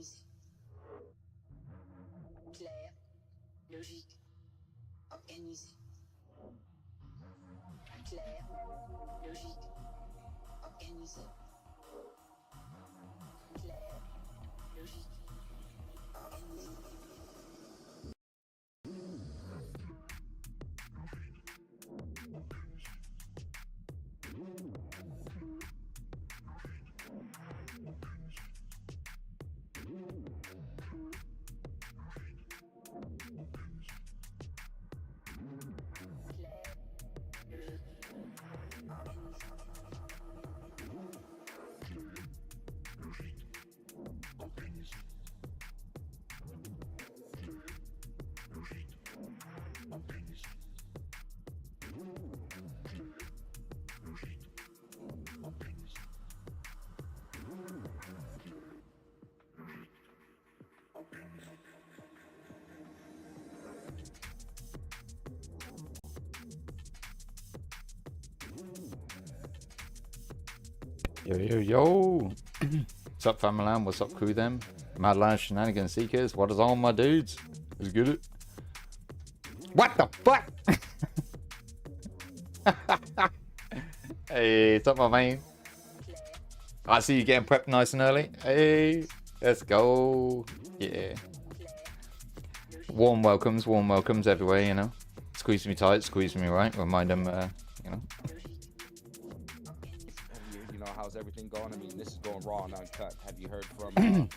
organisé, clair, logique, organisé, clair, logique, organisé, clair, logique, organisé. Yo, yo, yo. What's up, family land? What's up, crew them? Mad Lion Shenanigans Seekers. What is on, my dudes? Let's get it. What the fuck? Hey, what's up, my man? I see you getting prepped nice and early. Hey, let's go. Yeah. Warm welcomes everywhere, you know. Squeeze me tight, squeeze me right. Remind them, you know. How's everything going? I mean, this is going raw and uncut. Have you heard from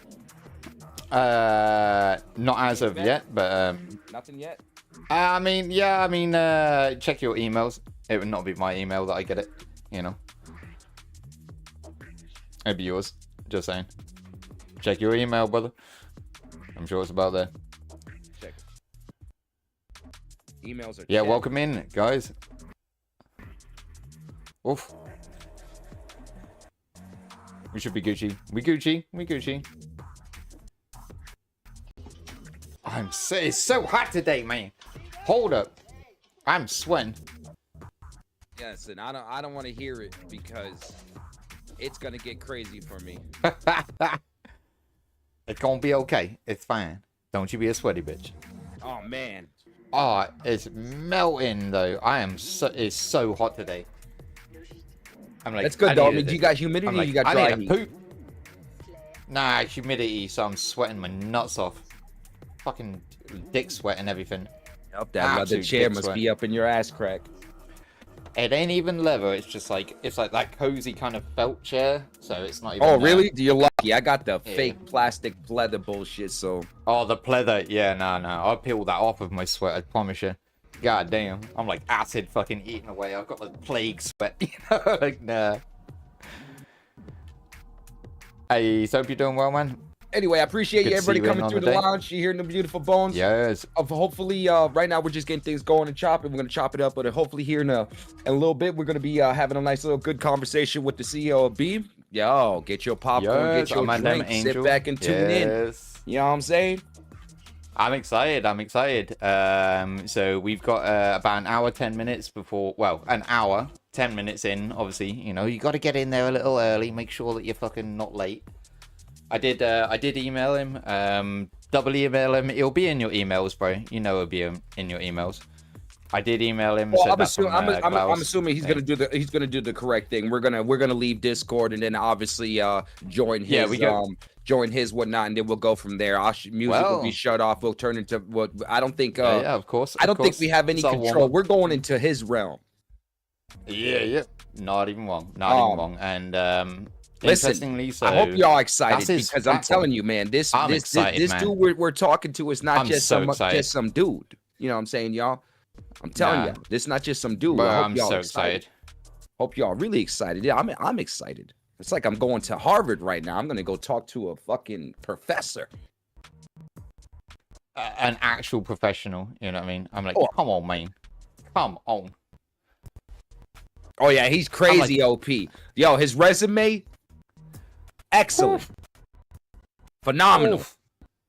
not as of yet, but nothing yet? I mean, yeah, check your emails. It would not be my email that I get it, you know. It'd be yours. Just saying. Check your email, brother. I'm sure it's about there. Check. Emails are yeah, checked. welcome in, guys. Oof. We should be Gucci. We Gucci. It's so hot today, man. Hold up. I'm sweating. Yes, and I don't want to hear it because it's gonna get crazy for me. It's gonna be okay. It's fine. Don't you be a sweaty bitch. Oh man. Oh, it's melting though. It's so hot today. I'm like, that's good though. I mean, you got humidity, like, you got I dry need heat. a poop. Nah, humidity, so I'm sweating my nuts off. Fucking dick sweat and everything. Up that leather chair must be up in your ass crack. It ain't even leather. It's just like that cozy kind of felt chair. So it's not even. Oh really? You're lucky. I got the fake plastic leather bullshit. So. Oh, the pleather. Yeah, no. I'll peel that off with my sweat. I promise you. God damn. I'm like acid fucking eating away. I've got the plague sweat. You know, like nah. Hey, so hope you're doing well, man. Anyway, I appreciate you everybody coming through the lounge. You're hearing the beautiful bones. Yes. Hopefully, right now we're just getting things going and chopping. We're gonna chop it up, but hopefully here in a little bit we're gonna be having a nice little good conversation with the CEO of B. Yo, get your popcorn, get your drink, sit back and tune in. You know what I'm saying? I'm excited. So we've got about an hour, 10 minutes before. Well, an hour, 10 minutes in. Obviously, you know, you got to get in there a little early. Make sure that you're fucking not late. I did email him. Double email him. It'll be in your emails, bro. You know it'll be in your emails. I did email him. Well, I'm assuming he's gonna do the correct thing. We're gonna leave Discord and then obviously join his join his whatnot, and then we'll go from there. Music will be shut off. We'll turn into what I don't think. Yeah, of course. I don't think we have any control. We're going into his realm. Yeah. Not even wrong. And listen, so, I hope y'all excited because I'm telling you, man, this dude we're talking to is not just some dude. You know what I'm saying, y'all? I'm telling you, this is not just some dude. Bro, I hope I'm y'all so excited. Hope y'all really excited. Yeah, I'm excited. It's like I'm going to Harvard right now. I'm gonna go talk to a fucking professor. An actual professional, you know what I mean? I'm like, come on, man. Come on. Oh yeah, he's crazy, like, OP. Yo, his resume, excellent. Phenomenal.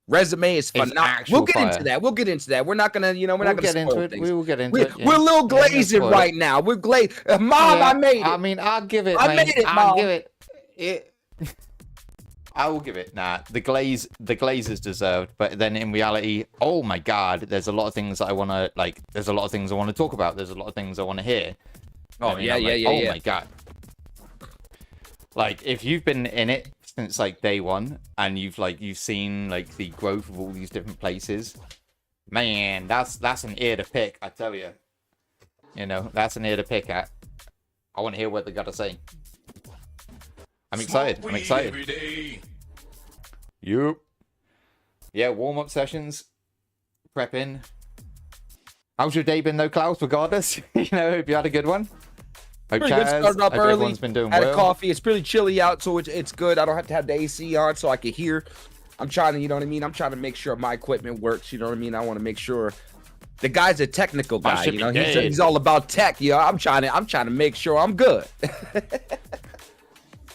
Resume is phenomenal. We'll get into that. We'll get into that. We're not gonna, we're not gonna spoil things. We will get into it. We're a little glazing right now. We're glazed. Mom, I made it. I mean, I'll give it. I made it, Mom. I'll give it. I will give it. Nah, the glaze is deserved, but then in reality, oh my god, there's a lot of things that I want to like. There's a lot of things I want to talk about. There's a lot of things I want to hear. Oh I mean, yeah, I'm yeah, like, yeah. Oh yeah. my god. Like, if you've been in it since like day one, and you've seen like the growth of all these different places, man, that's an ear to pick. I tell you, that's an ear to pick at. I want to hear what they got to say. I'm excited. I'm excited. Yup. Yeah, warm-up sessions. Prep in. How's your day been, though, Klaus, regardless? Hope you had a good one. Hope Pretty good. Started up early. Everyone's been doing had well. a coffee. It's pretty chilly out, so it's good. I don't have to have the AC on so I can hear. I'm trying to, you know what I mean? I'm trying to make sure my equipment works, you know what I mean? I want to make sure the guy's a technical guy, he's all about tech, I'm trying to make sure I'm good.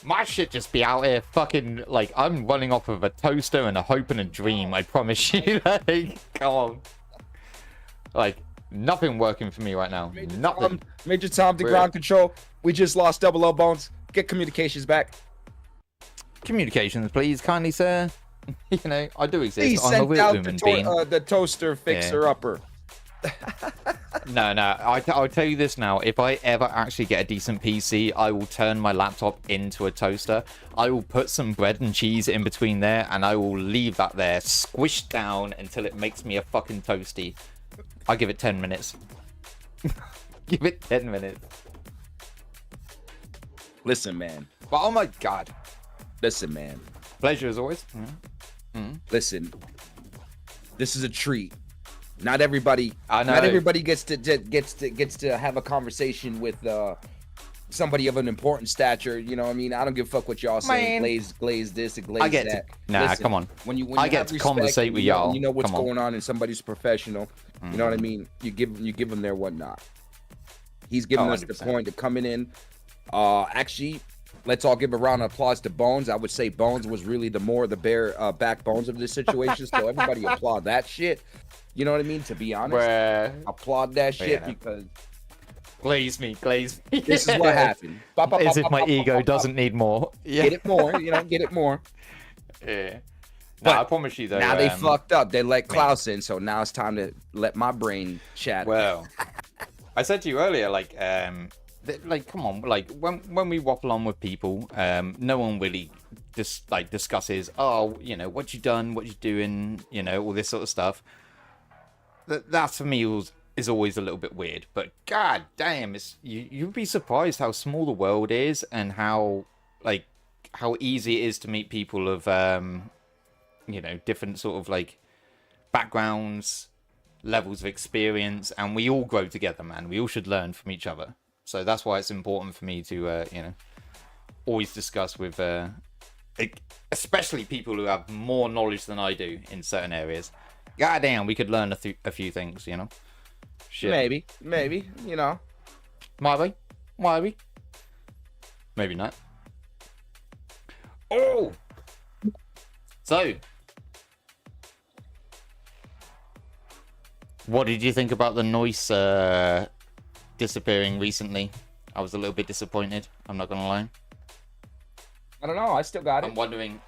My shit just be out here fucking, like, I'm running off of a toaster and a hope and a dream, I promise you. Like, come on. Like, nothing working for me right now. Nothing. Major Tom to ground control. We just lost Double O Bones. Get communications back. Communications, please, kindly, sir. I do exist. He I'm a sent real out human being. the toaster fixer-upper. No, I'll tell you this now. If I ever actually get a decent PC, I will turn my laptop into a toaster. I will put some bread and cheese in between there, and I will leave that there, squished down until it makes me a fucking toasty. I'll give it 10 minutes. Give it 10 minutes. Listen, man. But oh my god. Listen, man. Pleasure as always. Listen. This is a treat. Not everybody. I know. Not everybody gets to have a conversation with somebody of an important stature. You know what I mean? I don't give a fuck what y'all say. Glaze this and glaze that. Listen, come on. When you I get to conversate with y'all. You know what's going on, and somebody's professional. You know what I mean? You give them their whatnot. He's giving us the point of coming in. Actually, let's all give a round of applause to Bones. I would say Bones was really the bare backbones of this situation. So everybody applaud that shit. You know what I mean? To be honest, applaud that shit because glaze me. This is what happened. As if my ego doesn't need more. Yeah. Get it more, get it more. Yeah. No, I promise you though. Now they fucked up. They let Klaus in, so now it's time to let my brain chat. Well, I said to you earlier, like, come on, like when we waffle on with people, no one really just discusses, what you done, what you doing, all this sort of stuff. That for me is always a little bit weird, but god damn, you'd be surprised how small the world is and how easy it is to meet people of different sort of backgrounds, levels of experience, and we all grow together, man. We all should learn from each other. So that's why it's important for me to always discuss with especially people who have more knowledge than I do in certain areas. God damn, we could learn a few things, Shit. Maybe, Might be. Maybe not. Oh! So, what did you think about the noise disappearing recently? I was a little bit disappointed, I'm not gonna lie. I don't know, I still got it. I'm wondering...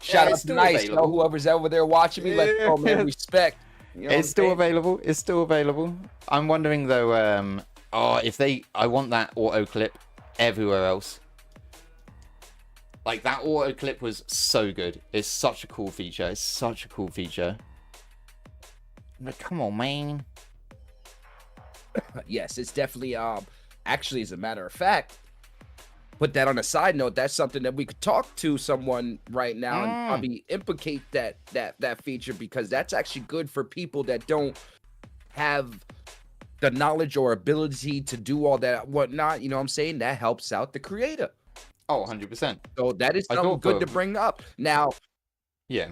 Shout out to Nice, whoever's over there watching me, let go, man, respect. It's still available. It's still available. I'm wondering though, I want that auto clip everywhere else. Like that auto clip was so good. It's such a cool feature. But come on, man. Yes, it's definitely actually, as a matter of fact, put that on a side note, that's something that we could talk to someone right now and probably implicate that feature, because that's actually good for people that don't have the knowledge or ability to do all that whatnot. You know what I'm saying? That helps out the creator. Oh, 100%. So that is something good to bring up. Now, yeah.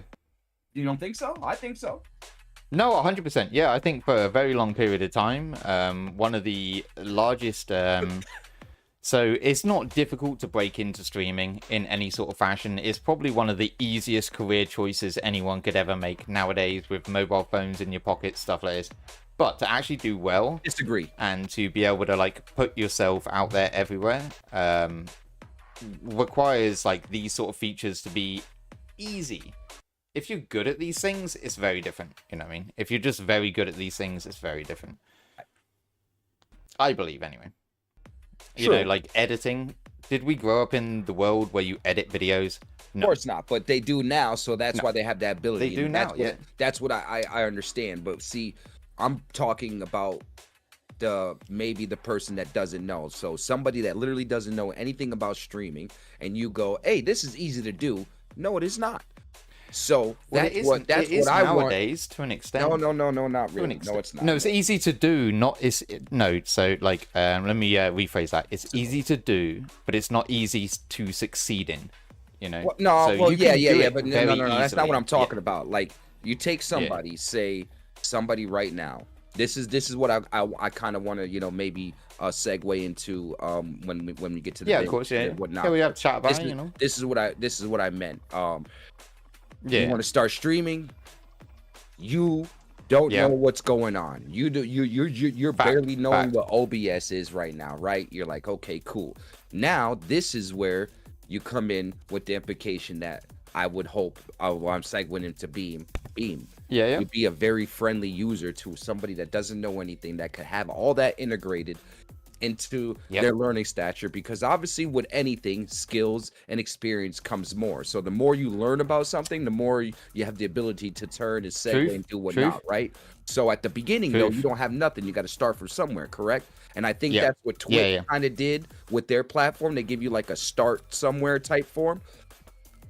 You don't think so? I think so. No, 100%. Yeah, I think for a very long period of time, one of the largest... So it's not difficult to break into streaming in any sort of fashion. It's probably one of the easiest career choices anyone could ever make nowadays with mobile phones in your pocket, stuff like this. But to actually do well, disagree, and to be able to put yourself out there everywhere, requires like these sort of features to be easy. If you're good at these things, it's very different. You know what I mean? If you're just very good at these things, it's very different. I believe, anyway. You know, like editing. Did we grow up in the world where you edit videos? No. Of course not, but they do now, so that's why they have that ability. They do now, That's what I understand. But see, I'm talking about maybe the person that doesn't know. So somebody that literally doesn't know anything about streaming, and you go, "Hey, this is easy to do." No, it is not. So that's what I want nowadays to an extent. No, not really. No, it's not. No, it's easy to do. So like, let me rephrase that. It's easy to do, but it's not easy to succeed in. You know. But no, that's not what I'm talking Yeah. about. Like, you take somebody, say somebody right now. This is what I kind of want to maybe segue into when we get to the of course, whatnot. Yeah, we have to chat about it, This is what I meant. Yeah. You want to start streaming, you don't know what's going on. You're barely knowing what OBS is right now, right? You're like, okay, cool. Now this is where you come in with the implication that I would hope I'm segueing into Beam. Yeah. You'd be a very friendly user to somebody that doesn't know anything, that could have all that integrated into their learning stature, because obviously with anything, skills and experience comes more. So the more you learn about something, the more you have the ability to turn and segue and do whatnot, right? So at the beginning, though, you don't have nothing. You got to start from somewhere, correct? And I think that's what Twitch kind of did with their platform. They give you like a start somewhere type form.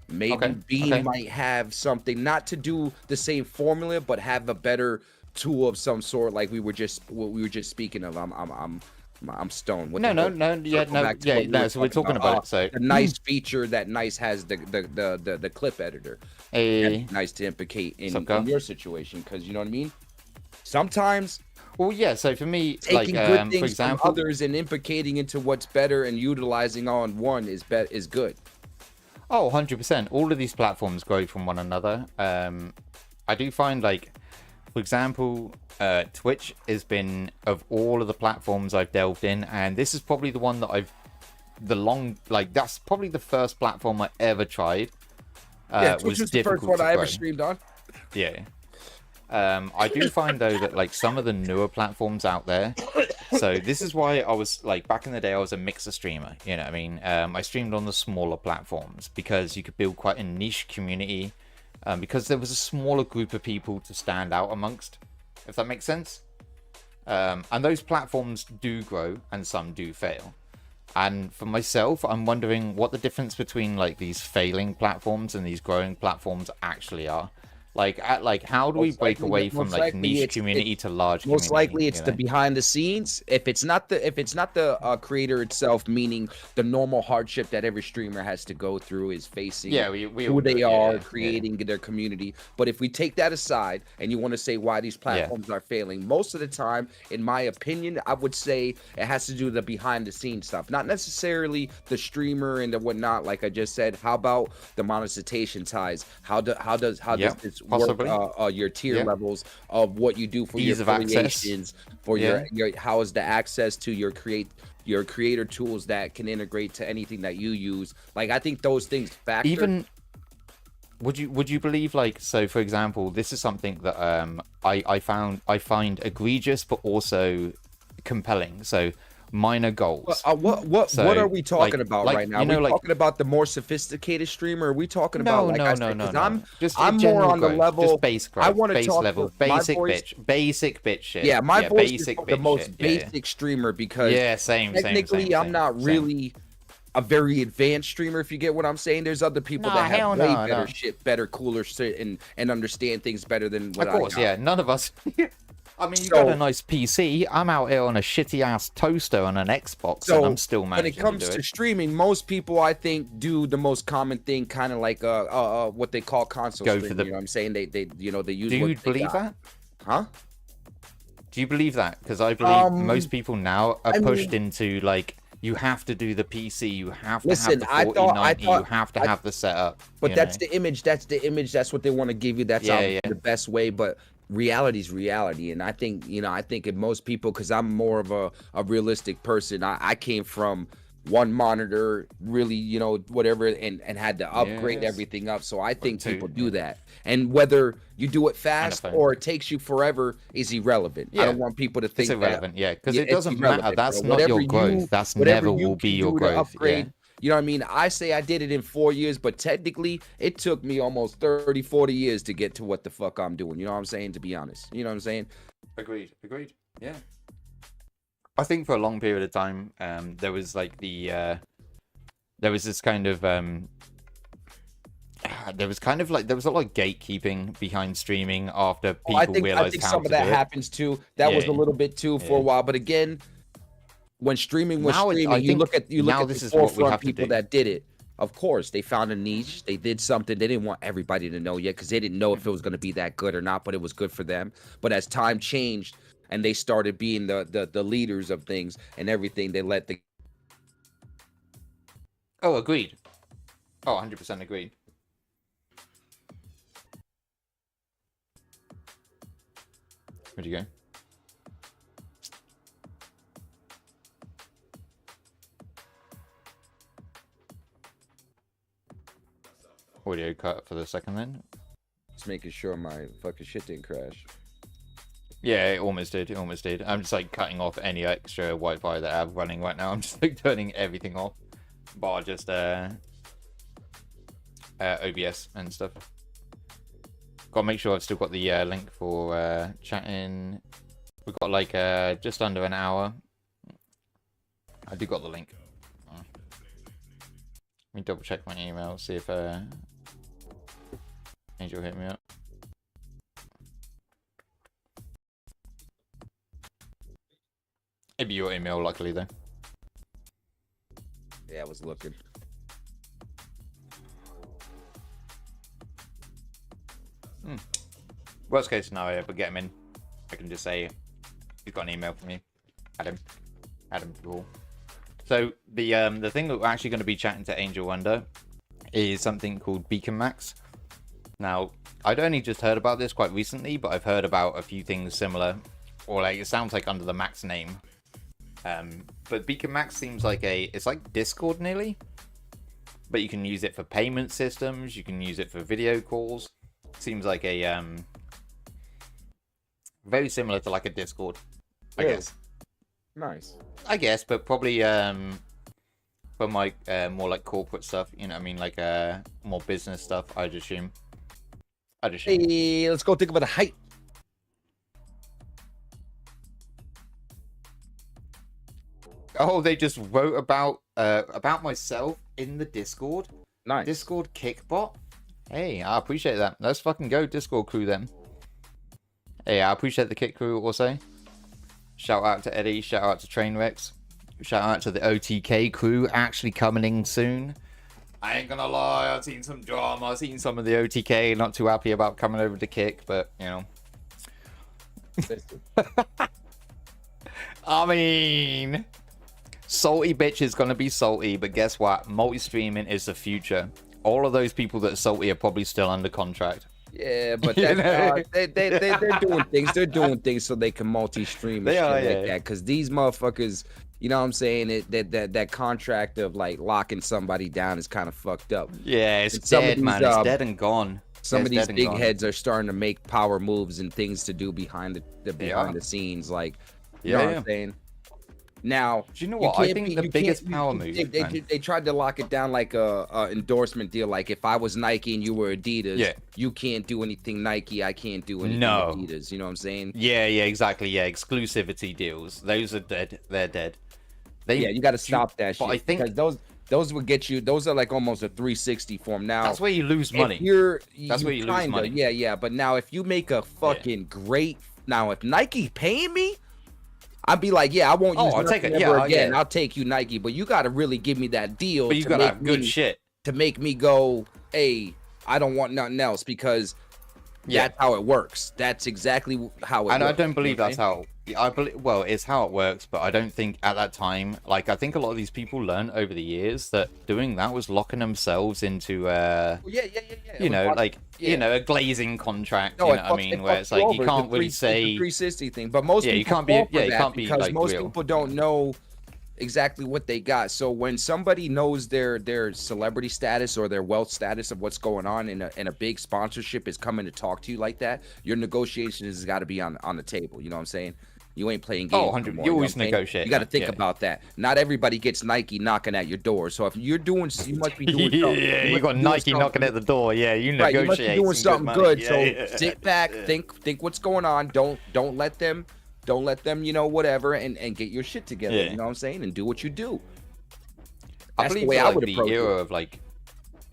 Maybe Beam might have something, not to do the same formula, but have a better tool of some sort, like we were just speaking of. I'm stoned. So we're talking about it. So the nice feature that Nice has, the clip editor. Nice to implicate in your situation, because you know what I mean. Sometimes, so for me, taking like good things for example, from others and implicating into what's better and utilizing on one is good. Oh, 100%. All of these platforms grow from one another. I do find, like, for example, Twitch has been, of all of the platforms I've delved in, and this is probably the one that that's probably the first platform I ever tried. Twitch was the first one I ever streamed on. Yeah. I do find, though, that, like, some of the newer platforms out there, so this is why I was, like, back in the day, I was a mixer streamer, you know what I mean? I streamed on the smaller platforms because you could build quite a niche community, because there was a smaller group of people to stand out amongst, if that makes sense. And those platforms do grow and some do fail. And for myself, I'm wondering what the difference between, like, these failing platforms and these growing platforms actually are. Like, how do we break away from like niche community to large community? Most likely, it's the behind the scenes. If it's not the creator itself, meaning the normal hardship that every streamer has to go through is facing who they are, creating their community. But if we take that aside, and you want to say why these platforms are failing, most of the time, in my opinion, I would say it has to do with the behind the scenes stuff, not necessarily the streamer and the whatnot. Like I just said, how about the monetization ties? How does this possibly work, your tier levels of what you do for ease your of affiliations, for your how is the access to your creator tools that can integrate to anything that you use. Like, I think those things factor. Even would you believe, like, so for example, this is something that I find egregious but also compelling. So minor goals. What are we talking about right now? Are we talking about the more sophisticated streamer? Are we talking about no. I'm more on the level. Just base growth. I want to talk level, basic bitch shit. Yeah, my voice basic is the most basic streamer, because technically I'm not really a very advanced streamer, if you get what I'm saying. There's other people that have way better shit, better, cooler shit, and understand things better than what I got. Of course, none of us. I mean, you got a nice PC. I'm out here on a shitty ass toaster on an Xbox, and I'm still managing to do it. When it comes to streaming, most people, I think, do the most common thing, kind of like what they call console streaming. You know what I'm saying? They use. Do you believe that? Huh? Do you believe that? Because I believe most people now are pushed into, like, you have to do the PC, you have to have the 4090, you have to have the setup. But that's the image. That's what they want to give you. That's the best way. But reality's reality, and I think if most people, because I'm more of a realistic person, I came from one monitor, really, you know, whatever, and had to upgrade Yes. everything up. So I think two, people do that, and whether you do it fast phone. or it takes you forever is irrelevant. I don't want people to think it's irrelevant. that, Because it it's doesn't matter. irrelevant, That's bro. not Whatever your growth. you- That's whatever never you will be can your do to growth. upgrade. Yeah. You know what I mean? I say I did it in 4 years, but technically it took me almost 30, 40 years to get to what the fuck I'm doing. You know what I'm saying? To be honest, you know what I'm saying? Agreed. Yeah. I think for a long period of time, there was like there was this kind of there was a lot of gatekeeping behind streaming after people I realized think how some to of that do it. happens too. That was a little bit too for a while, but again, when streaming was Now streaming, you look at this the is what we forefront have to people do. that did it. Of course, they found a niche. They did something. They didn't want everybody to know yet because they didn't know if it was going to be that good or not, but it was good for them. But as time changed and they started being the leaders of things and everything, they let the... Oh, agreed. Oh, 100% agreed. Where'd you go? Audio cut for the second then. Just making sure my fucking shit didn't crash. Yeah, it almost did. I'm just like cutting off any extra Wi-Fi that I have running right now. I'm just like turning everything off, bar just OBS and stuff. Gotta make sure I've still got the link for chatting. We've got like just under an hour. I do got the link. Let me double check my email, see if Angel hit me up. Maybe your email, luckily though. Yeah, I was looking. Worst case scenario, but get him in. I can just say he's got an email from you. Add him to the call. So the thing that we're actually going to be chatting to Angel under is something called Beacon Max. Now, I'd only just heard about this quite recently, but I've heard about a few things similar, or like it sounds like under the Max name. But Beacon Max seems like it's like Discord nearly, but you can use it for payment systems. You can use it for video calls. Seems like a very similar to like a Discord, I guess. Nice. I guess, but probably for my more like corporate stuff. You know what I mean? Like more business stuff. I'd assume. Hey, let's go think about the height. Oh, they just wrote about myself in the Discord. Nice. Discord Kickbot. Hey, I appreciate that. Let's fucking go Discord crew then. Hey, I appreciate the Kick crew also. Shout out to Eddie. Shout out to Trainwrecks. Shout out to the OTK crew actually coming in soon. I ain't gonna lie, I've seen some drama. I've seen some of the OTK. Not too happy about coming over to Kick, but you know. I mean, salty bitch is gonna be salty, but guess what? Multi-streaming is the future. All of those people that are salty are probably still under contract. Yeah, but that, they're doing things. They're doing things so they can multi-stream and shit like that. Because these motherfuckers, you know what I'm saying? That contract of like locking somebody down is kind of fucked up. Yeah, it's dead, man. It's dead and gone. Some of these big heads are starting to make power moves and things to do behind the scenes. Like, you know what I'm saying? Now, do you know what? I think the biggest power move. They tried to lock it down like a endorsement deal. Like if I was Nike and you were Adidas, you can't do anything Nike. I can't do anything Adidas. You know what I'm saying? Yeah, exactly. Yeah, exclusivity deals. Those are dead. They're dead. You got to stop that shit. But I think because those would get you. Those are like almost a 360 form. Now that's where you lose money. That's where you lose money. Yeah. But now if you make a fucking great, now if Nike paying me, I'd be like, I won't use I'll take it. Ever again. I'll take you, Nike. But you got to really give me that deal. But you got to have good shit to make me go, hey, I don't want nothing else, because that's how it works. That's exactly how it works. And I don't believe that's how. I believe, well, it's how it works, but I don't think at that time, like, I think a lot of these people learned over the years that doing that was locking themselves into you know, like, you know, a glazing contract. You know what I mean? Where it's like you can't really say 360 thing, but most people you can't be because like most real. people don't know exactly what they got. So when somebody knows their celebrity status or their wealth status of what's going on, and a big sponsorship is coming to talk to you like that, your negotiations has got to be on the table. You know what I'm saying? You ain't playing games. Oh, 100. Anymore, You know always what I'm saying? negotiate. You got to think yeah. about that. Not everybody gets Nike knocking at your door. So if you're doing, you must be doing something. Yeah, you got Nike knocking at the door. Yeah, you Right, negotiate. you must be doing some something good. good. Yeah, So yeah. sit back, think what's going on. Don't let them, you know, whatever, and get your shit together. Yeah. You know what I'm saying? And do what you do. I That's believe the way like, I would the approach era it. of like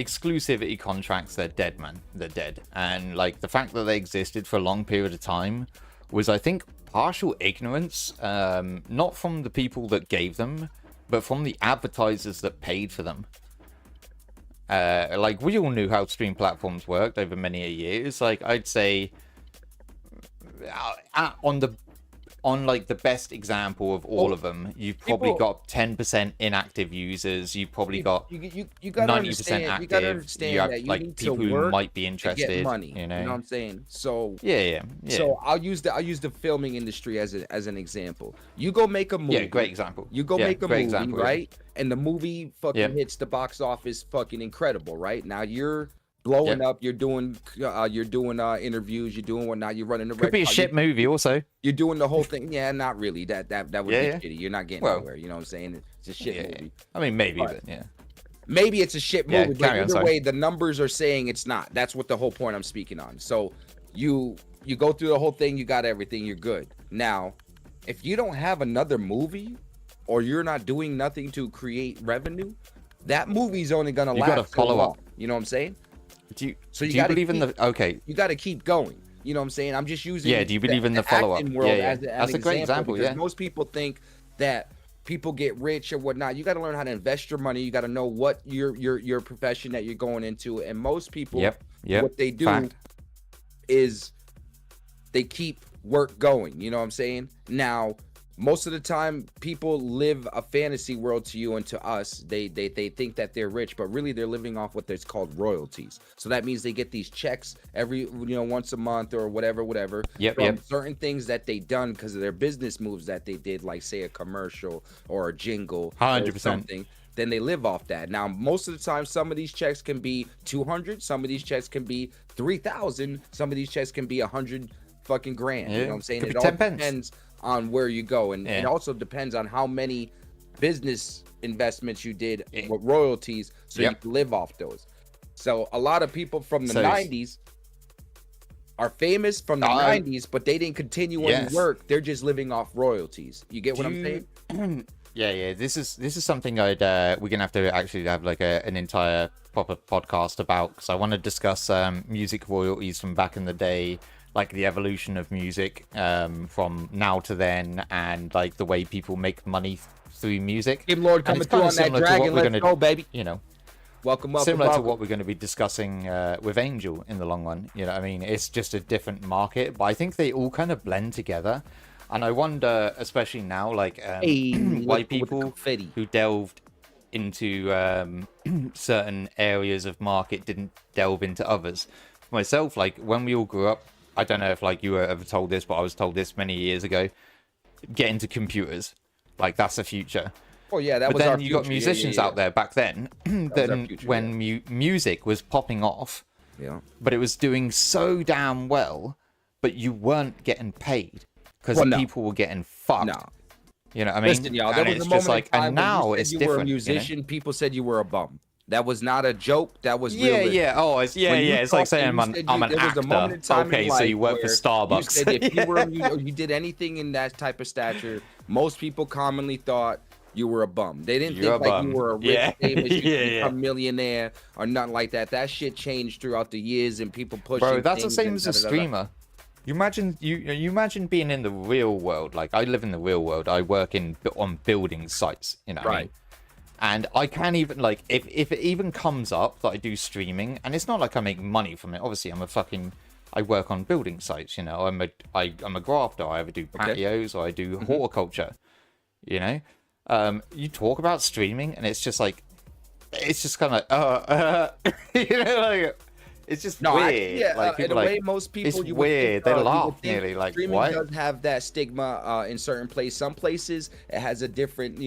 exclusivity contracts, they're dead, man. They're dead. And like the fact that they existed for a long period of time was, I think, partial ignorance, not from the people that gave them, but from the advertisers that paid for them. Like we all knew how stream platforms worked over many years. Like I'd say, on like the best example of all of them, you've probably got 10% inactive users. You've probably got you 90% gotta understand. active. You gotta understand You have that you like need people to who work might be to interested. get money. You You know what know. I'm saying? So Yeah. So I'll use the filming industry as an example. You go make a movie. Yeah, great example. You go Yeah, make a great movie, example, yeah. right? And the movie fucking hits the box office, fucking incredible, right? Now you're blowing up. You're doing interviews. You're doing whatnot. You're running the Could be a shit movie also. You're doing the whole thing. Yeah, not really. That would be shitty. You're not getting Well, anywhere. You know what I'm saying? It's a shit movie. I mean, maybe, But- but yeah. Maybe it's a shit Yeah, movie, but carry on, either sorry. way, the numbers are saying it's not. That's what the whole point I'm speaking on. So you go through the whole thing, you got everything, you're good. Now, if you don't have another movie, or you're not doing nothing to create revenue, that movie's only gonna last. gotta follow so long. up. You know what I'm saying? Do you gotta believe in the okay? You got to keep going. You know what I'm saying? I'm just using. Yeah, do you believe in the follow-up? acting world Yeah. as That's an a great example, because yeah. most people think that people get rich or whatnot. You got to learn how to invest your money. You got to know what your profession that you're going into. And most people, Yep. what they do Fact. is they keep work going. You know what I'm saying? Now, most of the time, people live a fantasy world to you and to us. They think that they're rich, but really they're living off what is called royalties. So that means they get these checks every once a month or whatever from certain things that they done because of their business moves that they did, like say a commercial or a jingle, 100%. or something. Then they live off that. Now, most of the time, some of these checks can be 200, some of these checks can be 3,000, some of these checks can be 100 fucking grand. Yeah. You know what I'm saying? Could It be all 10 pence. depends on where you go, and it also depends on how many business investments you did with royalties, so you can live off those. So a lot of people from the 90s are famous from the 90s, but they didn't continue any work. They're just living off royalties. You get what I'm saying? Yeah. This is something we're gonna have to actually have like an entire proper podcast about, because I want to discuss music royalties from back in the day, like the evolution of music from now to then, and like the way people make money through music. Game Lord coming through on that dragon. Let's go, baby. You know, welcome. Similar to what we're going to be discussing with Angel in the long run. You know what I mean? It's just a different market, but I think they all kind of blend together. And I wonder, especially now, like white people who delved into certain areas of market didn't delve into others. For myself, like when we all grew up, I don't know if like you were ever told this, but I was told this many years ago. Get into computers, like that's the future. Oh yeah, that but was then our you future. got musicians out there back then. Then when music was popping off, but it was doing so damn well, but you weren't getting paid because people were getting fucked. No. You know what I mean? Listen, y'all, there was a moment in time and now it's you different. were a musician, people said you were a bum. That was not a joke. That was yeah, real. yeah. Oh, it's It's like saying I'm an actor. Okay, so you work for Starbucks. You said if you were you did anything in that type of stature, most people commonly thought you were a bum. They didn't think like you were a rich, famous, you become millionaire or nothing like that. That shit changed throughout the years, and people pushing. Bro, that's the things same as a streamer. You imagine being in the real world. Like I live in the real world. I work on building sites. You know what I mean? And I can't even, like, if it even comes up that I do streaming, and it's not like I make money from it. Obviously, I work on building sites, you know. I'm a grafter. I either do patios or I do horticulture, you know. You talk about streaming, and it's just like, it's just kind of like, you know, like, it's just No, weird. yeah, Like in people a way, like most people it's you would weird. think, They you would laugh think nearly like streaming what? does have that stigma in certain places. Some places it has a different,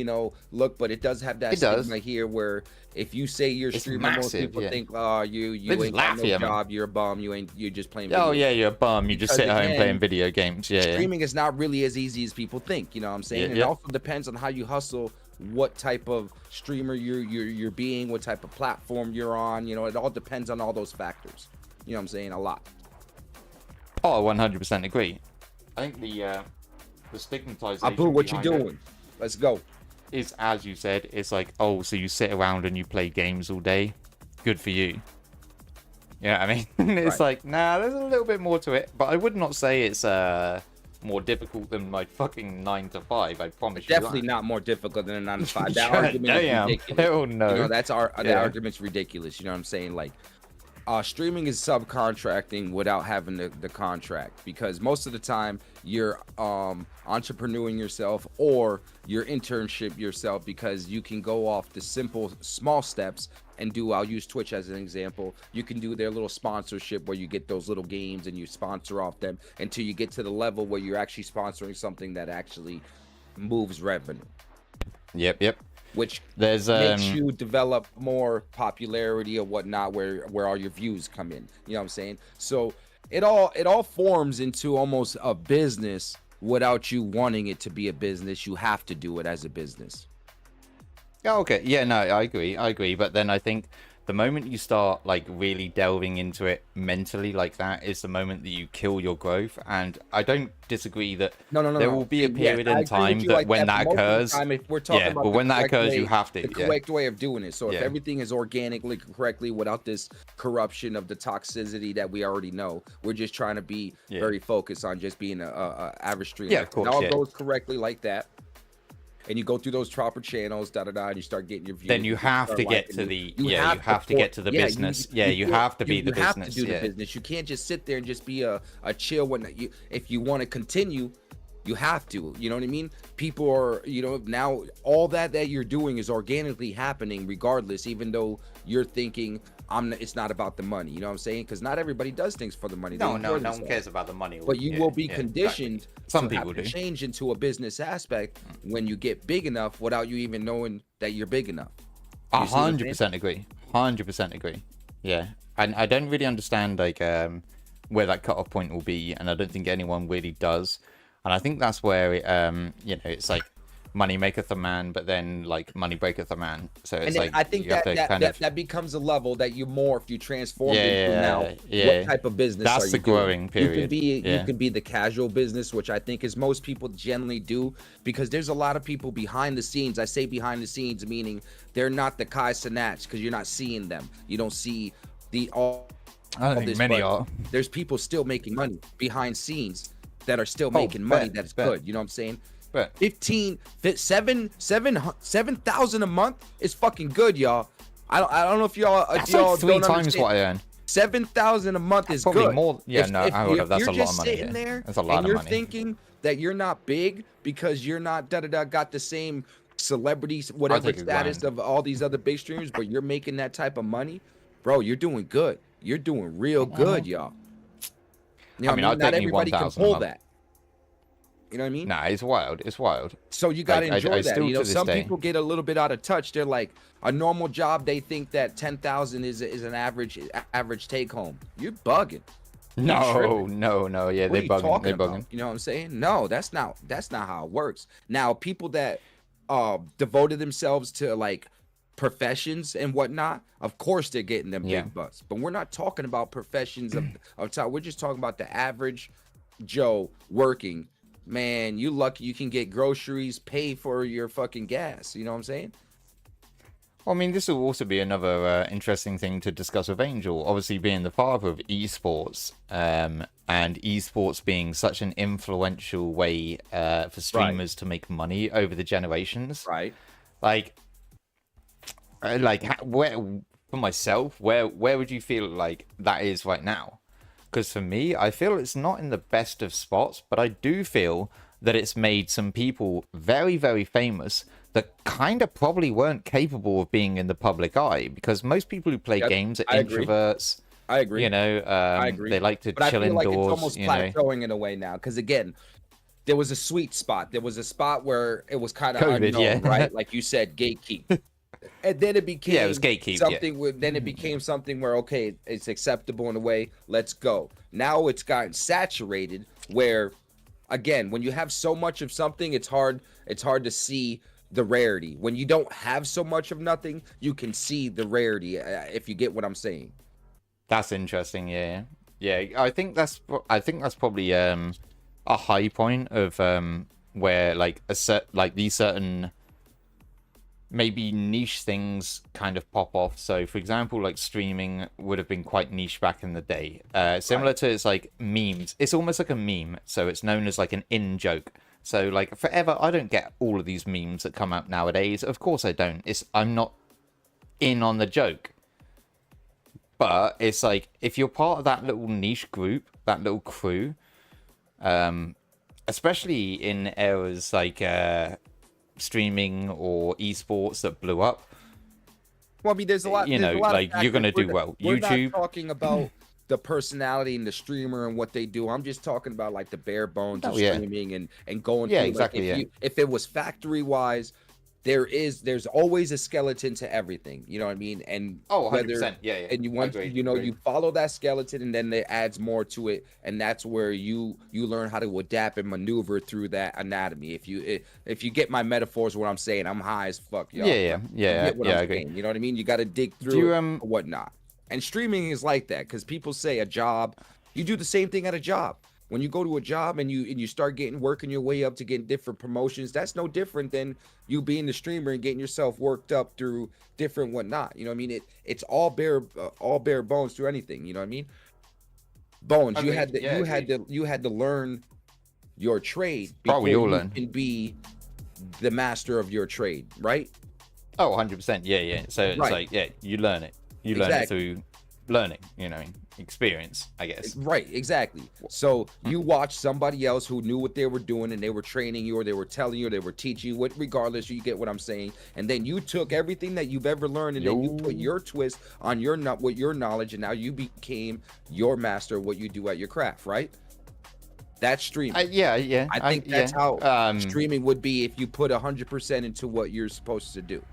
look, but it does have that It does. stigma here where if you say you're It's streaming, most massive, people yeah. think, oh, They you just ain't got laugh no at you, man. job, you're a bum, you're just playing Oh video yeah, you're a bum. You just Because sit at home again, playing video games. Yeah, yeah. streaming is not really as easy as people think. You know what I'm saying? Yeah, It yeah. also depends on how you hustle, what type of streamer you're being, what type of platform you're on. It all depends on all those factors. You know what I'm saying? A lot. Oh, 100% agree. I think the stigmatization. Abu, what you behind it doing? Let's go. is, as you said, it's like, oh, so you sit around and you play games all day. Good for you. You know what I mean? It's Right. like, nah, there's a little bit more to it, but I would not say it's more difficult than my fucking 9 to 5. I promise you. Definitely not more difficult than a 9 to 5. That God argument is damn. ridiculous. Hell no. That Yeah. argument's ridiculous. You know what I'm saying? Like, streaming is subcontracting without having the contract, because most of the time you're entrepreneuring yourself or you're internship yourself, because you can go off the simple small steps and do. I'll use Twitch as an example. You can do their little sponsorship where you get those little games and you sponsor off them until you get to the level where you're actually sponsoring something that actually moves revenue, Yep. which There's makes you develop more popularity or whatnot, where all your views come in. You know what I'm saying? So it all forms into almost a business without you wanting it to be a business. You have to do it as a business. Yeah, okay. Yeah, no, I agree. But then I think the moment you start like really delving into it mentally like that is the moment that you kill your growth. And I don't disagree that No. there will be a period in time that when that occurs, If we're talking yeah, about but the when that correct occurs, way- you have to. the Yeah. correct way of doing it. So if Yeah. everything is organically, correctly, without this corruption of the toxicity that we already know, we're just trying to be Yeah. very focused on just being a average streamer. Yeah, of course, It all yeah. goes correctly like that, and you go through those proper channels, and you start getting your views. Then you have start to get liking to it. the you have to get to the business. Yeah, you have to be the you have business. to do Yeah. the business. You can't just sit there and just be a chill when if you want to continue. You have to, you know what I mean? People are, now all that you're doing is organically happening regardless, even though you're thinking it's not about the money. You know what I'm saying? Because not everybody does things for the money. They No enjoy one themselves. cares about the money. But you Yeah, will be yeah, conditioned exactly. Some to people have to do. change into a business aspect when you get big enough without you even knowing that you're big enough. You see what I'm saying? 100% agree. 100% agree. Yeah, and I don't really understand like where that cutoff point will be, and I don't think anyone really does. And I think that's where it's like money maketh a man, but then like money breaketh a man. So it's And then like I think you have to kind of that becomes a level that you morph, you transform into Yeah, now. yeah. What type of business That's are you the growing doing? period. You Yeah. could be the casual business, which I think is most people generally do, because there's a lot of people behind the scenes. I say behind the scenes, meaning they're not the Kai Cenats, because you're not seeing them. You don't see all I don't think this, many but are. There's people still making money behind scenes that are still making money. That's bet. good. You know what I'm saying? But 7,000 a month is fucking good, y'all. I don't know if y'all that's y'all like 3 don't times understand. what I earn. 7,000 a month is Probably good. more. Yeah, no, hold up, that's you're a lot of just money. sitting Yeah. there That's a lot and of you're money. thinking that you're not big because you're not got the same celebrities, whatever take a status grind. of all these other big streamers, but you're making that type of money, bro. You're doing good. You're doing real good, y'all. You know I mean, what I'll Not take you everybody can 1,000 a pull month. that. You know what I mean? Nah, it's wild. It's wild. So you got to Like, I enjoy that. still You know, to this some day- people get a little bit out of touch. They're like, a normal job, they think that 10,000 is an average take home. You're bugging. You're No, tripping. no. Yeah, What are they you bugging. talking They about? bugging. You know what I'm saying? No, that's not how it works. Now, people that devoted themselves to like professions and whatnot, of course they're getting them Yeah. big bucks. But we're not talking about professions of time. We're just talking about the average Joe working. Man, you lucky you can get groceries, pay for your fucking gas. You know what I'm saying? Well, I mean, this will also be another interesting thing to discuss with Angel. Obviously, being the father of esports, and esports being such an influential way for streamers to make money over the generations. Right. Where for myself, where would you feel like that is right now? Because for me, I feel it's not in the best of spots, but I do feel that it's made some people very, very famous that kind of probably weren't capable of being in the public eye, because most people who play Yep, games are I agree. introverts. I agree. You know, I agree. they like to But chill I feel like it's indoors. almost You know, plateauing in a way now. Because again, there was a sweet spot. There was a spot where it was kind of COVID, unknown, yeah. right? Like you said, gatekeep. And then it became Yeah, it was gatekeep, something where then it became something where okay, it's acceptable in a way, let's go. Now it's gotten saturated where again, when you have so much of something, it's hard to see the rarity. When you don't have so much of nothing, you can see the rarity, if you get what I'm saying. That's interesting. Yeah, yeah. I think that's probably a high point of where like these certain maybe niche things kind of pop off. So for example, like streaming would have been quite niche back in the day. Similar to it's like memes. It's almost like a meme. So it's known as like an in joke. So like forever, I don't get all of these memes that come out nowadays. Of course I don't. I'm not in on the joke. But it's like if you're part of that little niche group, that little crew, especially in eras like streaming or esports that blew up. Well, I mean, there's a lot. You know, like you're gonna do well. We're YouTube. not talking about the personality and the streamer and what they do. I'm just talking about like the bare bones of streaming and going. Yeah, through, exactly. Like, if it was factory wise, there's always a skeleton to everything. You know what I mean? And 100%. Yeah. And you want you follow that skeleton, and then it adds more to it, and that's where you learn how to adapt and maneuver through that anatomy. If you get my metaphors, what I'm saying, I'm high as fuck, y'all. Yeah. I agree. You know what I mean? You got to dig through it or whatnot. And streaming is like that because people say a job, you do the same thing at a job. When you go to a job and you start working your way up to getting different promotions, that's no different than you being the streamer and getting yourself worked up through different whatnot. You know what I mean? It's all bare bones through anything. You know what I mean? Bones. You had to learn your trade before you can be the master of your trade, right? Oh, 100%. Yeah. So it's like you learn it. You learn it through learning. You know, experience, I guess. Right, exactly. So you watch somebody else who knew what they were doing and they were training you or they were telling you or they were teaching you, regardless, you get what I'm saying. And then you took everything that you've ever learned and then you put your twist on your knowledge, and now you became your master of what you do at your craft, right? That's streaming. I think that's how streaming would be if you put 100% into what you're supposed to do.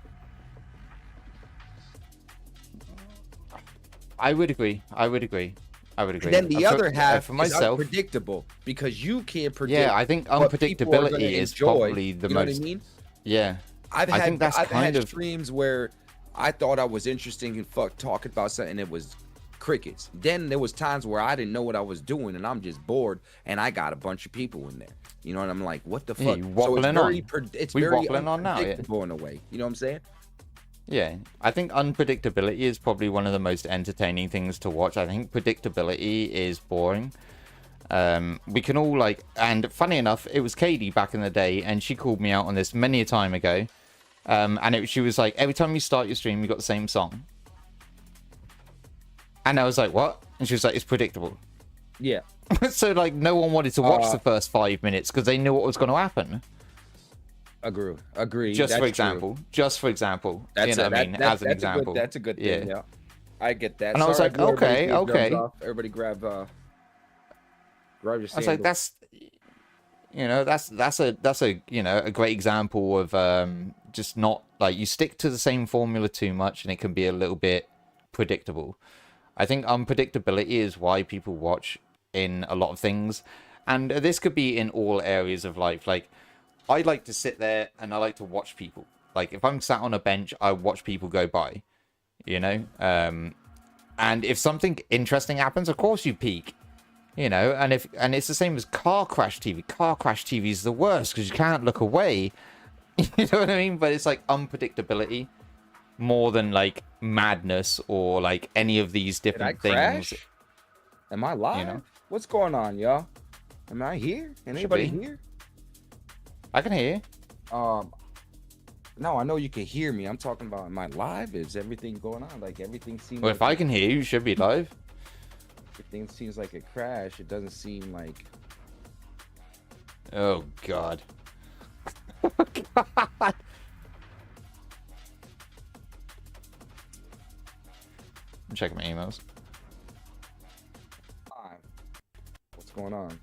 I would agree. And then the other half for myself, is unpredictable because you can't predict. Yeah, I think unpredictability is probably the most. You know what I mean? Yeah, I've had streams where I thought I was interesting and talking about something that was crickets. Then there was times where I didn't know what I was doing and I'm just bored and I got a bunch of people in there. You know, and I'm like, what the fuck? So it's very unpredictable in a way. You know what I'm saying? Yeah, I think unpredictability is probably one of the most entertaining things to watch. I think predictability is boring. We can all and funny enough, it was Katie back in the day, and she called me out on this many a time ago. And she was like, every time you start your stream, you got the same song. And I was like, what? And she was like, it's predictable. Yeah. So no one wanted to watch the first 5 minutes because they knew what was going to happen. Agree. Just for example. That's an example. That's a good thing. Yeah. I get that. And I was like, okay. Everybody grab your sandal. I was like, that's a great example of just not you stick to the same formula too much and it can be a little bit predictable. I think unpredictability is why people watch in a lot of things, and this could be in all areas of life. I like to sit there and I like to watch people. If I'm sat on a bench, I watch people go by, you know? And if something interesting happens, of course you peek, you know? And it's the same as car crash TV. Car crash TV is the worst because you can't look away. You know what I mean? But it's unpredictability more than madness or any of these different things. Crash? Am I live? You know? What's going on, y'all? Am I here? Anybody here? I can hear you. No, I know you can hear me. I'm talking about, am I live? Is everything going on? Everything seems. Well, if I can hear you, you should be live. Everything seems like a crash. It doesn't seem like. Oh God. God. I'm checking my emails. going on?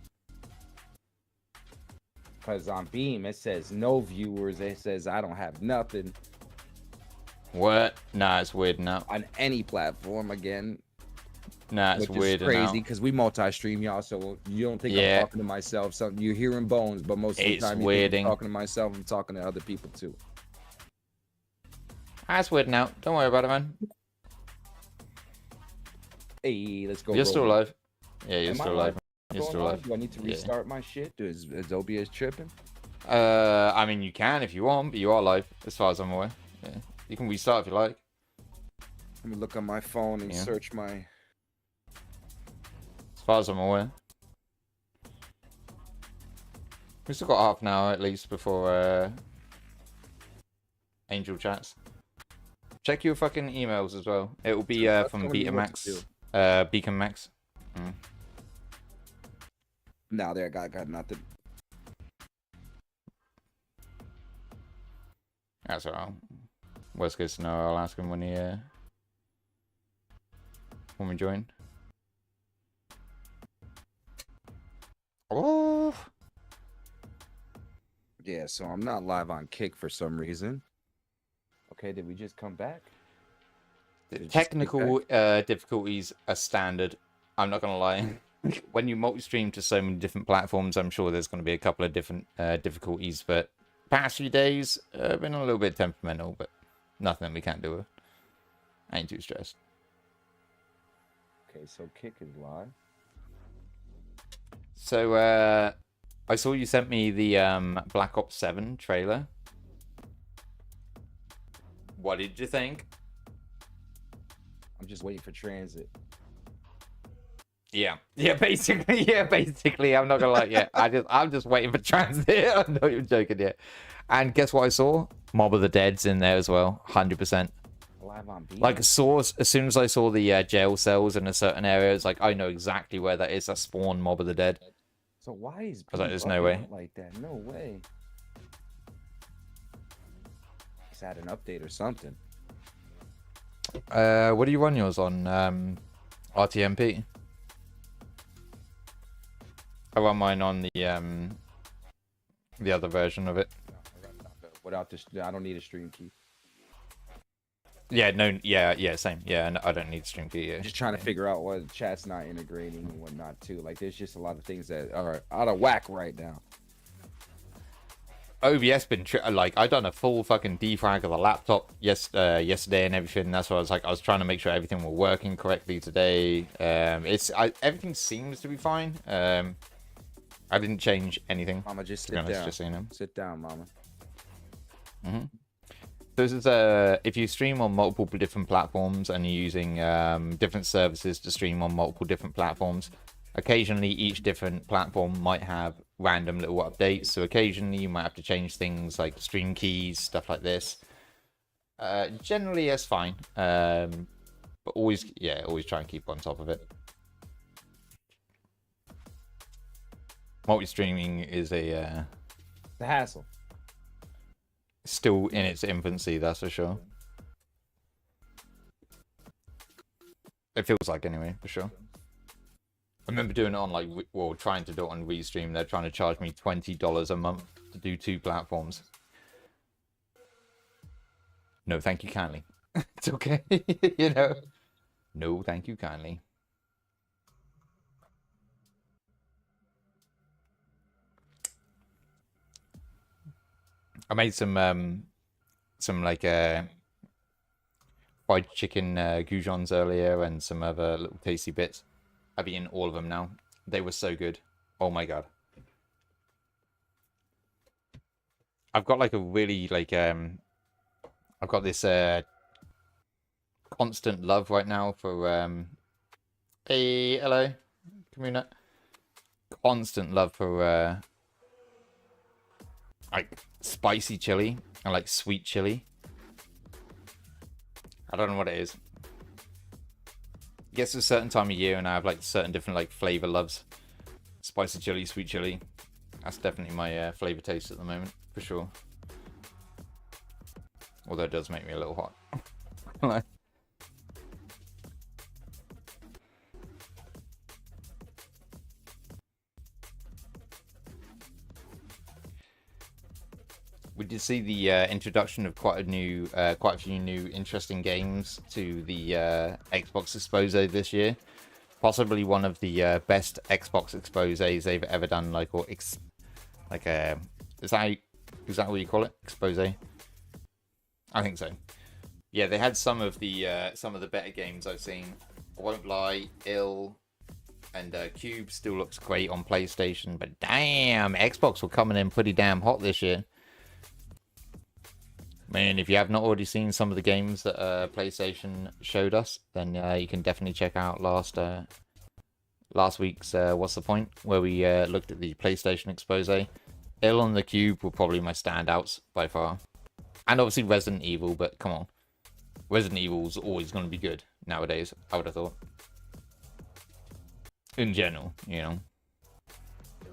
Because on Beam, it says no viewers. It says I don't have nothing. What? Nah, it's weird now. On any platform, again. Nah, it's weird crazy because we multi-stream, y'all, so you don't think I'm talking to myself. So you're hearing bones, but most of the time you think I'm talking to myself. I'm talking to other people, too. That's weird now. Don't worry about it, man. Hey, let's go. You're still alive. Yeah, you're still alive. You're still alive. Do I need to restart my shit? Is OBS tripping? I mean, you can if you want, but you are alive, as far as I'm aware. Yeah, you can restart if you like. Let me look on my phone and search my... As far as I'm aware. We've still got half an hour at least before Angel chats. Check your fucking emails as well. It will be from Betamax, Beacon Max. Now there, got nothing. That's alright. Worst case scenario, I'll ask him when we join. Oh. Yeah, so I'm not live on Kick for some reason. Okay, did we just come back? Technical difficulties are standard. I'm not gonna lie. When you multi-stream to so many different platforms, I'm sure there's going to be a couple of different difficulties. But past few days have been a little bit temperamental, but nothing we can't do with. I ain't too stressed. Okay, so Kick is live. So I saw you sent me the Black Ops 7 trailer. What did you think? I'm just waiting for transit. Yeah, basically, I'm not gonna lie. Yeah, I'm just waiting for transit. I'm not even joking yet. And guess what I saw? Mob of the Dead's in there as well, 100%. Live on Beam. Like as soon as I saw the jail cells in a certain area, it's like I know exactly where that is. That spawn Mob of the Dead. So why is I was like, there's no way like that? No way. He's had an update or something. What do you run yours on? RTMP. I run mine on the other version of it. Without this, I don't need a stream key. Yeah, no, yeah, same. Yeah, I don't need stream key. Yeah. Just trying to figure out why the chat's not integrating and whatnot too. Like, there's just a lot of things that are out of whack right now. OBS been like I done a full fucking defrag of the laptop yesterday and everything. That's why I was trying to make sure everything were working correctly today. Everything seems to be fine. I didn't change anything. Mama, just sit honest, down. just so you know. Sit down, mama. This is if you stream on multiple different platforms and you're using different services to stream on multiple different platforms, occasionally each different platform might have random little updates. So occasionally you might have to change things like stream keys, stuff like this. Generally, that's fine. But always try and keep on top of it. Multi-streaming is the hassle. Still in its infancy, that's for sure. It feels like anyway, for sure. I remember doing it on trying to do it on Restream. They're trying to charge me $20 a month to do 2 platforms. No, thank you kindly. It's okay, you know. No, thank you kindly. I made some like fried chicken goujons earlier and some other little tasty bits. I've eaten all of them now. They were so good. Oh my god. I've got like a really I've got this constant love right now for hey, hello, Kamuna. Constant love for like spicy chili and like sweet chili. I don't know what it is. It gets to a certain time of year and I have like certain different like flavor loves. Spicy chili, sweet chili. That's definitely my flavor taste at the moment, for sure. Although it does make me a little hot. We did see the introduction of quite a few new interesting games to the Xbox Exposé this year. Possibly one of the best Xbox Exposés they've ever done. Is that what you call it? Exposé? I think so. Yeah, they had some of the better games I've seen. I won't lie, Ill and Cube still looks great on PlayStation, but damn, Xbox were coming in pretty damn hot this year. Man, if you have not already seen some of the games that PlayStation showed us, then you can definitely check out last week's What's the Point, where we looked at the PlayStation Exposé. Ill and the Cube were probably my standouts by far. And obviously Resident Evil, but come on. Resident Evil's always going to be good nowadays, I would have thought. In general, you know.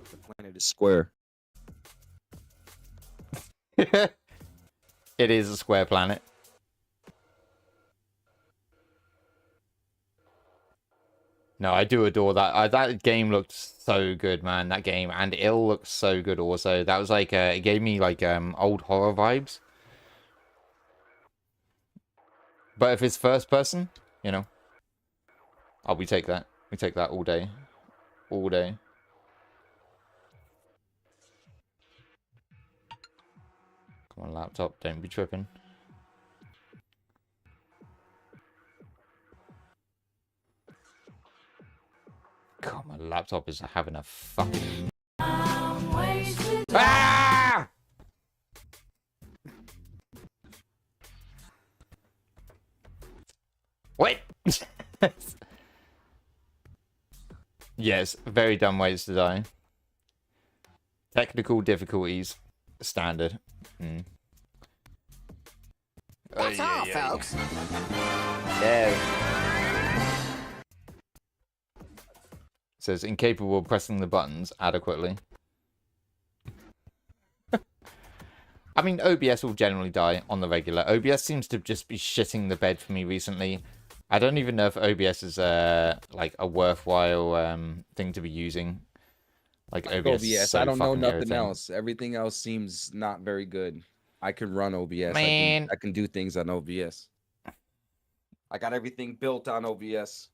The planet is square. It is a square planet. No, I do adore that. That game looked so good, man. That game. And Ill looks so good also. That was like, it gave me like old horror vibes. But if it's first person, you know. Oh, we take that. We take that all day. All day. Come on, laptop. Don't be tripping. God, my laptop is having a fucking... Ah! Wait! Yes, very dumb ways to die. Technical difficulties. Standard. That's all, folks. Yeah. Says incapable of pressing the buttons adequately. I mean, OBS will generally die on the regular. OBS seems to just be shitting the bed for me recently. I don't even know if OBS is like a worthwhile thing to be using. Like OBS. Is so I don't know nothing irritating. else. Everything else seems not very good. I can run OBS. Man. I can do things on OBS. I got everything built on OBS.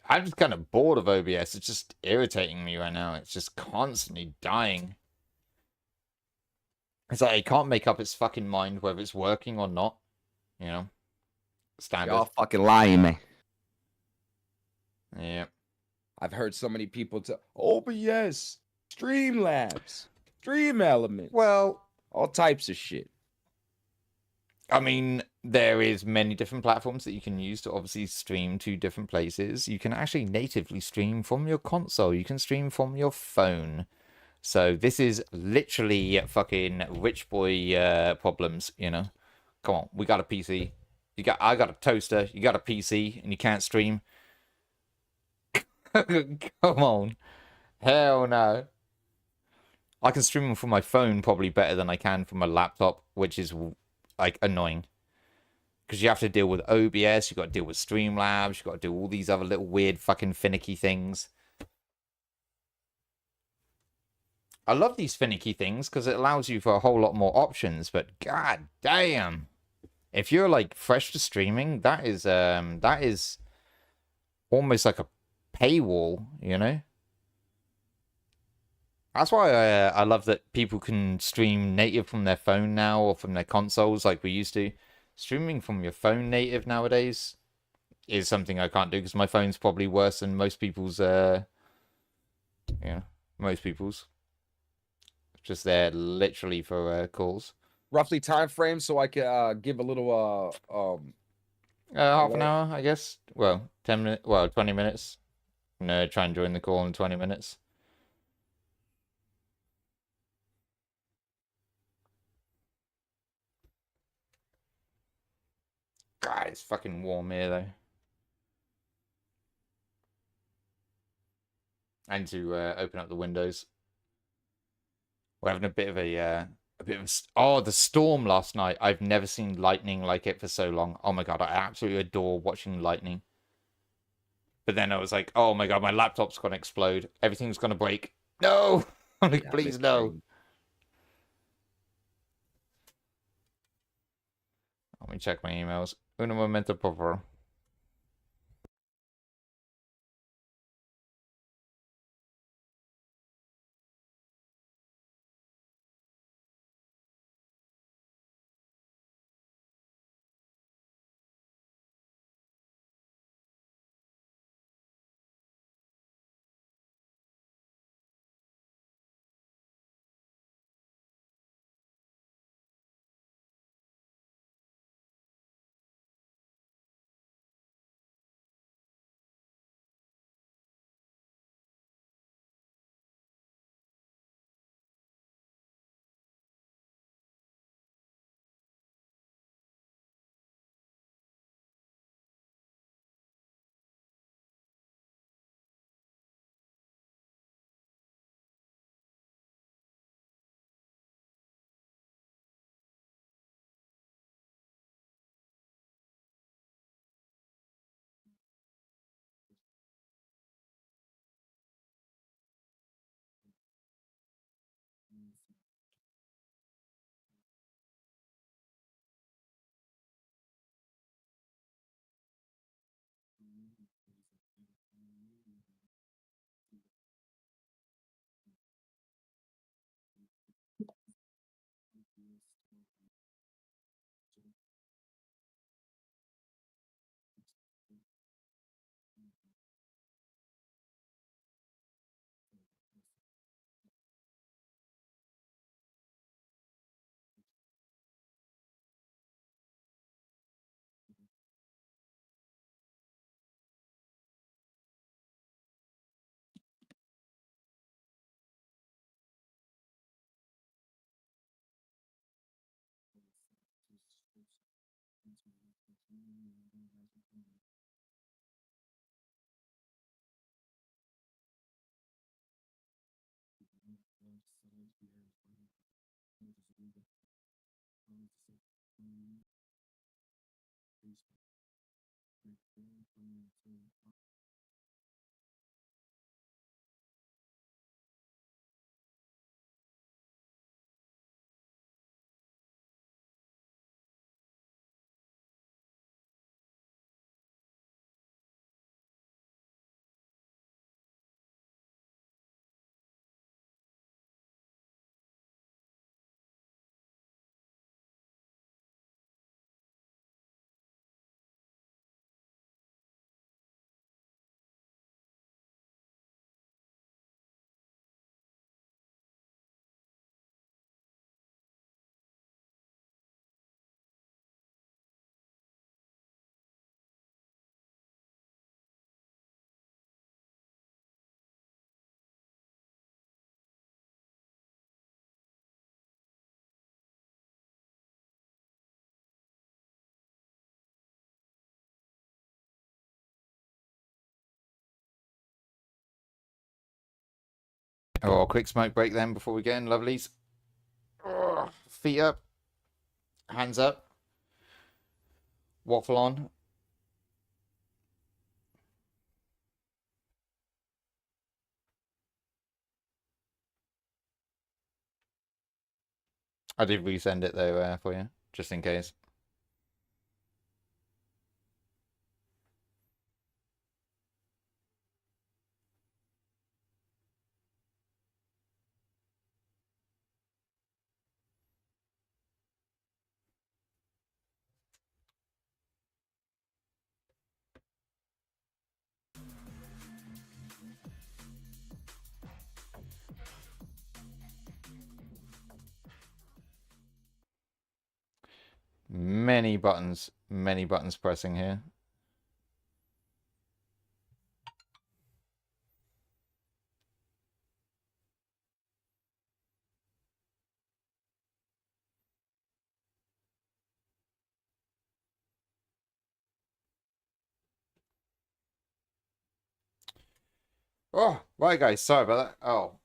I'm just kind of bored of OBS. It's just irritating me right now. It's just constantly dying. It's like it can't make up its fucking mind whether it's working or not. You know? Standard. Y'all fucking lying, man. Yeah. I've heard so many people tell OBS, Streamlabs, Stream Elements. Well, all types of shit. I mean, there is many different platforms that you can use to obviously stream to different places. You can actually natively stream from your console. You can stream from your phone. So this is literally fucking rich boy problems, you know? Come on, we got a PC. I got a toaster. You got a PC, and you can't stream. Come on. Hell no. I can stream from my phone probably better than I can from my laptop, which is like annoying. Because you have to deal with OBS, you got to deal with Streamlabs, you got to do all these other little weird fucking finicky things. I love these finicky things because it allows you for a whole lot more options, but god damn. If you're like fresh to streaming, that is almost like a paywall, you know? That's why I love that people can stream native from their phone now or from their consoles like we used to. Streaming from your phone native nowadays is something I can't do because my phone's probably worse than most people's, most people's. Just there literally for calls. Roughly time frame so I can give a little half an hour, I guess. Well, 10 minutes. Well, 20 minutes. I'm gonna try and join the call in 20 minutes. God, it's fucking warm here though. I need to open up the windows. We're having a bit of the storm last night. I've never seen lightning like it for so long. Oh my god, I absolutely adore watching lightning. But then I was like, oh my god, my laptop's gonna explode. Everything's gonna break. No! I'm like, please no. me check my emails. Un momento, por favor. Oh, quick smoke break then before we get in, lovelies. Oh, feet up, hands up, waffle on. I did resend it though for you, just in case. Many buttons pressing here. Oh, right guys, sorry about that. Oh,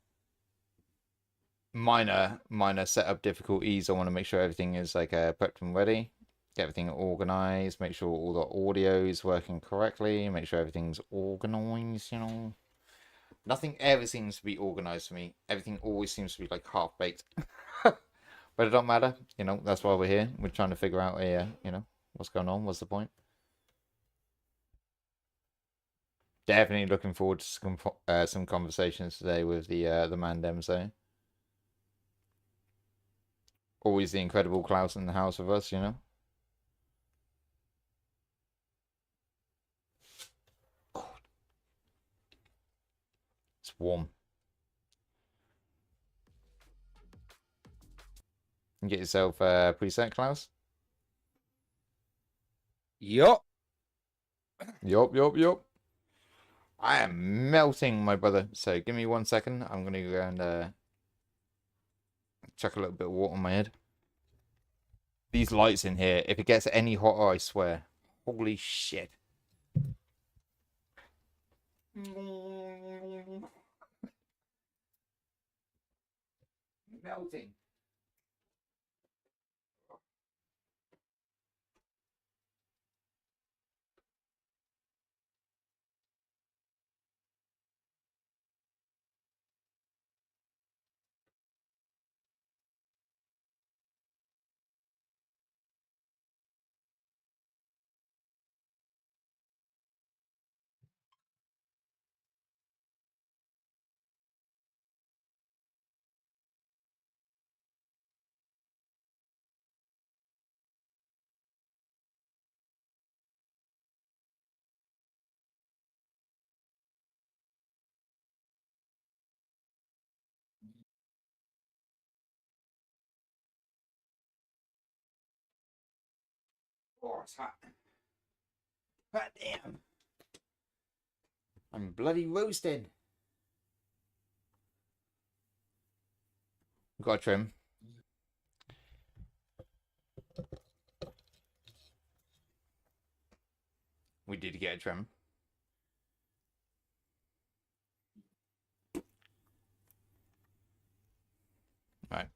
minor setup difficulties. I want to make sure everything is like prepped and ready. Get everything organized, make sure all the audio is working correctly, make sure everything's organized, you know. Nothing ever seems to be organized for me. Everything always seems to be like half-baked. But it don't matter, you know, that's why we're here. We're trying to figure out a, you know, What's going on? What's the point? Definitely looking forward to some conversations today with the Mandems, though. Always the incredible Klaus in the house with us, you know. God. It's warm. You get yourself a preset, Klaus. Yup. Yup. I am melting, my brother. So give me 1 second. I'm gonna go and chuck a little bit of water on my head. These lights in here, if it gets any hotter, I swear. Holy shit. Melting. Oh, it's hot. God damn. I'm bloody roasted. Got a trim. We did get a trim. Right.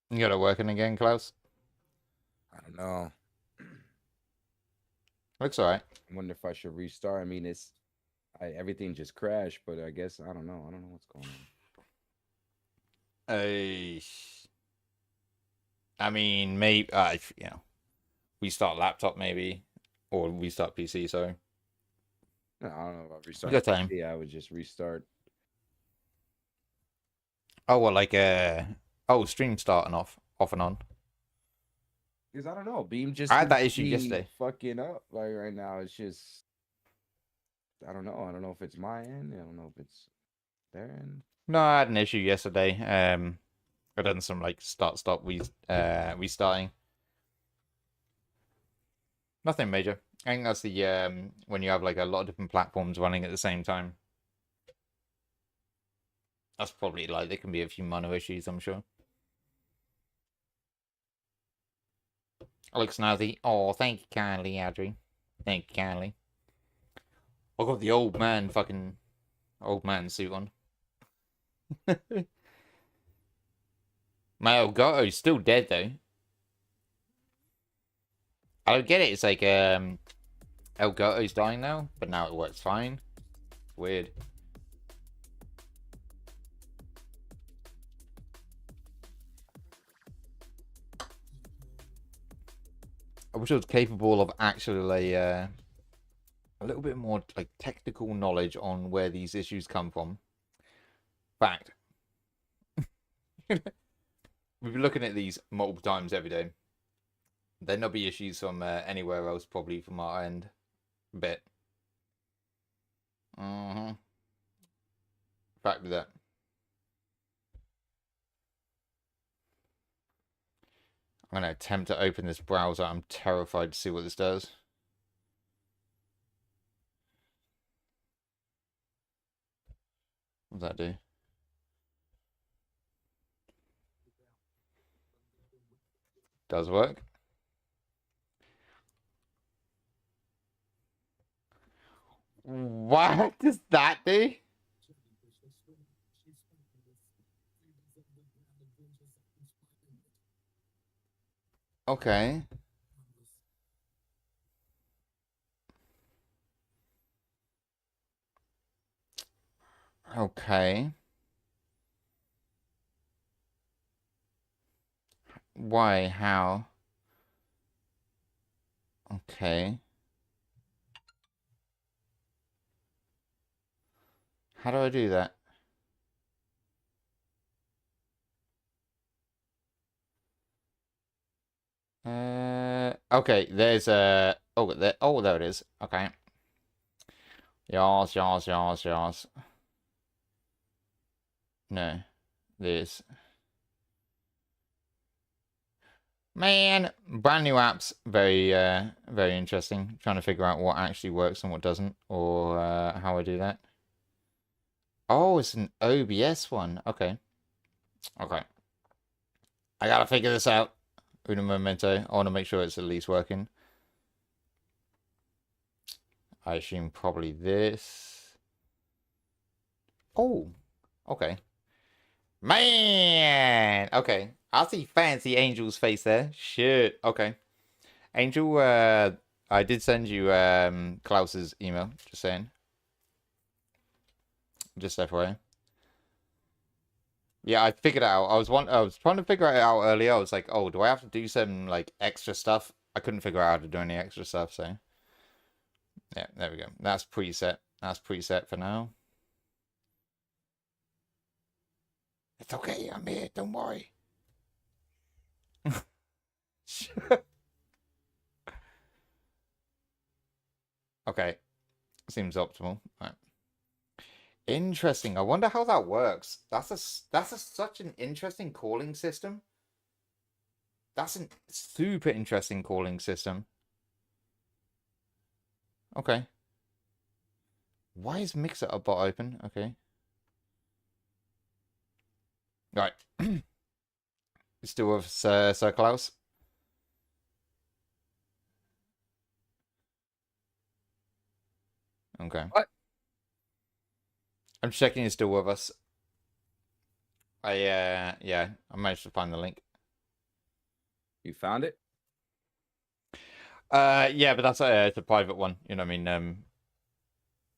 You got it working again, Klaus? I don't know. Looks alright. I wonder if I should restart. I mean, everything just crashed, but I guess I don't know. I don't know what's going on. I mean, maybe we start laptop maybe, or we start PC. Sorry. No, I don't know if I restart. Good time. Yeah, I would just restart. Oh well, like stream starting off and on. Because I don't know, Beam just I had that seems issue to be yesterday. fucking up. Like right now, it's just I don't know. I don't know if it's my end. I don't know if it's their end. No, I had an issue yesterday. I done some like start restarting. Nothing major. I think that's the when you have like a lot of different platforms running at the same time. That's probably like there can be a few minor issues, I'm sure. Alex Nazi. Oh, thank you kindly, Adri. Thank you kindly. I got the old man suit on. My Elgato's still dead though. I don't get it. It's like Elgato's dying now, but now it works fine. Weird. I wish I was capable of actually a little bit more like technical knowledge on where these issues come from. Fact. We've been looking at these multiple times every day. There'd not be issues from anywhere else, probably from our end. A bit. Fact with that. I'm going to attempt to open this browser. I'm terrified to see what this does. What does that do? Does work. What does that do? Okay. Okay. Why? How? Okay. How do I do that? Okay, there's a... Oh, there it is. Okay. Yas, yas, yas, yas. No. This. Man, brand new apps. Very interesting. Trying to figure out what actually works and what doesn't, or how I do that. Oh, it's an OBS one. Okay. Okay. I gotta figure this out. Uno momento. I want to make sure it's at least working. I assume probably this. Oh, okay. Man, okay. I see fancy Angel's face there. Shit. Okay. Angel, I did send you Klaus's email. Just saying. Just FYI. Yeah, I figured it out. I was trying to figure it out earlier. I was like, oh, do I have to do some like extra stuff? I couldn't figure out how to do any extra stuff, so yeah, there we go. That's preset. That's preset for now. It's okay, I'm here, don't worry. Okay. Seems optimal. Right. Interesting. I wonder how that works. That's such an interesting calling system. That's a super interesting calling system. Okay. Why is Mixer a bot open? Okay. Right. Still with Sir Klaus. Okay. What? I'm checking he's still with us. Yeah, I managed to find the link. You found it? Yeah, but that's it's a private one. You know what I mean?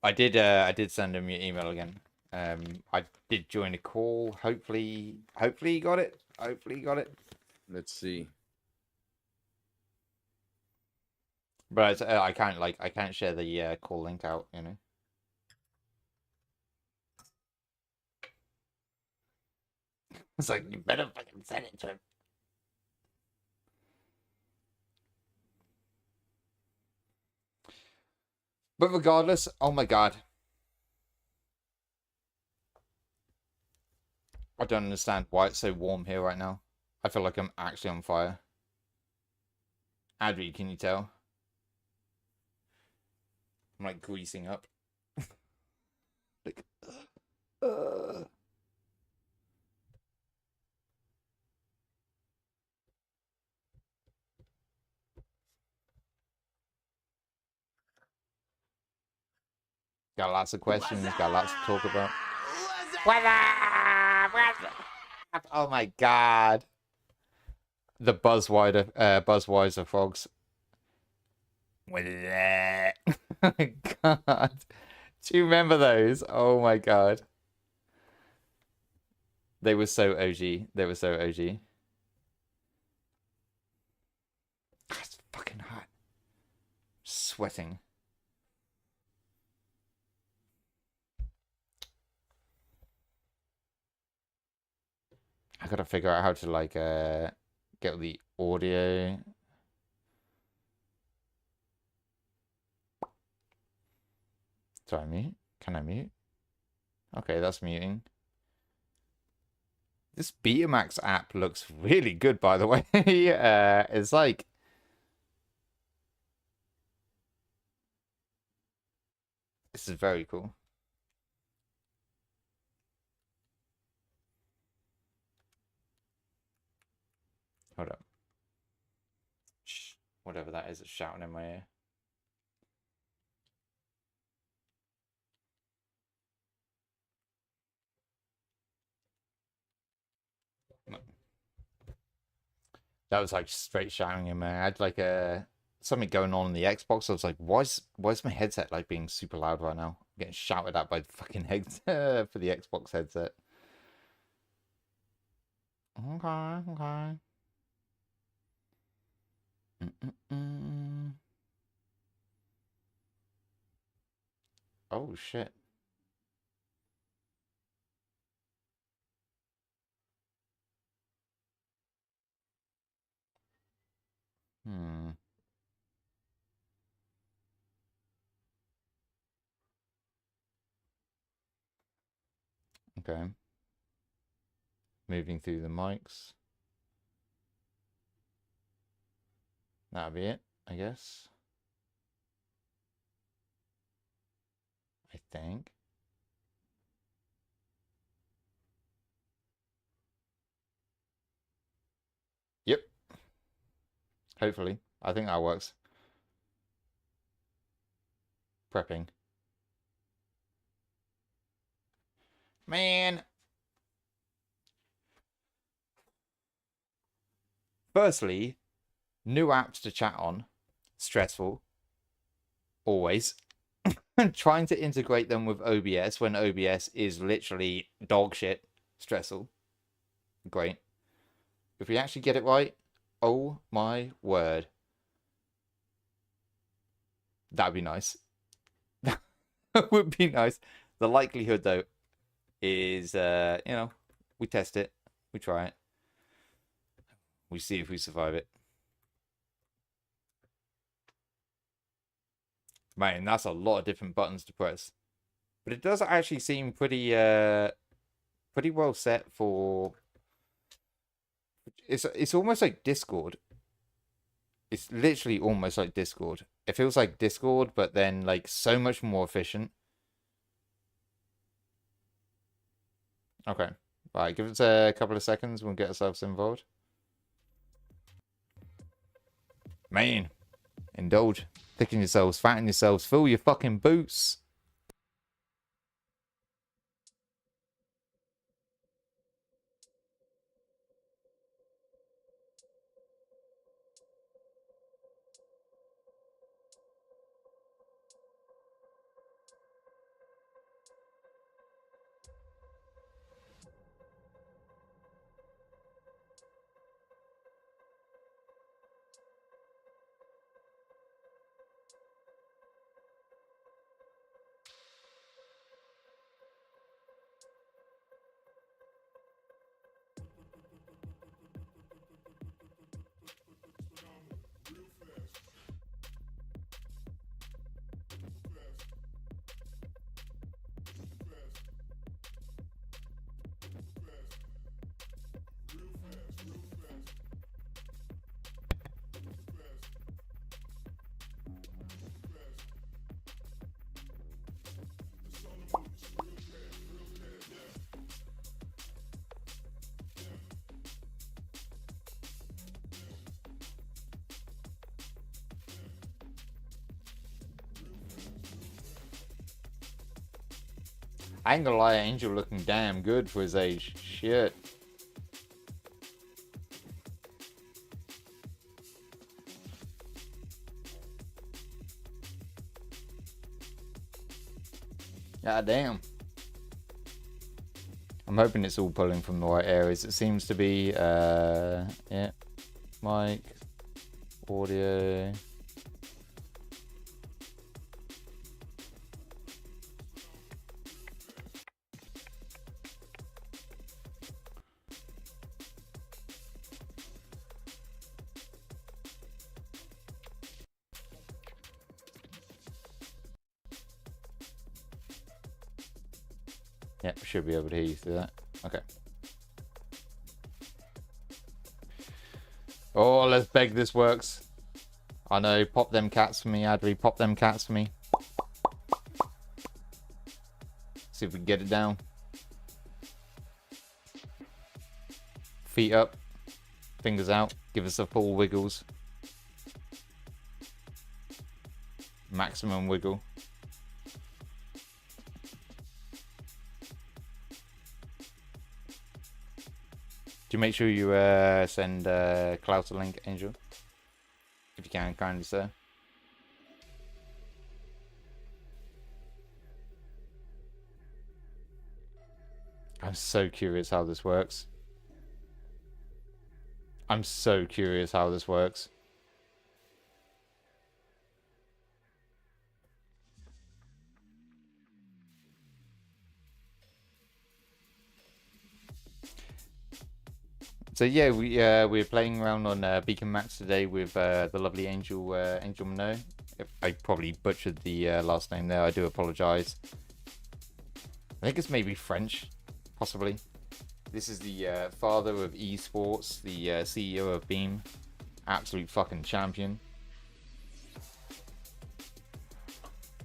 I did send him your email again. I did join a call. Hopefully he got it. Hopefully he got it. Let's see. But I can't share the call link out. You know. It's like you better fucking send it to him. But regardless, oh my god. I don't understand why it's so warm here right now. I feel like I'm actually on fire. Adri, can you tell? I'm like greasing up. Like, Got lots of questions, got lots to talk about. What's up? Oh my god. The Buzzweiser frogs. Oh my god. Do you remember those? Oh my god. They were so OG. They were so OG. God, it's fucking hot. Sweating. I gotta figure out how to like get the audio. Sorry, mute. Can I mute? Okay, that's muting. This Betamax app looks really good, by the way. It's like this is very cool. Hold up. Shh. Whatever that is, it's shouting in my ear. That was like straight shouting in my ear. I had like a something going on the Xbox. I was like, why's my headset like being super loud right now? I'm getting shouted at by the fucking headset for the Xbox headset. Okay. Oh shit. Okay. Moving through the mics. That'll be it, I guess. I think. Yep. Hopefully. I think that works. Prepping. Man. Firstly, new apps to chat on. Stressful. Always. Trying to integrate them with OBS when OBS is literally dog shit. Stressful. Great. If we actually get it right, oh my word. That'd be nice. That would be nice. The likelihood, though, is, you know, we test it. We try it. We see if we survive it. Man, that's a lot of different buttons to press. But it does actually seem pretty pretty well set for... It's almost like Discord. It's literally almost like Discord. It feels like Discord, but then like so much more efficient. Okay. Right, give us a couple of seconds. We'll get ourselves involved. Man, indulge. Thicken yourselves, fatten yourselves, fill your fucking boots. I ain't gonna lie, Angel looking damn good for his age. Shit. God damn. I'm hoping it's all pulling from the right areas. It seems to be, yeah. Mic, audio. Yep, should be able to hear you through that. Okay. Oh, let's beg this works. I know, pop them cats for me, Adri. Pop them cats for me. See if we can get it down. Feet up. Fingers out. Give us a full wiggles. Maximum wiggle. Do you make sure you send Klaus a link, Angel? If you can, kindly, sir. I'm so curious how this works. I'm so curious how this works. So yeah, we're playing around on Beacon Max today with the lovely Angel Munoz. I probably butchered the last name there. I do apologize. I think it's maybe French, possibly. This is the father of esports, the CEO of Beam, absolute fucking champion.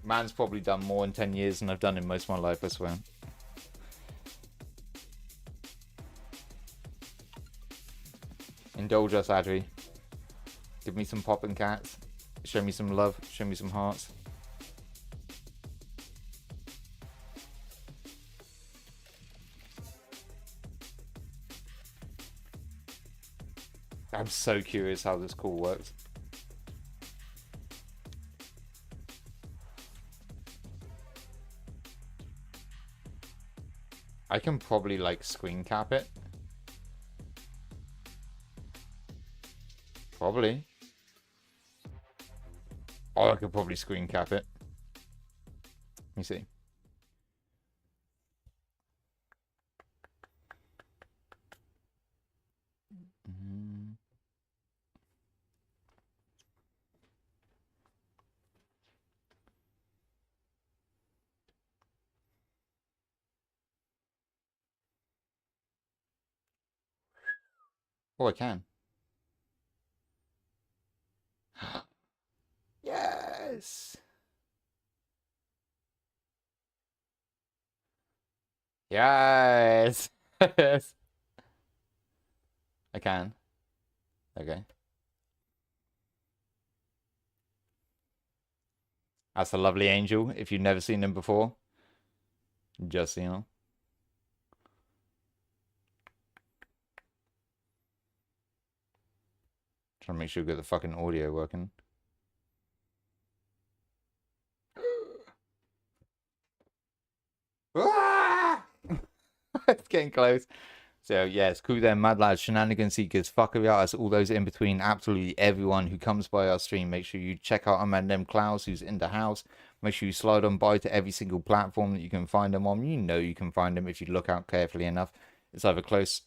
Man's probably done more in 10 years than I've done in most of my life, I swear. Indulge us, Adri. Give me some poppin' cats. Show me some love. Show me some hearts. I'm so curious how this call works. I can probably like screen cap it. Probably. Oh, I could probably screen cap it. Let me see. Oh, I can. Yes. Yes. Yes. I can. Okay. That's a lovely angel. If you've never seen him before, just, you know. Trying to make sure we get the fucking audio working. It's getting close. So, yes, cool there, mad lads, shenanigans seekers, fuckery artists, all those in between, absolutely everyone who comes by our stream. Make sure you check out our man, them Klaus, who's in the house. Make sure you slide on by to every single platform that you can find them on. You know you can find them if you look out carefully enough. It's either Klaus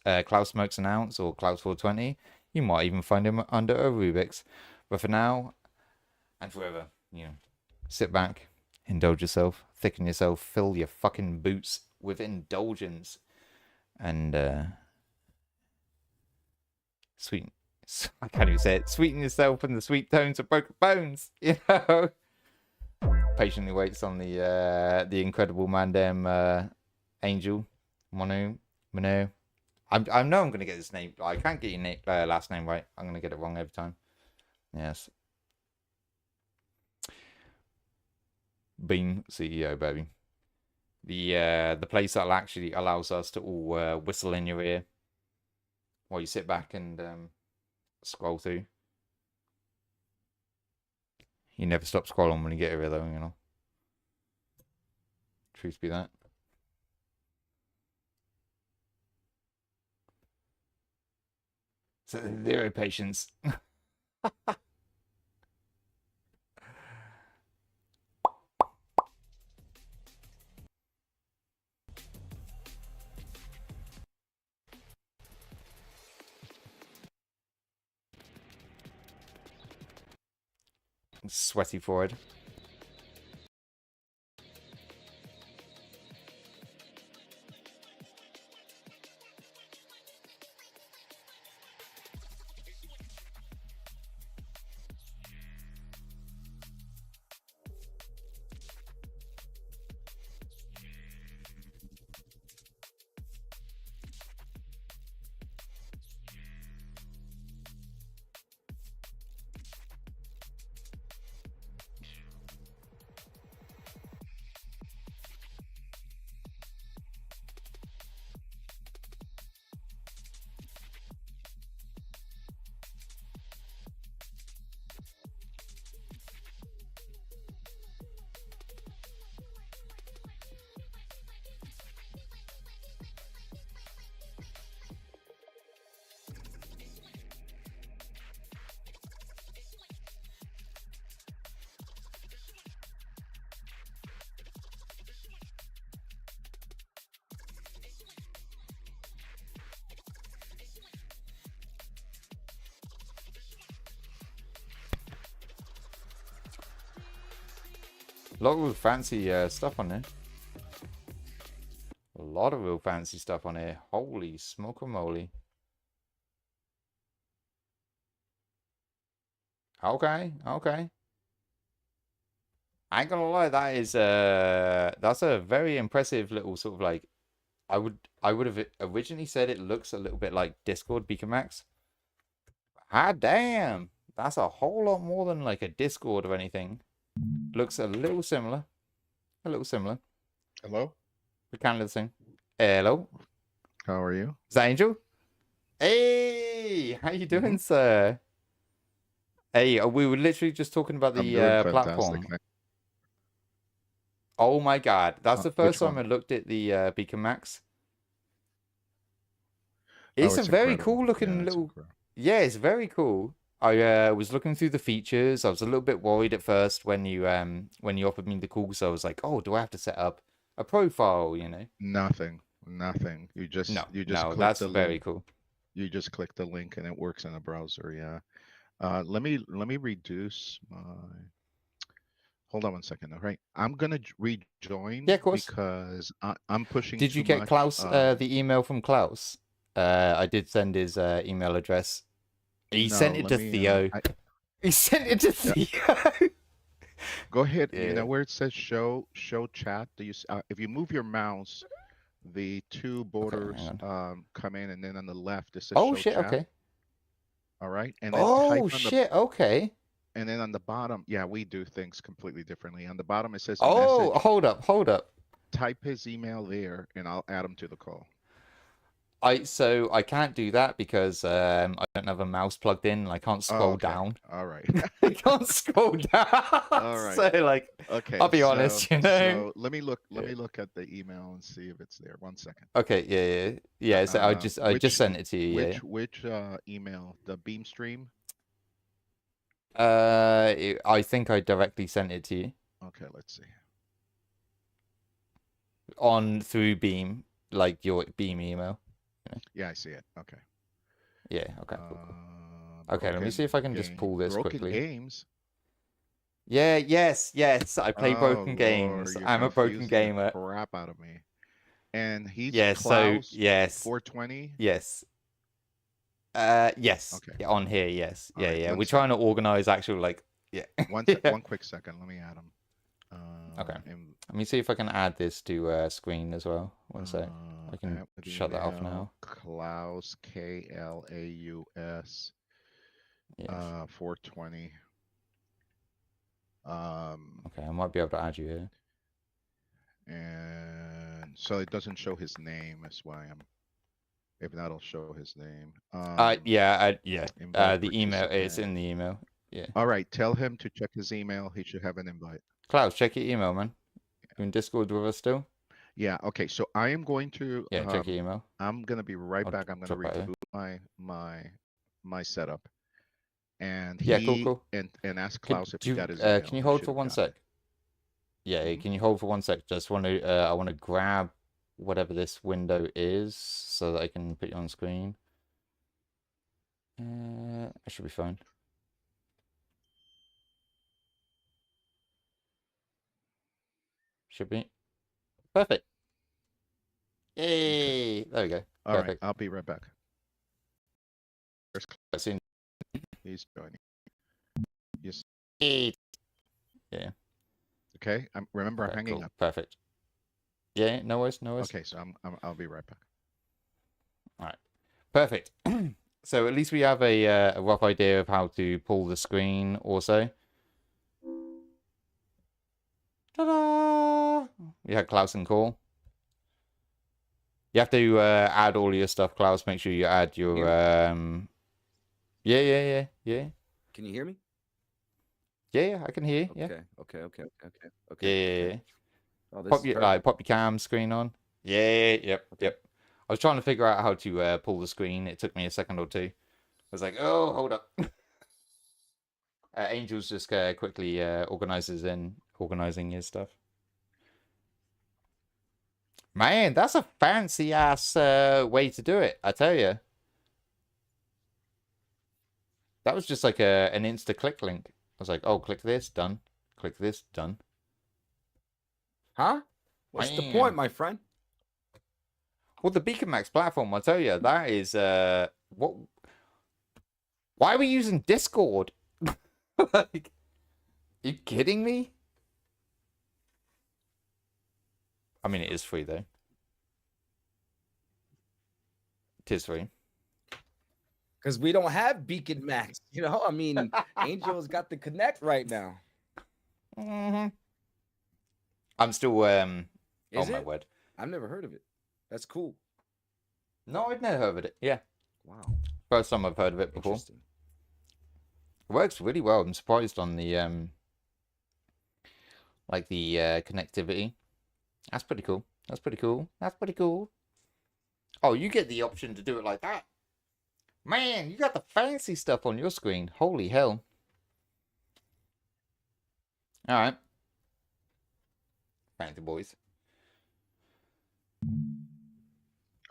Smokes an Ounce or Klaus 420. You might even find him under a Rubik's. But for now, and forever, you know, sit back, indulge yourself, thicken yourself, fill your fucking boots with indulgence. And sweeten, I can't even say it. Sweeten yourself in the sweet tones of broken bones. You know. Patiently waits on the incredible Mandem Angel Munoz. I know I'm gonna get this name. I can't get your last name right. I'm gonna get it wrong every time. Yes. Beam CEO, baby. The place that actually allows us to all whistle in your ear while you sit back and scroll through. You never stop scrolling when you get here, though, you know. Truth be that. So, zero patience. Sweaty forehead. A lot of real fancy stuff on there. A lot of real fancy stuff on here. Holy smoke-a-moly. Okay, okay. I ain't gonna lie, that is that's a very impressive little sort of like I would have originally said it looks a little bit like Discord Beacon Max. Ah damn! That's a whole lot more than like a Discord or anything. Looks a little similar. A little similar. Hello? We kind of the same. Hello. How are you? Is that Angel? Hey, how you doing, sir? Hey, we were literally just talking about the platform. Oh my god, that's the first time I looked at the Beacon Max. It's a very cool looking little. Yeah, it's very cool. I was looking through the features. I was a little bit worried at first when you offered me the call, so I was like, oh, do I have to set up a profile? You know? Nothing. You just click that's the very link. cool. You just click the link and it works in a browser. Yeah. Let me reduce my. Hold on one second. All right, I'm gonna rejoin. Yeah, of course. Because I'm pushing. Did you get much, Klaus the email from Klaus? I did send his email address. He sent it to Theo. He sent it to Theo. Go ahead. Yeah. You know where it says show chat? Do you if you move your mouse, the two borders come in, and then on the left it says oh show shit! chat. Okay. All right. And then oh shit! Okay. And then on the bottom, yeah, we do things completely differently. On the bottom it says oh, message. Hold up. Type his email there, and I'll add him to the call. So I can't do that because I don't have a mouse plugged in and I can't scroll down. All right. I can't scroll down. All right. So like, okay, I'll be honest, you know. So let me look at the email and see if it's there. 1 second. Okay, yeah. So I just sent it to you. Which email? The Beam stream? I think I directly sent it to you. Okay, let's see. Through Beam, like your Beam email. Yeah, I see it. Okay. Yeah. Okay. Cool. Okay. Let me see if I can just pull this Broken quickly. Games. Yeah. Yes. I play Broken Games. I'm a broken gamer. Crap out of me. And he's Klaus, so yes. 420. Yes. Yes. Okay. Yeah, on here. Yes. All right, We're trying to organize actual like. Yeah. One quick second. Let me add him. Okay. Let me see if I can add this to screen as well. One sec. I can shut that off now. Klaus, Klaus, Yes. 420. Okay, I might be able to add you here. And so it doesn't show his name. That's why I'm. If not, I'll show his name. Yeah. The email is in the email. Yeah. All right. Tell him to check his email. He should have an invite. Klaus, check your email, man. You in Discord with us still? Yeah. Okay. So I am going to. Yeah. Check your email. I'm gonna be right back. I'm gonna reboot my setup. And cool. And ask Klaus if he got his email. Can you hold for 1 sec? Yeah. Can you hold for 1 sec? Just want to. I want to grab whatever this window is so that I can put you on screen. I should be fine. Should be. Perfect. Yay! There we go. All Perfect. right, I'll be right back. That's in. He's joining. Yes. Yeah. Okay. Remember, I'm hanging up. Perfect. Yeah. No worries. Okay, so I'll be right back. All right. Perfect. So at least we have a rough idea of how to pull the screen. Also. Ta-da! We had Klaus and call. You have to add all your stuff, Klaus. Make sure you add your Yeah. Can you hear me? Yeah, I can hear you. Okay. Yeah. Oh, Pop your cam screen on. Yeah. Yep. I was trying to figure out how to pull the screen. It took me a second or two. I was like, oh, hold up. Angel's just quickly organizing his stuff. Man, that's a fancy ass way to do it, I tell you. That was just like an insta click link. I was like, oh, click this, done. Click this, done. Huh? What's the Man. point, my friend? Well, the Beacon Max platform, I tell you, that is what? Why are we using Discord? Like, you kidding me? I mean, it is free though. It is free. Because we don't have Beacon Max. You know, I mean, Angel's got the connect right now. I'm still Is oh my it? word. I've never heard of it. That's cool. No, I'd never heard of it. Yeah. Wow. First time I've heard of it before. Interesting. It works really well. I'm surprised on the like the connectivity. That's pretty cool. That's pretty cool. That's pretty cool. Oh, you get the option to do it like that. Man, you got the fancy stuff on your screen. Holy hell. Alright. Fancy boys.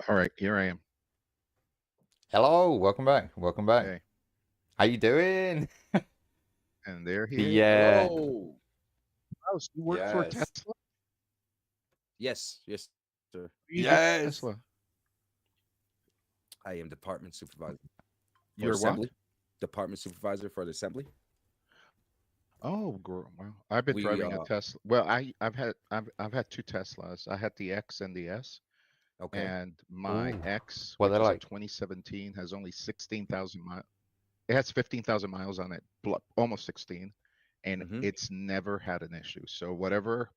All right, here I am. Hello, welcome back. Welcome back. Hey, How you doing? and there he The is. Oh. Oh, so you work for yes. Tesla? Yes. Yes, sir. You do Yes. Tesla. I am department supervisor. For You're what? assembly. Department supervisor for the assembly. Oh, girl. Wow. I've been We, driving a Tesla. Well, I've had two Teslas. I had the X and the S. Okay. And my Ooh. X, What which they're is like? a 2017, has only 16,000 miles. It has 15,000 miles on it, almost 16, and Mhm. it's never had an issue. So whatever,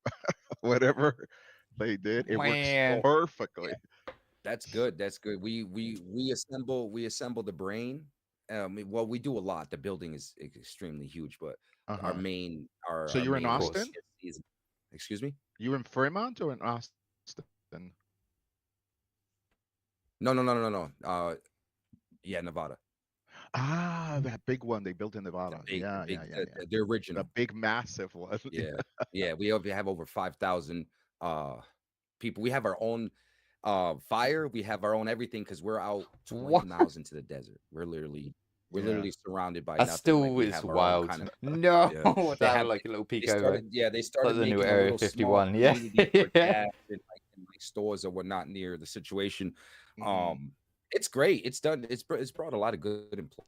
whatever they did, it Man. works perfectly. That's good. That's good. We assemble the brain. Well, we do a lot. The building is extremely huge, but our Uh-huh. main So our you're in main Austin? is excuse me? You in Fremont or in Austin? No. Yeah, Nevada. Ah, that big one they built in Nevada. Big, Yeah, big, yeah. the The original. big, massive one. Yeah. We have over 5,000 people. We have our own fire. We have our own everything because we're out 20 What? miles into the desert. We're literally surrounded by That nothing. still Like, we is have our own wild. kind of No, yeah. to They have have like a little they peek over. started they started the new making a Area little small 51. Yeah. community for Yeah. gas and like stores or whatnot near the situation. Mhm. It's great. It's done. It's brought a lot of good employment.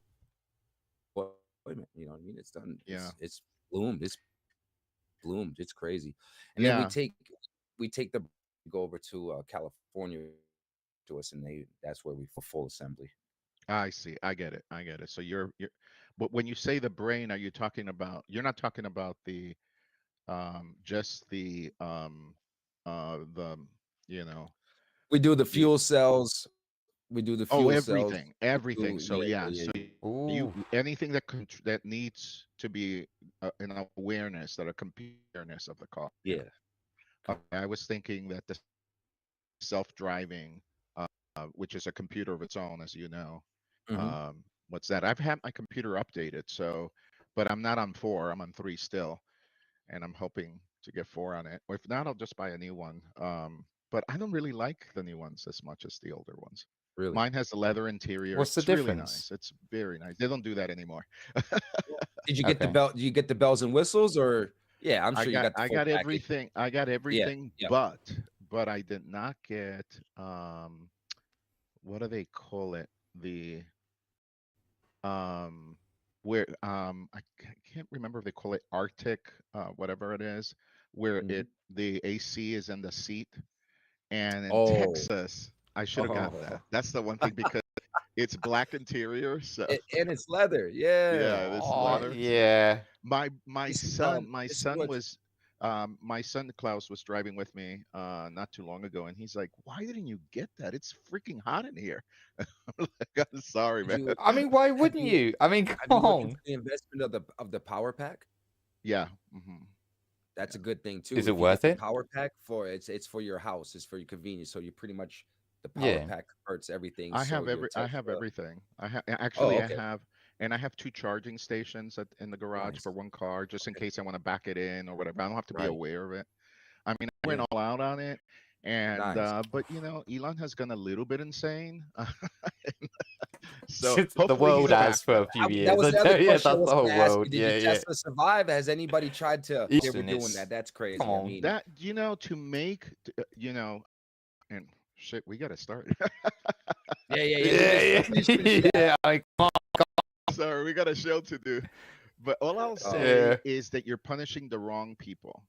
You know what I mean? It's done. Yeah. It's bloomed. It's bloomed. It's crazy. And then Yeah. we take the go over to California to us, and that's where we for full assembly. I see. I get it. I get it. So but when you say the brain, are you talking about, you're not talking about the, just the, you know, We do the the, fuel cells. We do the oh, fuel cells. everything. We do, So yeah, so Ooh. anything that needs to be an awareness, that a computer awareness of the car. Yeah. Okay, I was thinking that the self-driving, which is a computer of its own, as you know. Mhm. What's that? I've had my computer updated, so, but I'm not on 4. I'm on 3 still, and I'm hoping to get 4 on it. Or if not, I'll just buy a new one. But I don't really like the new ones as much as the older ones. Really? Mine has the leather interior. What's the It's really difference? nice. It's very nice. They don't do that anymore. Did you get the Okay. belt? Do you get the bells and whistles, or yeah? I'm sure you got the I full got package. everything. I got everything, yeah. but I did not get what do they call it? The where can't remember if they call it Arctic, whatever it is, where Mhm. the AC is in the seat. And in Oh. Texas, I should have gotten Oh. that. That's the one thing, because it's black interior, so And it's leather. Yeah. yeah, this Oh, leather. yeah. My This is, son, this is what my son Klaus was driving with me not too long ago, and he's like, "Why didn't you get that? It's freaking hot in here." I'm like, "I'm sorry, man." you I mean, why have wouldn't you you? I mean, have come you looked on. into the investment of the power pack? Yeah. Hmm. That's a good thing too. Is If it you worth get the it? power pack for it's for your house, it's for your convenience. So you pretty much the power Yeah. pack converts everything. I So have your I have Tesla. everything. Oh, Actually, okay. I have 2 charging stations in the garage for Nice. one car, just in Okay. case I want to back it in or whatever. I don't have to be Right. aware of it. I mean, I went Yeah. all out on it, and Nice. but Elon has gone a little bit insane. So The hopefully world he's has back for now. a few That years. was the other Yeah, question I that's was the whole gonna ask you. world. Did Yeah, your yeah. Tesla survive? Has anybody tried to? They were Listen, doing it's that. That's crazy. come I on. mean, That to make and shit, we gotta start. yeah. We just finished that. Yeah. Like, come on. Sorry, we got a show to do. But all I'll Oh. say Yeah. is that you're punishing the wrong people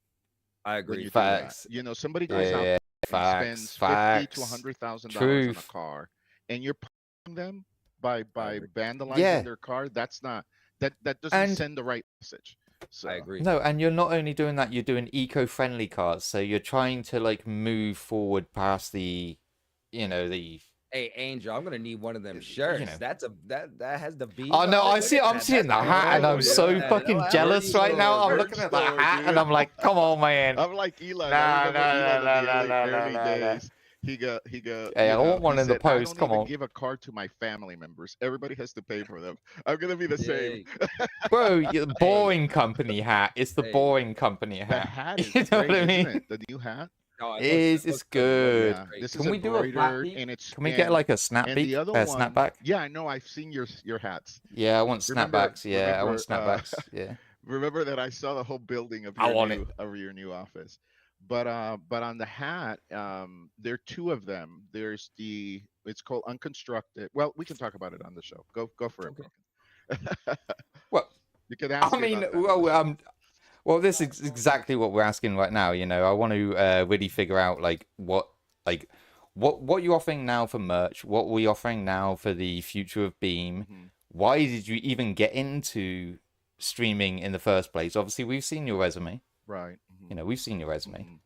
I when agree. you Facts. do that. Somebody Yeah, goes out yeah. and Facts. spends $50 to Facts. $100,000 on a Truth. car, and you're punishing them by agree. vandalizing Yeah. their car. That's not that doesn't And send the right message. So I agree. no, and you're not only doing that, you're doing eco-friendly cars. So you're trying to like move forward past the Hey, Angel, I'm gonna need one of them shirts. know. That's that has the beam. Oh no, on it. I Look see. at I'm that. seeing the That's hat, and I'm Oh, so yeah. fucking Oh, jealous merch right now. store, I'm merch looking at the store, hat, and dude. I'm like, come on, man. I'm like Elon. Nah, I remember nah, Elon nah, in nah, the nah, early nah, nah, nah. days. He go. Hey, I want one He in the said, "I post. don't Come even on, give a car to my family members. Everybody has to pay for them. I'm gonna be the same." bro. The boring company hat. It's the Hey. boring company The hat. hat is You know great, what I mean? isn't it? The new hat. No, It's good. Yeah, this Can is we do a flat embroidered, peak? and it's Can we get like a snap and peak? the other one, Snapback? yeah, I know. I've seen your hats. Yeah, I want Remember, snapbacks. Yeah, I want remember, snapbacks. Yeah. remember that I saw the whole building of I want it. your new office. But on the hat, there are two of them. There's it's called unconstructed. Well, we can talk about it on the show. Go for it, Broken. Well, You can ask I mean, about that on the show. well, this is exactly what we're asking right now. I want to really figure out what you're offering now for merch. What we're offering now for the future of Beam. Mhm. Why did you even get into streaming in the first place? Obviously, we've seen your resume. Right. We've seen your resume.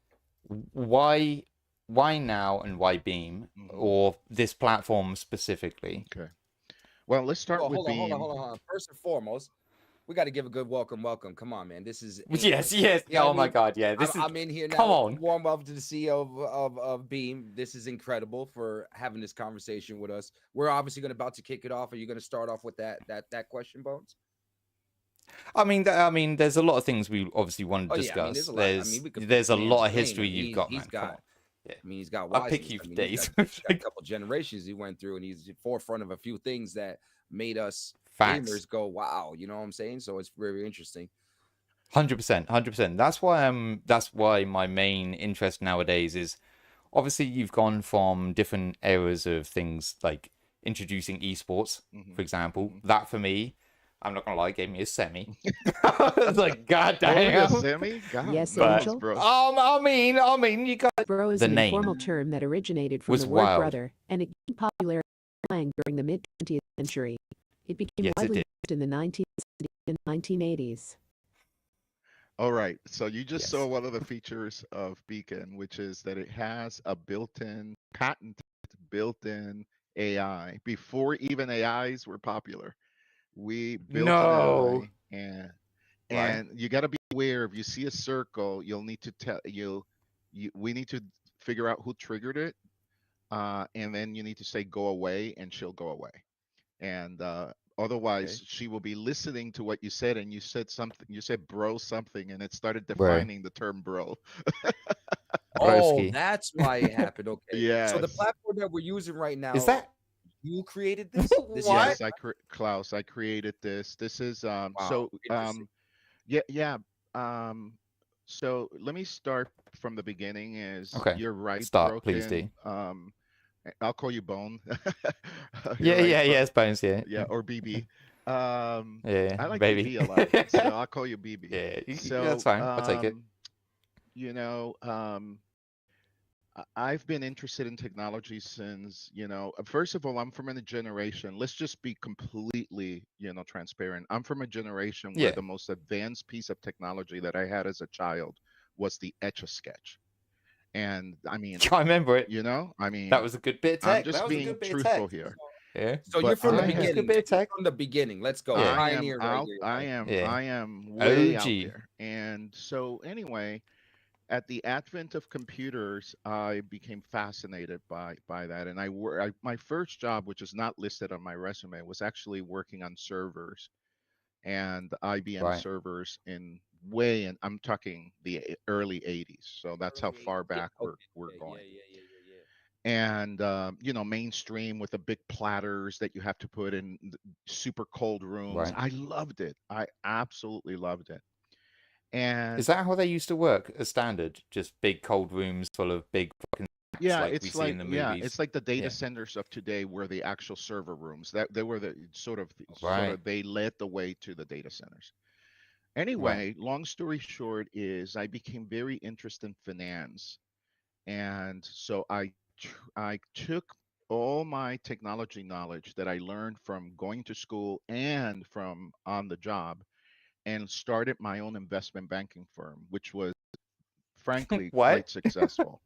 Mhm. Why now and why Beam Mhm. or this platform specifically? Okay. Well, let's start with Beam. Hold on. First and foremost, we got to give a good welcome. Come on, man. This is Yes. You know Oh what I my mean? God, yeah. I'm in here now. Come on. Warm welcome to the CEO of Beam. This is incredible for having this conversation with us. We're obviously about to kick it off. Are you going to start off with that question, Bones? I mean, there's a lot of things we obviously want to discuss. there's a lot. I mean, we could there's a pick lot of Dan's history brain. you've got, He's man. Come got. on. Yeah. I mean, he's got. I'll pick wiseness. you for He's days. got a couple generations he went through, and he's at the forefront of a few things that made us Facts. gamers go, "Wow!" You know what I'm saying? So it's very interesting. 100%. That's why my main interest nowadays is obviously you've gone from different eras of things like introducing esports, for example. That for me, I'm not gonna lie, gave me a semi. I was like, God damn. Semi? God, Yes, no, Angel. bro. I mean, you got Bro is the an name informal term that originated from was the word wild. brother, and it gained popularity slang during the mid-20th century. It became Yes, it widely did. used in the 1970s and 1980s. All right. So you just Yes. saw one of the features of Beacon, which is that it has a patented built-in AI. Before even AIs were popular, we built No. an AI, Right. and you got to be aware. If you see a circle, you'll need to we need to figure out who triggered it, and then you need to say go away, and she'll go away. And otherwise, she will be listening to what you said, and you said something. You said bro something, and it started defining the term bro. Oh, Broski. that's why it happened. Okay. Yes. So the platform that we're using right now, Is that you created this? This What? Yes, Klaus, I created this. This is Wow, so interesting. yeah. So let me start from the beginning. Okay. You're right, Start, please Broken. do. I'll call you Bone. Yeah, You're right, it's Bones, yeah. yeah, or BB. Yeah, I like baby. BB a lot, so I'll call you BB. Yeah, So that's fine. I'll take it. you know, I've been interested in technology since, first of all, I'm from a generation, let's just be completely, transparent. I'm from a generation where Yeah. the most advanced piece of technology that I had as a child was the Etch-a-Sketch. And I mean, I remember it. That was a good bit of tech. I'm just That was a being good bit of truthful tech. here. Yeah. So But you're from the I have- beginning. Good bit of tech. From the beginning. Let's go. Yeah. Pioneer right here. Yeah. I am way out OG. there. And so anyway, at the advent of computers, I became fascinated by that. And my first job, which is not listed on my resume, was actually working on servers and IBM Right. servers and I'm talking the early 80s. So that's how far back we're going. Yeah. and you know, mainstream with the big platters that you have to put in super cold rooms. Right. I loved it. I absolutely loved it. Is And that how they used to work as standard? Just big cold rooms full of big fucking stacks yeah, like we it's see in like the yeah, movies? it's like the data Yeah. centers of today were the actual server rooms. That they were the sort Right. of they led the way to the data centers. Right. Anyway, long story short is I became very interested in finance, and so I took all my technology knowledge that I learned from going to school and from on the job, and started my own investment banking firm, which was frankly What? quite successful.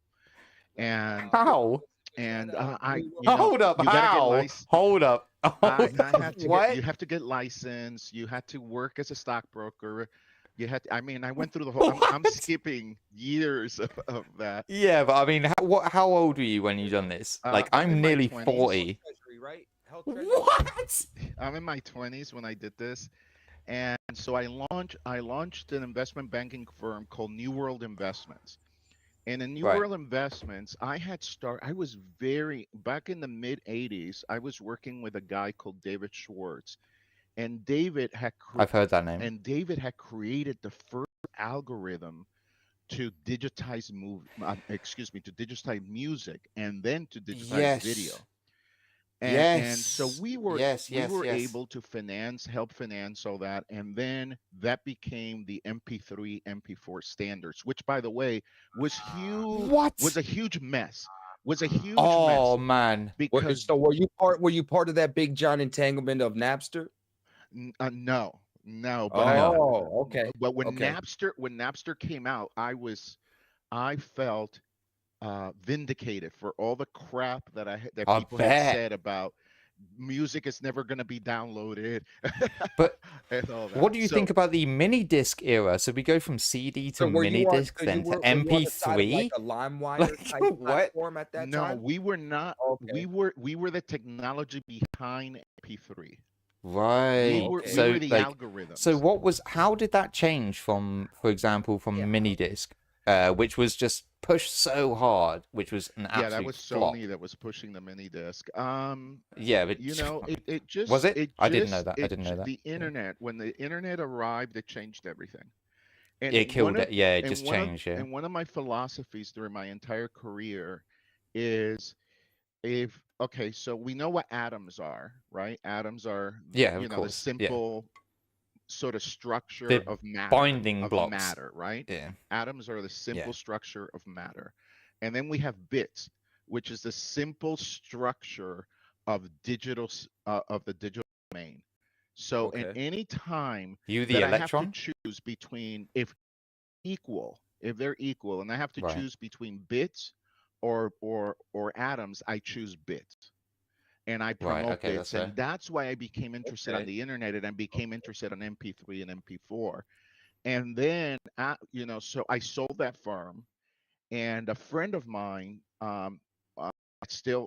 And How? I, you know, Hold up. you got to get How? license. Hold up. Hold I up. had to get, What? you have to get licensed. You had to work as a stockbroker. You had, I mean, I went through the whole, I'm What? skipping years of that. Yeah, but I mean, how old were you when you done this? Like, I'm in I'm my nearly 20s. 40. Treasury, right? Health treasury. What? I'm in my 20s when I did this. And so I launched an investment banking firm called New World Investments. And in New Right. World Investments, I was very, back in the mid 80s, I was working with a guy called David Schwartz. And I've heard that name. David had created the first algorithm to digitize to digitize music and then to digitize Yes. video. And so Yes. Yes, we yes, were yes. able to help finance all that, and then that became the MP3 MP4 standards, which by the way was What? a huge mess. Was a huge Oh mess man. because So were you part of that big John entanglement of Napster? no, no, Oh, okay. but Okay. When Napster came out, I felt vindicated for all the crap that I people had bet. said about music is never going to be downloaded But and all what that. do you So think about the mini disc era? So we go from CD to So were mini you on disc, so then to were you on the side of like MP3? a LimeWire Like type what? platform at that no, time? we were not. Okay. We were the technology behind MP3. Oh, Right. okay. We were So the like, so algorithms. what was? How did that change from, for example, Yeah. from mini disc, which was just pushed so hard, which was an Yeah, that absolute was flop. Sony that was pushing the mini disc. Yeah, but You know, was it? I didn't know that. I didn't know that. the Yeah. internet, when the internet arrived, it changed everything. And It killed it. Yeah, it just changed. Yeah. one of my philosophies during my entire career is, if okay, so we know what atoms are, right? Atoms are, Yeah, of you know, the course. Yeah. simple sort of structure The of binding blocks. matter, right? Yeah. Atoms are the Yeah. simple structure of matter. And then we have bits, which is the simple structure of of the digital domain. So at Okay. any time You the that I have to electron? choose between, if they're equal, and I have to Right. choose between bits or atoms, I choose bits, and I Right. promote Okay, that's bits. fair. And that's why I became interested on Okay. the internet, and I became interested in MP3 and MP4. And then, you know, so I sold that firm, and a friend of mine, uh,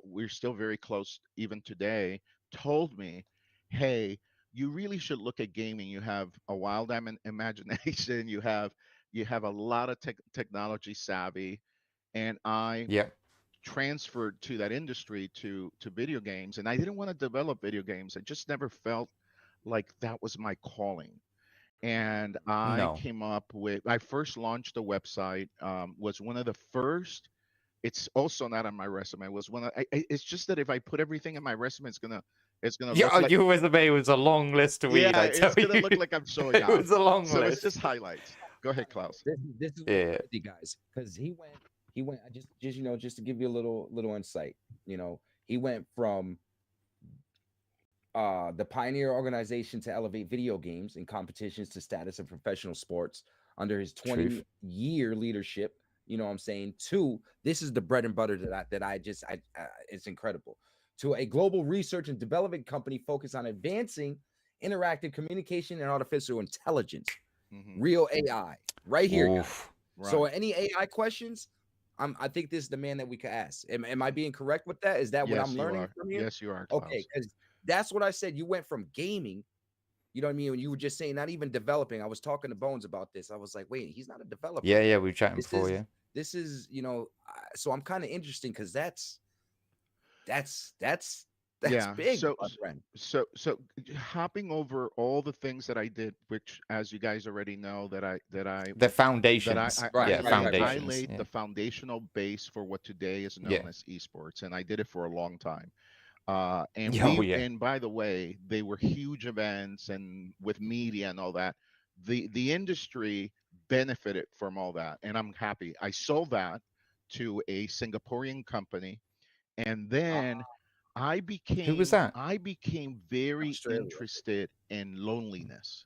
we're still very close even today, told me, "Hey, you really should look at gaming. You have a wild imagination. You have a lot of technology savvy." And I Yep. transferred to that industry, to video games, and I didn't want to develop video games. I just never felt like that was my calling. And No. I first launched a website, was one of the first. It's also not on my resume. Was one of, it's just that if I put everything in my resume, it's gonna Yeah, look like, your resume was a long list to read, yeah, I tell it's gonna you. look like I'm so It young. was a long So it's list. just highlights. Go ahead, Klaus. This is what's Yeah. crazy, guys, because he went. I just just to give you a little insight. He went from the pioneer organization to elevate video games and competitions to status of professional sports under his Truth. 20-year leadership. You know what I'm saying? Two, this is the bread and butter that it's incredible. To a global research and development company focused on advancing interactive communication and artificial intelligence, Hmm. real AI, right here, guys. Oof. So Right. any AI questions, I think this is the man that we could ask. Am I being correct with that? Is that what I'm Yes, you learning are. from you? Yes, you are, Okay, Klaus. because that's what I said. You went from gaming, you know what I mean? When you were just saying not even developing. I was talking to Bones about this. I was like, wait, he's not a developer. Yeah, yeah, we were chatting This before, is yeah. this is, so I'm kind of interesting because that's That's Yeah. big, So, my friend. hopping over all the things that I did, which, as you guys already know, The that foundations. Right, Yeah, right, right, I right. foundations. laid Yeah. the foundational base for what today is Yeah. known as esports, and I did it for a long time. Oh yeah. And by the way, they were huge events, and with media and all that, the industry benefited from all that, and I'm happy. I sold that to a Singaporean company, and then Who was that? I became very Australia. interested in loneliness.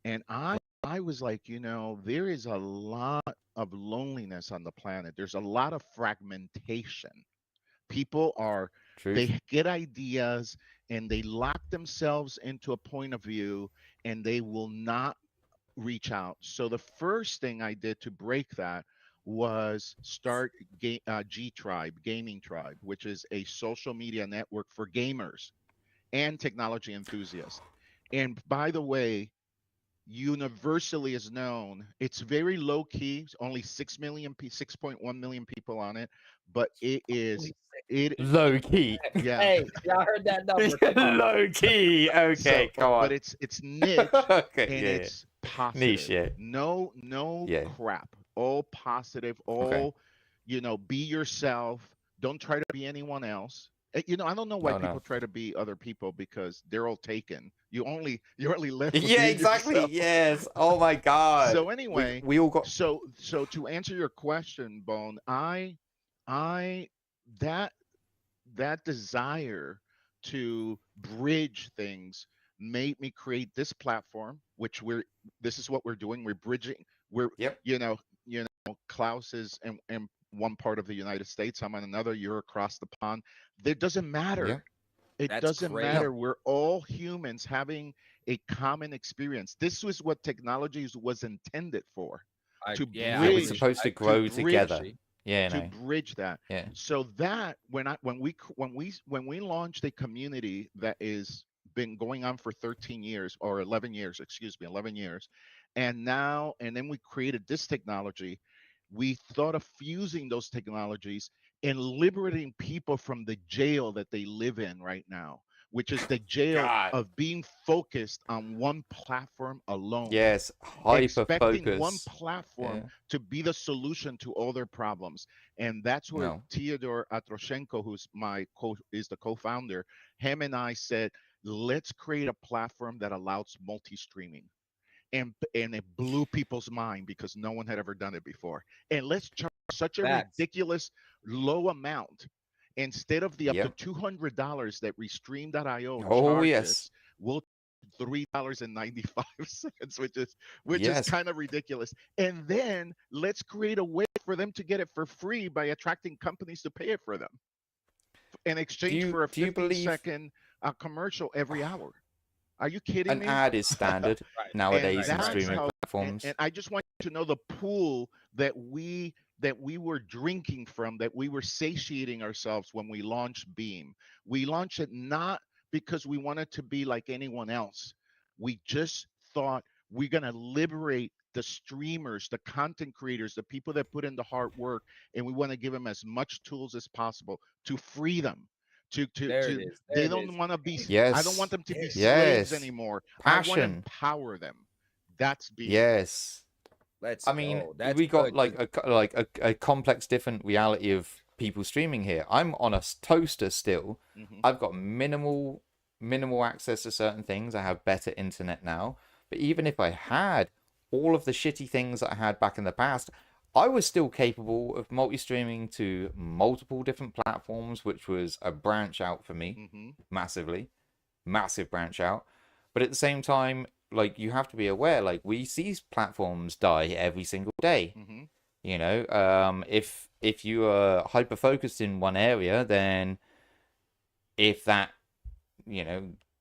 And I was like, there is a lot of loneliness on the planet. There's a lot of fragmentation. People are Truth. they get ideas and they lock themselves into a point of view, and they will not reach out. So the first thing I did to break that was start G Tribe, Gaming Tribe, which is a social media network for gamers and technology enthusiasts. And by the way, universally is known. It's very low key. It's only 6.1 million people on it, but it Low key. yeah. Hey, y'all heard that number? Come on. Low key. Okay, come But on. it's niche, Okay, and yeah. it's Niche, positive. yeah. No Yeah. crap. All positive. Okay. All, be yourself. Don't try to be anyone else. I don't know why No, people no. try to be other people, because they're all taken. You're only left with Yeah, being exactly. yourself. Yes. Oh my God. So anyway, We all got. so to answer your question, Bone, I that that desire to bridge things made me create this platform, which this is what we're doing. We're bridging. We're Yep. Klaus is in one part of the United States. I'm in another. You're across the pond. It doesn't matter. Yep. It That's doesn't crazy. No. matter. We're all humans having a common experience. This was what technology was intended for, to Yeah, Yeah, I we're agree. bridge supposed to I grow bridge together. agree. Yeah, to no. bridge that. Yeah. So that when we launched a community that is been going on for 13 years, or 11 years, excuse me, 11 years, and then we created this technology. We thought of fusing those technologies and liberating people from the jail that they live in right now, which is the jail God. of being focused on one platform alone, Yes. Hyper expecting one focus. platform Yeah. to be the solution to all their problems. And that's where No. Theodore Atroshenko, is the co-founder, him and I said, let's create a platform that allows multi-streaming. And it blew people's mind, because no one had ever done it before. And let's charge such a Facts. ridiculous low amount. Instead of the up to Yep. $200 that Restream.io Oh charges, yes. we'll $3.95, which is Yes. kind of ridiculous. And then let's create a way for them to get it for free by attracting companies to pay it for them in exchange for a Do you believe 15-second commercial every hour. Are you kidding an me? ad is standard Right. And nowadays in that's streaming how. platforms? And I just want you to know the pool that we were drinking from, that we were satiating ourselves when we launched Beam. We launched it not because we wanted to be like anyone else. We just thought we're going to liberate the streamers, the content creators, the people that put in the hard work, and we want to give them as much tools as possible to free them. There it is. There They it is. don't want to be. I don't want Yes. them to be There- slaves Yes. anymore. I want to Passion. empower them. That's Beam. Yes. Let's I mean, go. That's we got good, like 'cause- a complex, different reality of people streaming here. I'm on a toaster still. Mhm. I've got minimal access to certain things. I have better internet now. But even if I had all of the shitty things that I had back in the past, I was still capable of multi-streaming to multiple different platforms, which was a branch out for me Mhm. massively, massive branch out. But at the same time, like, you have to be aware, like, we see platforms die every single day. Mhm. If you are hyper focused in one area, then if that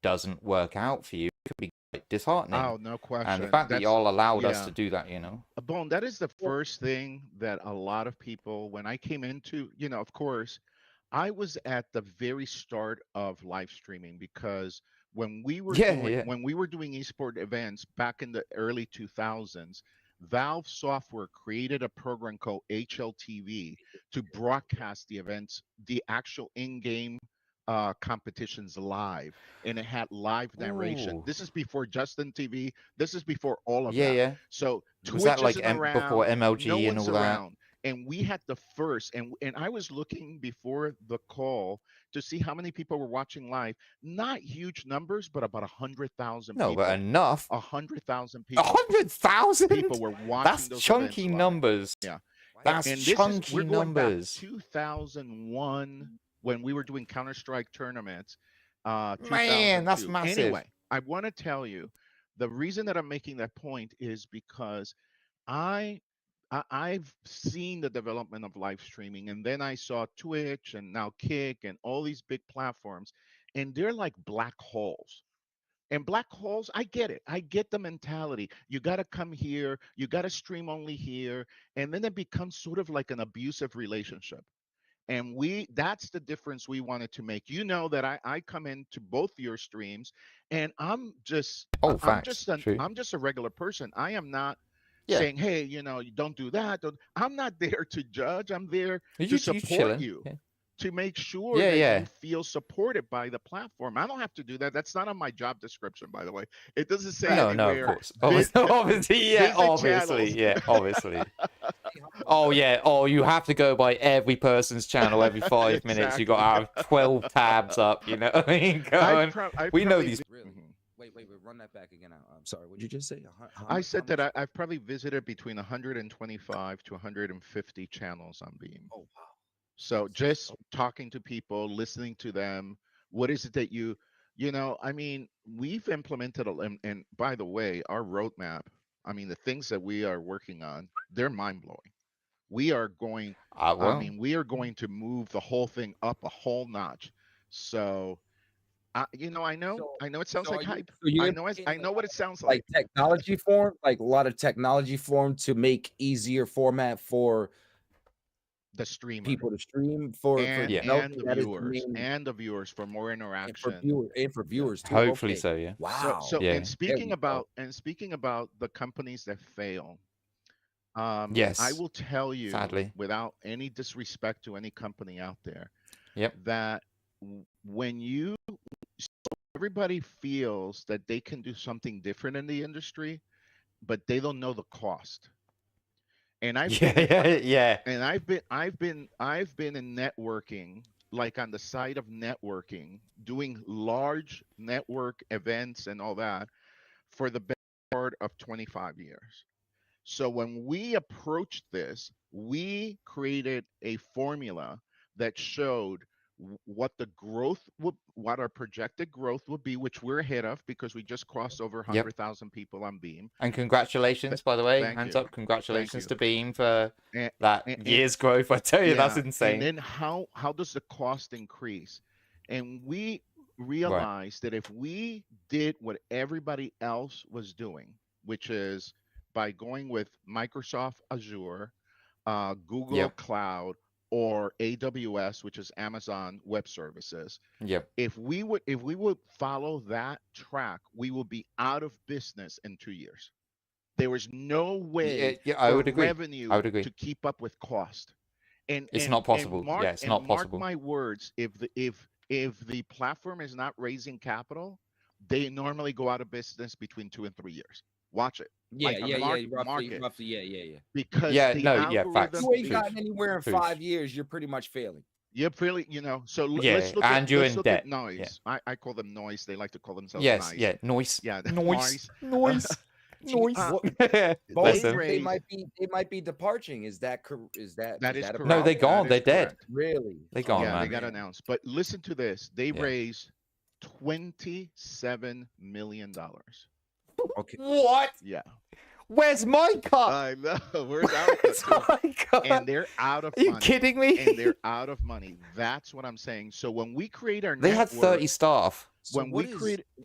doesn't work out for you, it could be quite disheartening. Oh, no question. And the fact that That's y'all allowed us yeah. to do that, Bone, that is the first thing that a lot of people, when I came into, of course, I was at the very start of live streaming, because Yeah, yeah. when we were doing esport events back in the early 2000s, Valve Software created a program called HLTV to broadcast the events, the actual in-game competitions live, and it had live narration. Ooh. This is before Justin TV. This is before all of Yeah, that. yeah. So Was that Twitch like isn't before around. No MLG and one's all that? around. And we had the first, and I was looking before the call to see how many people were watching live. Not huge numbers, but about 100,000 No, but people. enough. 100,000 A people. 100,000 People were watching That's those chunky events live. numbers. Yeah. That's And chunky we're going numbers. back 2001 when we were doing Counter-Strike tournaments. Man, that's 2002. massive. Anyway, I want to tell you the reason that I'm making that point is because I've seen the development of live streaming, and then I saw Twitch and now Kick and all these big platforms, and they're like black holes. And black holes, I get it. I get the mentality. You got to come here, you got to stream only here, and then it becomes sort of like an abusive relationship. And that's the difference we wanted to make. You know that I come into both your streams, and I'm just Oh, facts. True. I'm just a regular person. I am not Yeah. saying, hey, you don't do that. I'm not there to judge. I'm there You to chilling. support you, Yeah. to make sure Yeah, that yeah. you feel supported by the platform. I don't have to do that. That's not on my job description, by the way. It doesn't say No, no, of anywhere. course. Obviously, yeah, visit obviously, channels. yeah, obviously. Oh, yeah. Oh, you have to go by every person's channel every 5 minutes. You got to have 12 tabs up, you know what I mean? We know these. Really? Wait, run that back again. I'm sorry. What did you just say? I said that I've probably visited between 125 to 150 channels on Beam. Oh, wow. So just talking to people, listening to them, what is it that I mean, we've implemented, and by the way, our roadmap, I mean, the things that we are working on, they're mind blowing. We are going, I mean, we are going to move the whole thing up a whole notch. So, I know it sounds like hype. I know what it sounds like. Technology form, like a lot of technology form to make easier format for the streamer, people to stream and the viewers for more interaction and for viewers too. Hopefully okay. so, yeah. Wow. So yeah. and speaking about the companies that fail, Yes. I will tell you, sadly, without any disrespect to any company out there, yep, that when everybody feels that they can do something different in the industry, but they don't know the cost. And I've been in networking, like on the side of networking, doing large network events and all that for the best part of 25 years. So when we approached this, we created a formula that showed what our projected growth would be, which we're ahead of because we just crossed over 100,000 people on Beam. And congratulations, by the way, hands up, congratulations to Beam for that year's growth. I tell you, that's insane. And then how does the cost increase? And we realized that if we did what everybody else was doing, which is by going with Microsoft Azure, Google Cloud, or AWS, which is Amazon Web Services. Yep. If we would follow that track, we will be out of business in 2 years. There was no way I would agree. revenue to keep up with cost. And it's not possible. It's not possible. Mark my words, if the platform is not raising capital, they normally go out of business between 2 and 3 years. Watch it. Roughly. Because facts. You ain't gotten anywhere in 5 years, you're pretty much failing. You're really, so let's look at noise. Yeah. I call them noise. They like to call themselves nice. Yeah, noise. Yeah, noise. They might be departing. Is that correct? No, they're gone. They're dead. Really? They're gone, man. They got announced. But listen to this. They raised $27 million. Okay. What? Yeah. Where's my cut? I know. Where's our cut? And they're out of money. Are you kidding me? And they're out of money. That's what I'm saying. So when we create our They had 30 staff.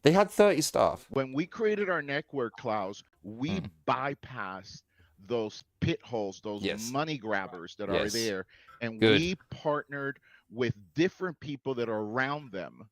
They had 30 staff. When we created our network, Klaus, we bypassed those pit holes, those money grabbers that are there. And we partnered with different people that are around them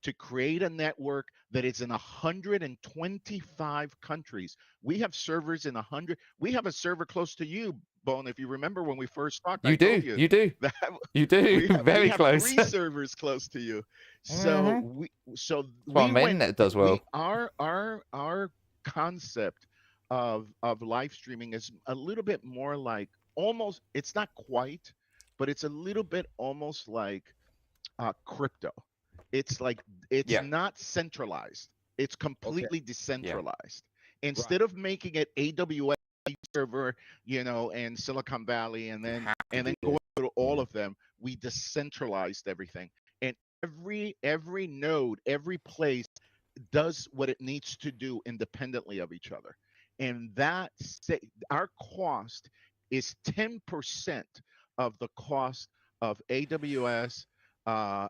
to create a network that is in 125 countries. We have servers in 100. We have a server close to you, Bone. If you remember when we first talked, I You do. told you You do. that You do. we Very have close. 3 servers close to you. So we That's why my internet does well. Our concept of live streaming is a little bit more like, almost, it's not quite, but it's a little bit almost like crypto. It's like, it's Yeah. not centralized. It's completely decentralized. Instead Right. of making it AWS server, you know, in Silicon Valley, and then going through all of them, we decentralized everything. And every node, every place does what it needs to do independently of each other. And our cost is 10% of the cost of AWS,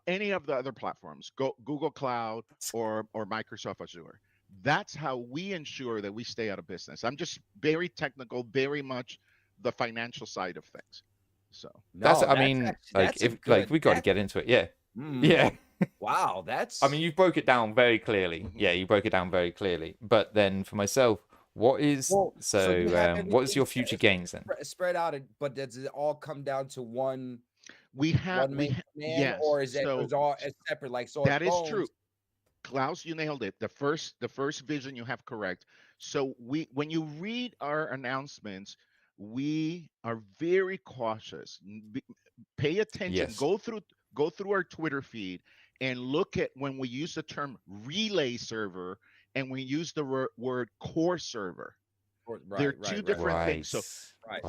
any of the other platforms, Google Cloud or Microsoft Azure. That's how we ensure that we stay out of business. I'm just very technical, very much the financial side of things. So That's, No, I mean, actually, like, that's a if like good- we got to that- get into it. Yeah. Mm, Yeah. Wow, that's. I mean, you broke it down very clearly. Mhm. Yeah, you broke it down very clearly. But then for myself, what is Well, so you have what's everything your future gains then? spread out, but does it all come down to one main command, yes. or is it So all as separate? Like, so that if is true. Bones, Klaus, you nailed it. The first vision you have correct. So when you read our announcements, we are very cautious. Pay attention. Yes. Go through our Twitter feed and look at when we use the term relay server and we use the word core server. They're two different things. So Right.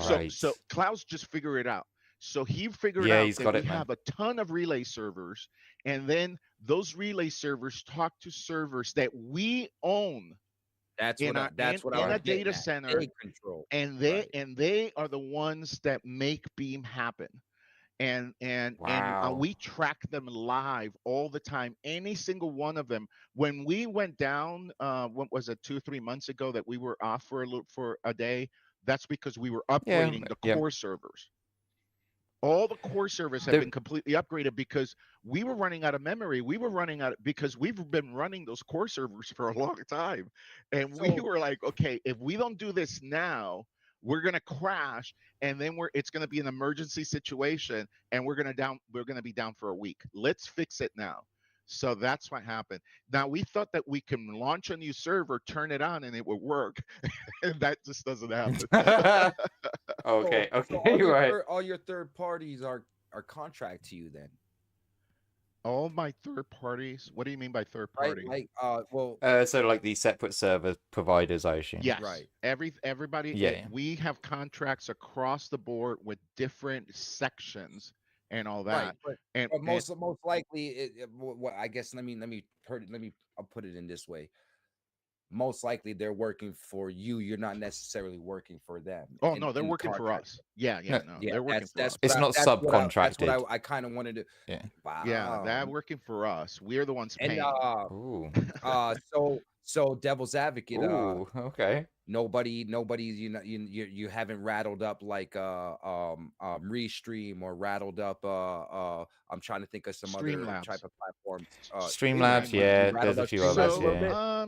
Klaus just figure it out. So he figured Yeah, out he's that got we it, man. have a ton of relay servers, and then those relay servers talk to servers that we own that's in what I, that's what I a was getting data at. center, They control. and Right. they are the ones that make Beam happen. And Wow. we track them live all the time, any single one of them. When we went down, what was it, 2-3 months ago, that we were off for a day, that's because we were upgrading the core servers. All the core servers have been completely upgraded because we were running out of memory. We were running out because we've been running those core servers for a long time. And we were like, okay, if we don't do this now, we're going to crash, and then it's going to be an emergency situation, and we're going to be down for a week. Let's fix it now. So that's what happened. Now, we thought that we can launch a new server, turn it on, and it would work. And that just doesn't happen. Okay. So all your third parties are contract to you then, all my third parties. What do you mean by third party? right? Like, so like the separate server providers, I assume. Yes. Right. Everybody. Yeah. We have contracts across the board with different sections and all that. Right, and but most likely, I guess I'll put it in this way. Most likely they're working for you. You're not necessarily working for them. Oh no, they're working for us. Yeah, No, they're working for us. It's not subcontracted. That's what I kind of wanted to. Yeah. Wow. Yeah, they're working for us. We're the ones paying. Ooh. So devil's advocate. Ooh, okay. Nobody, you haven't rattled up like Restream, or rattled up I'm trying to think of some other type of platform. Streamlabs, yeah, there's a few others, yeah.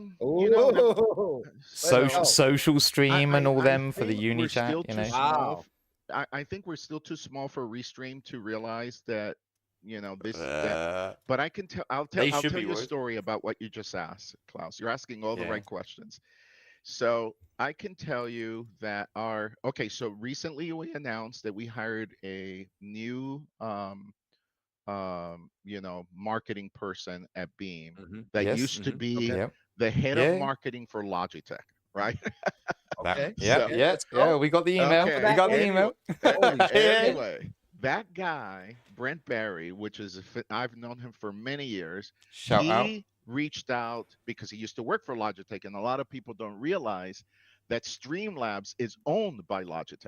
Social Stream and all them for the uni chat, you know. Wow. I think we're still too small for Restream to realize that, you know, but I can tell. I'll tell you a story about what you just asked, Klaus. You're asking all the right questions. So I can tell you that so recently we announced that we hired a new marketing person at Beam that used to be the head of marketing for Logitech, right? Okay. Yeah, we got the email. Okay. We got the email. Anyway, that guy, Brent Barry, I've known him for many years. Shout out. Reached out because he used to work for Logitech, and a lot of people don't realize that Streamlabs is owned by Logitech.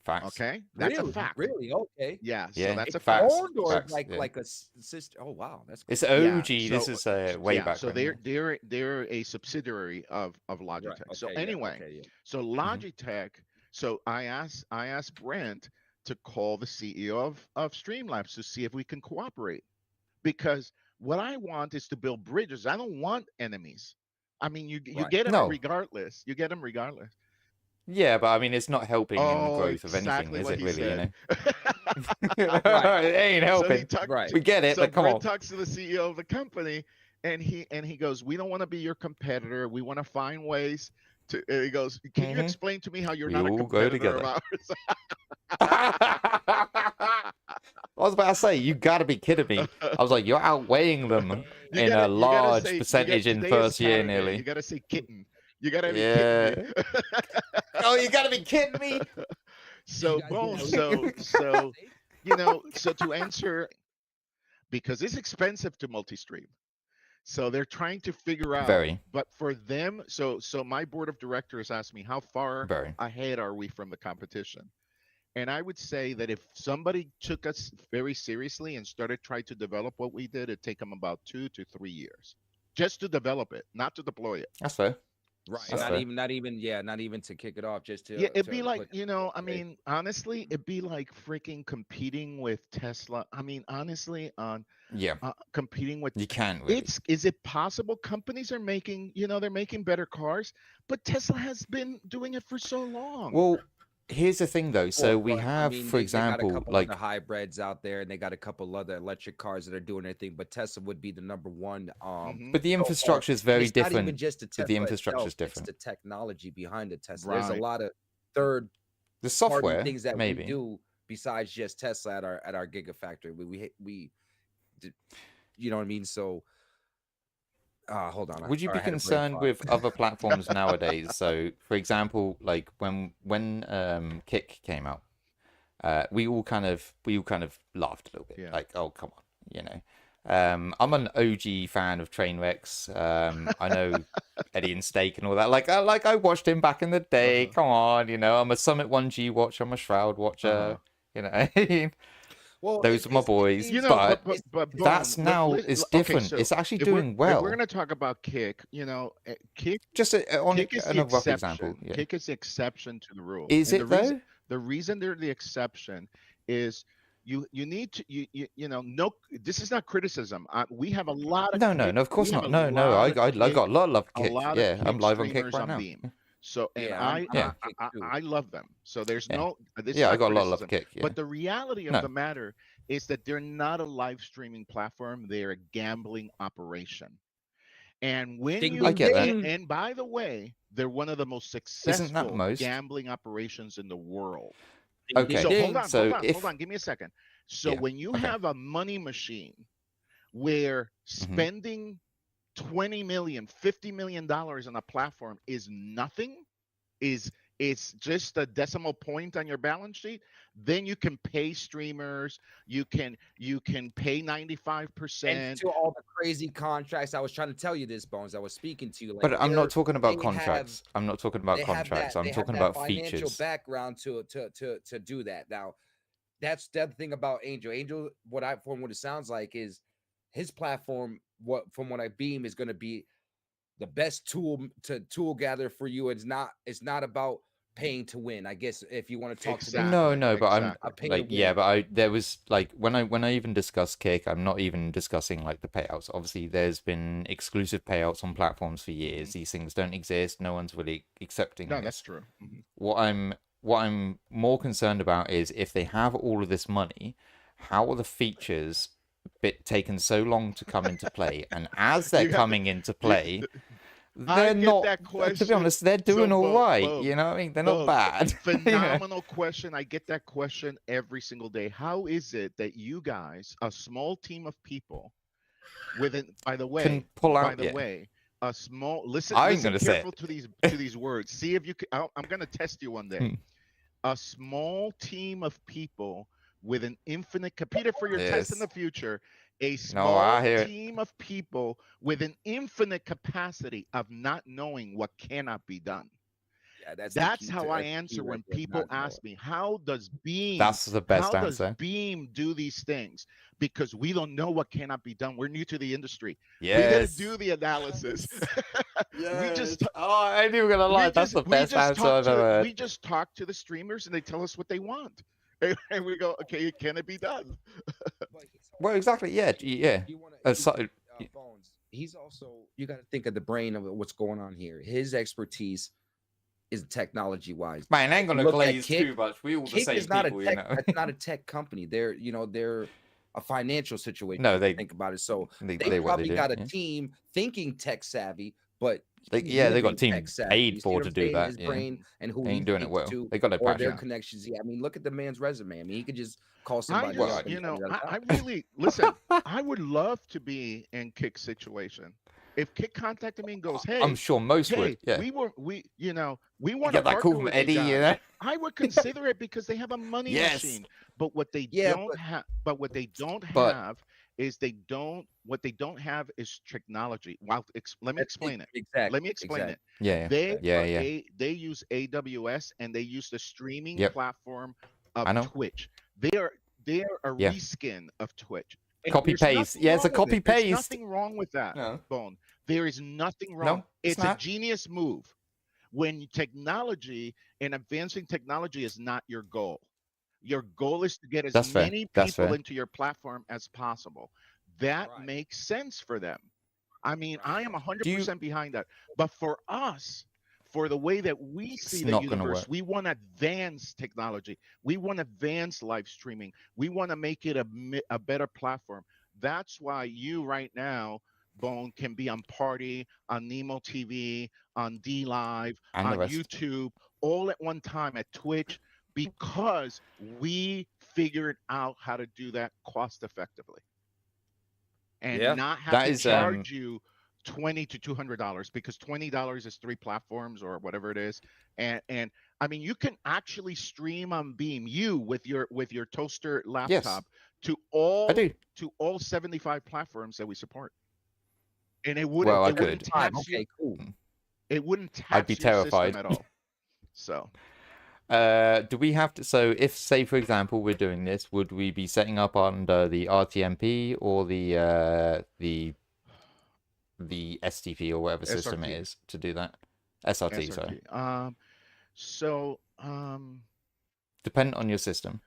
Facts. Okay, that's a fact. Really? Okay. Yeah. Yeah, So that's a facts. fact. Owned, or Facts, like a sister? Oh wow, that's cool. It's OG. Yeah, This is way back. So when, they're a subsidiary of Logitech. Right. So Okay, yeah, anyway, okay, yeah. so Logitech. So I asked Brent to call the CEO of Streamlabs to see if we can cooperate, because What I want is to build bridges. I don't want enemies. I mean, you Right. get them No. regardless. You get them regardless. Yeah, but I mean, it's not helping in the Oh, growth of anything, exactly is what it? he Really, you said. know. Right. It ain't So he helping. talked. Right. We get it, So but come Brent on. talks to the CEO of the company, and he goes, "We don't want to be your competitor. We want to find ways to." And he goes, "Can you Mhm. explain to me how you're We not a all go competitor of together. ours?" I was about to say, you gotta be kidding me. I was like, you're outweighing them in a you gotta large say percentage in today is first year, Saturday. You nearly. gotta say kitten. You gotta be kidding me. Yeah. Oh, you gotta be kidding me. So boom. So so to answer, because it's expensive to multi-stream. So they're trying to figure out, Very, but for them, so my board of directors asked me, how far very. ahead are we from the competition? And I would say that if somebody took us very seriously and started trying to develop what we did, it'd take them about 2 to 3 years just to develop it, not to deploy it. That's fair. Right. So, That's fair. Not even to kick it off, just yeah, it'd be to like, put. I mean, honestly, it'd be like freaking competing with Tesla. I mean, honestly, on Yeah, competing with you can't really. is it possible? Companies are making, they're making better cars, but Tesla has been doing it for so long. Well, here's the thing though. So Well, we but, I have, mean, for they got a example, couple like other hybrids out there, and they got a couple other electric cars that are doing their thing. But Tesla would be the number one. Mhm. but the so far. infrastructure is And very it's not even different. just the The Tesla infrastructure itself; is different. it's the technology behind the Tesla. There's a Right. lot of third The party software, things that we maybe. do besides just Tesla at our Gigafactory. You know what I mean? So, hold on. Would you Sorry, be I had a brain concerned fart. with other platforms nowadays? So, for example, like when Kick came out, we all kind of laughed a little bit, Yeah. like, oh come on, you know. I'm an OG fan of Trainwrecks. I know Eddie and Steak and all that. Like I watched him back in the day. Come on, you know. I'm a Summit 1G watcher. I'm a Shroud watcher. You know. Well, Those are my boys. seems But but that's Bone, now listen, it's okay, different. so It's actually if we're doing if we're well. gonna talk about Kick, Kick Just on Kick is the another rough example. exception. Yeah. Kick is the exception to the rule. Is And it though? the reason they're the exception is you need to no, this is not criticism. We have a lot of No, Kick, of course we have not. a No. lot I of got a Kick, lot of love for a Kick. lot of Yeah, I'm Kick live on Kick streamers right on now. Beam. So and Yeah, I'm Yeah. on Kick too. I love them. So there's Yeah. no this is Yeah, I not got a lot of love for criticism. Kick. Yeah. But the reality of No. the matter is that they're not a live streaming platform. They're a gambling operation. And when Ding, you ding, I get that. ding. and by the way, they're one of the most Isn't that successful most? gambling operations in the world. Ding, Okay. So ding, hold ding. on, So hold if on, give me a second. So yeah, when you okay. have a money machine where Mhm. spending 20 million, 50 million dollars on a platform is nothing, it's just a decimal point on your balance sheet, then you can pay streamers, you can pay And 95%. to all the crazy contracts, I was trying to tell you this, Bones. I was speaking to you. Like, But I'm not talking about they have contracts. I'm not talking about they have contracts. that I'm they have talking that about financial features. background to do that. Now, that's the other thing about Angel. Angel, from what it sounds like is his platform. From what I beam is going to be the best tool gather for you. It's not about paying to win. I guess if you want to talk to them, Exactly. No, but I'm Exactly. pay like to yeah, win. but there was like when I even discuss Kick, I'm not even discussing like the payouts. Obviously, there's been exclusive payouts on platforms for years. These things don't exist. No one's really accepting No, this. that's true. Mhm. What I'm more concerned about is if they have all of this money, how are the features taken so long to come into play? And as they're You have coming into play, I they're get not. that To be question. honest, they're doing So, all right. Bo, You know what I mean? They're not Bo, bad. You know? phenomenal question. I get that question every single day. How is it that you guys, a small team of people, by the way, Can pull out. by the Yeah. way, a small I ain't listen gonna say careful it. to these words. See if you can. I'm gonna test you one day. Hmm. A small team of people with an infinite Peter for your test in Yes. the future. A No, small I hear it. team of people with an infinite capacity of not knowing what cannot be done. Yeah, that's the That's key how to I that's the key answer right when there, people not know ask it. me, how does That's the best answer. Beam do these things? Because we don't know what cannot be done. We're new to the industry. We got to Yes. do the analysis. We Yes. just Oh, I ain't even gonna lie. That's the best answer I've ever heard. we just talk to the streamers and they tell us what they want. And we go, okay, can it be done? But Well, exactly. Yeah, yeah. You want So, Bones. He's also, you got to think of the brain of what's going on here. His expertise is technology wise. man, ain't gonna Look at glaze Kick. too much. We all the Kick same is not people, a you tech. know. That's not a tech company. They're they're a financial situation. No, if you think about it. So they they what they probably do. got a Yeah. team thinking tech savvy, but They he's got living team tech savvy. paid You see for what to I'm do saying? that. His Yeah, brain and who they he ain't doing it speaks well. to, They got no or their passion. connections. I mean, look at the man's resume. I mean, he could just call I somebody just, up and I really listen. I would love to be in Kick's situation. If Kick contacted me and goes, "Hey, I'm sure most hey, would. Yeah, we want you to get that call partner from with Eddie. you You guys," know. I would consider it because they have a money Yes. machine. But what they Yeah, don't have, what they don't But- have is what they don't have is technology. Well, let me explain it. Exactly. Let me explain it. Yeah. They use AWS and they use the streaming Yep. platform I of know. Twitch. They are a Yeah. reskin of Twitch. And Copy there's paste. nothing Yeah, it's a wrong with copy it. There's paste. nothing wrong with that, No. Bone. There is nothing wrong. No, it's It's a not. genius move. When technology and advancing technology is not your goal. Your goal is to get as That's fair. many That's people fair. into your platform as possible. That Right. makes sense for them. I mean, I am Do you- 100% behind that. But for us, for the way that we see the not gonna universe, work. we want advanced technology. We want advanced live streaming. We want to make it a better platform. That's why you right now, Bone, can be on Party, on Nemo TV, on D Live, And the on rest. YouTube, all at one time at Twitch, because we figured out how to do that cost effectively and Yeah. not have That to is, charge you $20 to $200, because $20 is 3 platforms or whatever it is. And I mean, you can actually stream on Beam, with your toaster laptop, to I do. all 75 platforms that we support. And it Well, I wouldn't could. tax Okay, you. cool. It wouldn't I'd tax be your terrified. system at all. So Do we have to? So, if, say, for example, we're doing this, would we be setting up under the RTMP or the STP or whatever system SRT. it is to do that? SRT, sorry. So Depending on your system.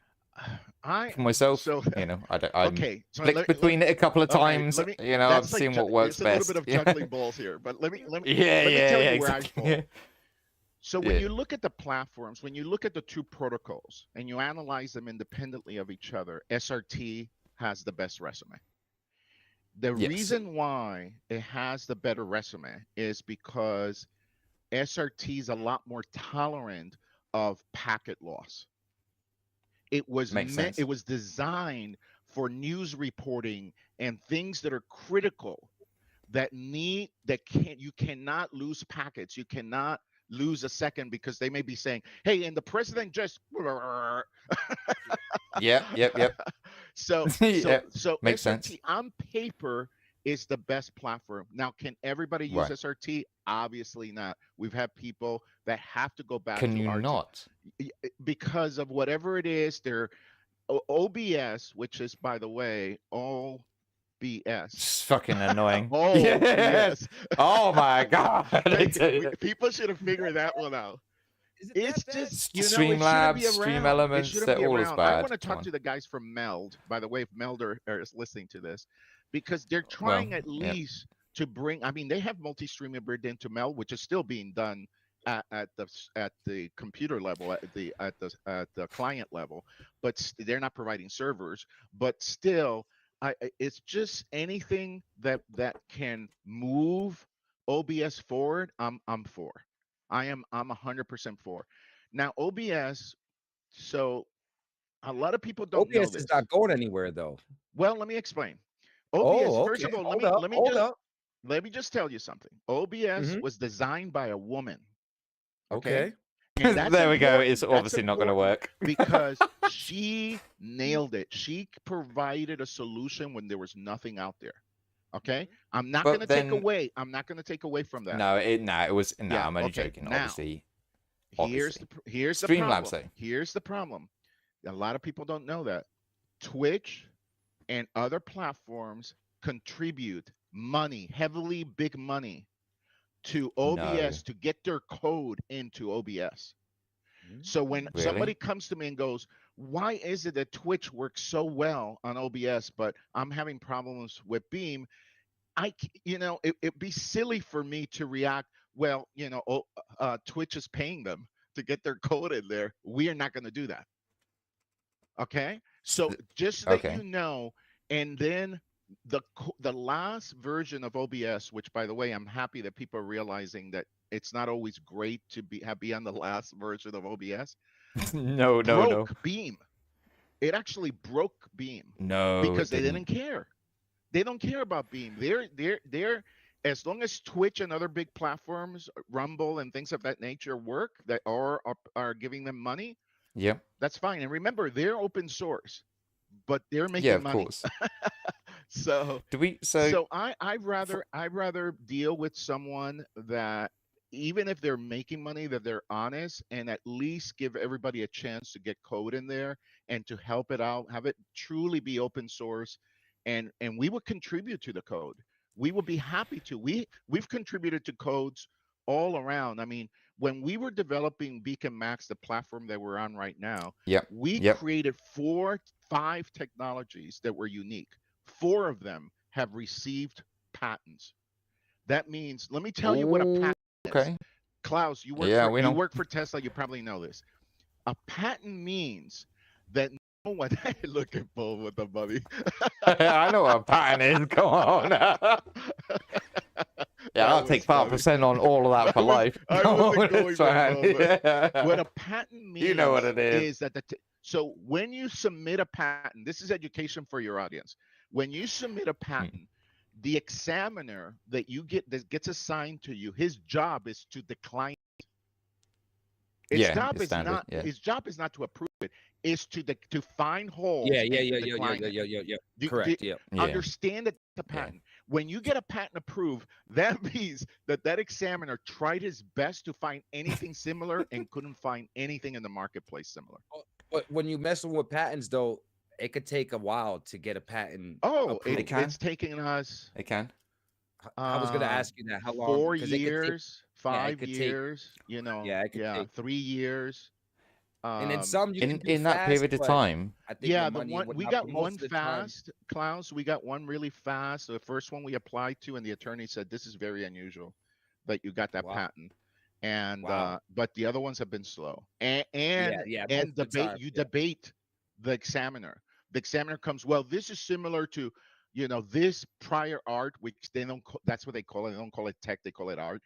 I For myself, so I okay. So flicked between it a couple of all right, times. let me- You know, I've that's like seen what works it's a best. little bit of Yeah. juggling balls here, but let me Yeah, tell yeah, you yeah, where exactly. I fall. So when Yeah. you look at the platforms, when you look at the two protocols and you analyze them independently of each other, SRT has the best resume. The Yes. reason why it has the better resume is because SRT is a lot more tolerant of packet loss. It was Makes sense. it was designed for news reporting and things that are critical, that you cannot lose packets. You cannot lose a second, because they may be saying, "Hey, and the president just." Yep. So Yep. so Makes SRT sense. on paper is the best platform. Now, can everybody use Right. SRT? Obviously not. We've had people that have to go back Can to you RT not? because of whatever it is. They're OBS, which is, by the way, OBS. It's fucking annoying. Oh, Yes. yes. Oh my god. People should have figured that one out. Is it It's that bad? just, Streamlabs, it shouldn't be Stream around. Elements, It shouldn't they're be all as around. I bad. want to Come talk on. to the guys from Meld, by the way, if Meld is listening to this, because they're Well, trying at yeah. least to bring. I mean, they have multi-streaming built into Meld, which is still being done at the computer level, at the client level, but they're not providing servers. But still, it's just anything that can move OBS forward. I'm for. I'm 100% for. Now OBS. So a lot of people don't know OBS this. is not going anywhere though. Well, let me explain. OBS. Oh, First okay. of all, let me just tell you something. OBS Mhm. was designed by a woman. Okay. And that's There we go. important. It's That's obviously not going to important work. because she nailed it. She provided a solution when there was nothing out there. Okay, I'm not But going to take then- away. I'm not going to take away from that. No, it was. No, Yeah, I'm only okay, joking. now, Obviously. Here's the Streamlabs, problem. though. Here's the problem. A lot of people don't know that Twitch and other platforms contribute money, heavily big money, to OBS to get their code into OBS. So when Really? somebody comes to me and goes, why is it that Twitch works so well on OBS, but I'm having problems with Beam? It'd be silly for me to react. Well, Twitch is paying them to get their code in there. We are not going to do that. Okay, so just so that Okay. you know, and then the last version of OBS, which by the way, I'm happy that people are realizing that it's not always great to be on the last version of OBS. No. Broke Beam. It actually broke Beam. No, because it they didn't. didn't care. They don't care about Beam. They're as long as Twitch and other big platforms, Rumble and things of that nature work that are giving them money. Yep. That's fine. And remember, they're open source, but they're making Yeah, of money. course. So So I'd rather deal with someone that, even if they're making money, that they're honest and at least give everybody a chance to get code in there and to help it out, have it truly be open source, and we would contribute to the code. We would be happy to. We've contributed to codes all around. I mean, when we were developing Beacon Max, the platform that we're on right now, we created 5 technologies that were unique. 4 of them have received patents. That means, let me tell you what a patent is. Klaus, you work for Tesla, you probably know this. A patent means that no one look at Bull with the money. I know what a patent is. Come on. Yeah, I'll take 5% on all of that for life. I wasn't going for What a patent means, you know what it is that so when you submit a patent, this is education for your audience. When you submit a patent, the examiner that gets assigned to you, his job is to decline it. His job is not to approve it. Is to find holes. Correct. Understand that the patent. When you get a patent approved, that means that examiner tried his best to find anything similar and couldn't find anything in the marketplace similar. But when you messing with patents, though, it could take a while to get a patent. It's taking us. It can. I was going to ask you that. How long? 4 years, 5 years. It could take 3 years. And then some you can do in that period of time. I think we got one fast, Klaus. We got one really fast. The first one we applied to, and the attorney said this is very unusual that you got that patent. And but the other ones have been slow. And debate the examiner. The examiner comes, well, this is similar to this prior art, which they don't. That's what they call it. They don't call it tech. They call it art.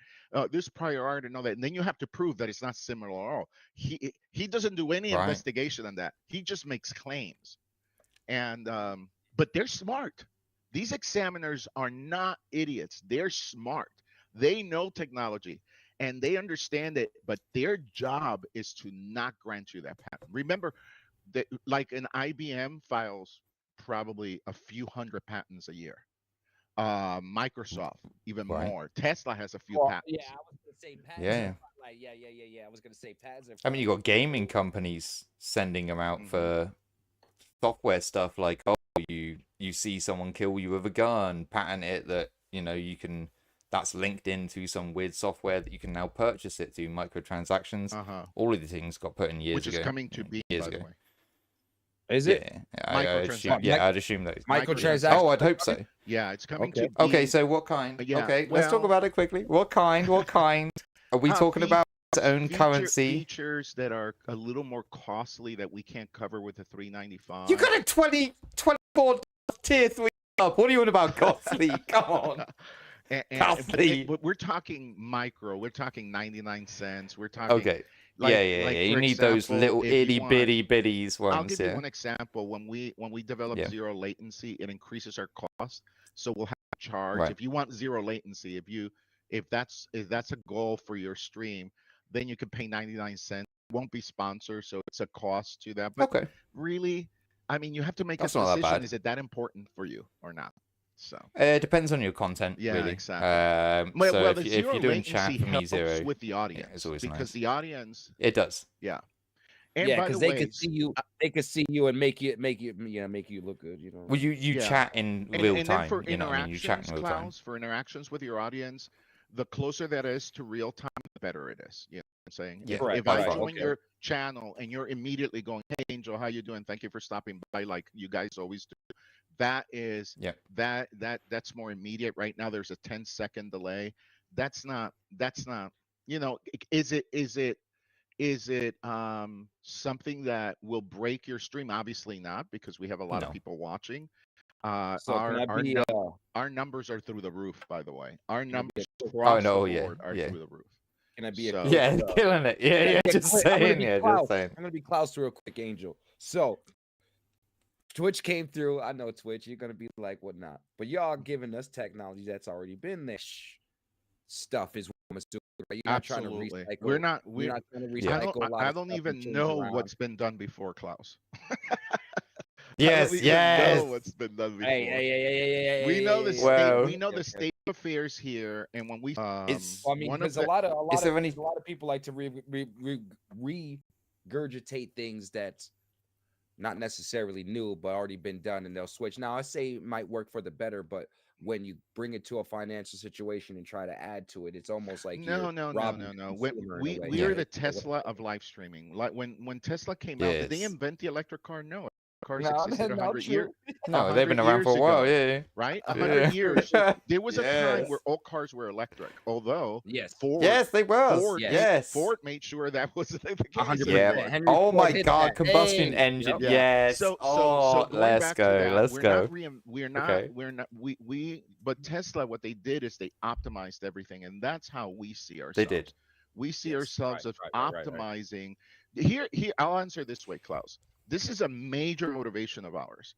This prior art and all that. And then you have to prove that it's not similar at all. He doesn't do any investigation on that. He just makes claims. And but they're smart. These examiners are not idiots. They're smart. They know technology and they understand it. But their job is to not grant you that patent. Remember that, like an IBM files probably a few hundred patents a year. Microsoft even more. Tesla has a few patents. Yeah, I was gonna say patents. Yeah. I was gonna say patents. I mean, you got gaming companies sending them out for software stuff like, oh, you see someone kill you with a gun, patent it that you can. That's linked into some weird software that you can now purchase it through microtransactions. All of the things got put in years ago. Which is coming to be years ago. Is it? Yeah, I'd assume that. Microtransactions. Oh, I'd hope so. Yeah, it's coming to be. Okay, so what kind? Yeah, okay, let's talk about it quickly. What kind? Are we talking about its own currency? Features that are a little more costly that we can't cover with the 395. You got a 24 tier 3 up. What are you on about costly? Come on. Costly. We're talking micro. We're talking 99 cents. We're talking. Okay. You need those little itty bitty bitties ones. I'll give you one example. When we develop zero latency, it increases our cost. So we'll have a charge. If you want zero latency, if that's a goal for your stream, then you can pay 99 cents. It won't be sponsored, so it's a cost to that. But really, I mean, you have to make a decision. Is it that important for you or not? So it depends on your content. Yeah, really. exactly. So if you're doing chat for me, zero with the audience, it's always because nice. The audience. It does. Yeah. And because they can see you. They can see you and make you look good. Well, you chat in real time. For you chat in real time. For interactions with your audience, the closer that is to real time, the better it is. I'm saying. Yeah, If by I far. join your channel and you're immediately going, "Hey, Angel, how you doing? Thank you for stopping by," like you guys always do. That is that's more immediate. Right now, there's a 10-second delay. That's not. You know, is it something that will break your stream? Obviously not, because we have a lot of No. people watching. So can I be, Our numbers are through the roof, by the way. Our Can I be numbers a- across no, the yeah, board are yeah. through the roof. can I be a So- quick, Yeah, killing it. Yeah, just quick- I'm gonna saying. be Yeah, Klaus. just saying. I'm gonna be Klaus real quick, Angel. So Twitch came through. I know Twitch. You're gonna be like, what not? But y'all giving us technology that's already been there. Stuff is what I'm assuming. Right? You're not trying to Absolutely. recycle. We're not trying to Yeah. recycle a lot I of don't stuff and even change know around. what's been done before, Klaus. Yes, I don't yes. even know what's been done before. Hey, We know the state. Well- We know the state of affairs here, and when we It's- Well, I mean, one because of a lot of Is there any- a lot of people like to regurgitate things that not necessarily new, but already been done, and they'll switch. Now, I say it might work for the better, but when you bring it to a financial situation and try to add to it, it's almost like no. When we are the Tesla of live streaming. Like when Tesla came out, did they Yes. invent the electric car? No, cars No, existed not 100 years. No, they've been 100 around for a years while. ago. Yeah. Right? Yeah. 100 years. There was a time Yes. where all cars were electric, although Yes. Ford, Yes, they was. Ford, Yes. Ford made sure that was the case. 100%. Yeah. Henry Oh Ford my hit God, that. combustion Hey, engine. yep. Yes. So Oh, going let's back to go. that, Let's go. Okay. But Tesla, what they did is they optimized everything, and that's how we see ourselves. They did. We see Yes, ourselves right, as right. optimizing. Here, I'll answer this way, Klaus. This is a major motivation of ours,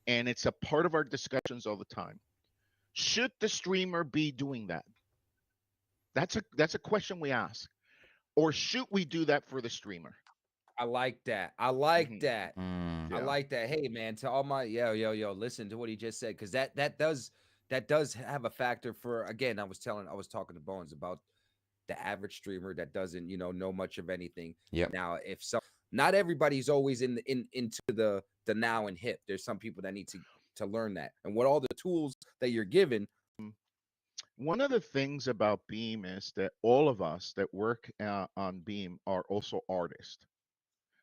and it's a part of our discussions all the time. Should the streamer be doing that? That's a question we ask. Or should we do that for the streamer? I like that. I like Mhm. that. Mm. I Yeah. like that. Hey man, to all my yo, listen to what he just said, because that does have a factor for, again, I was talking to Bones about the average streamer that doesn't know much of anything. Yep. Now, not everybody's always into the now and hip. There's some people that need to learn that, and what all the tools that you're given. One of the things about Beam is that all of us that work on Beam are also artists.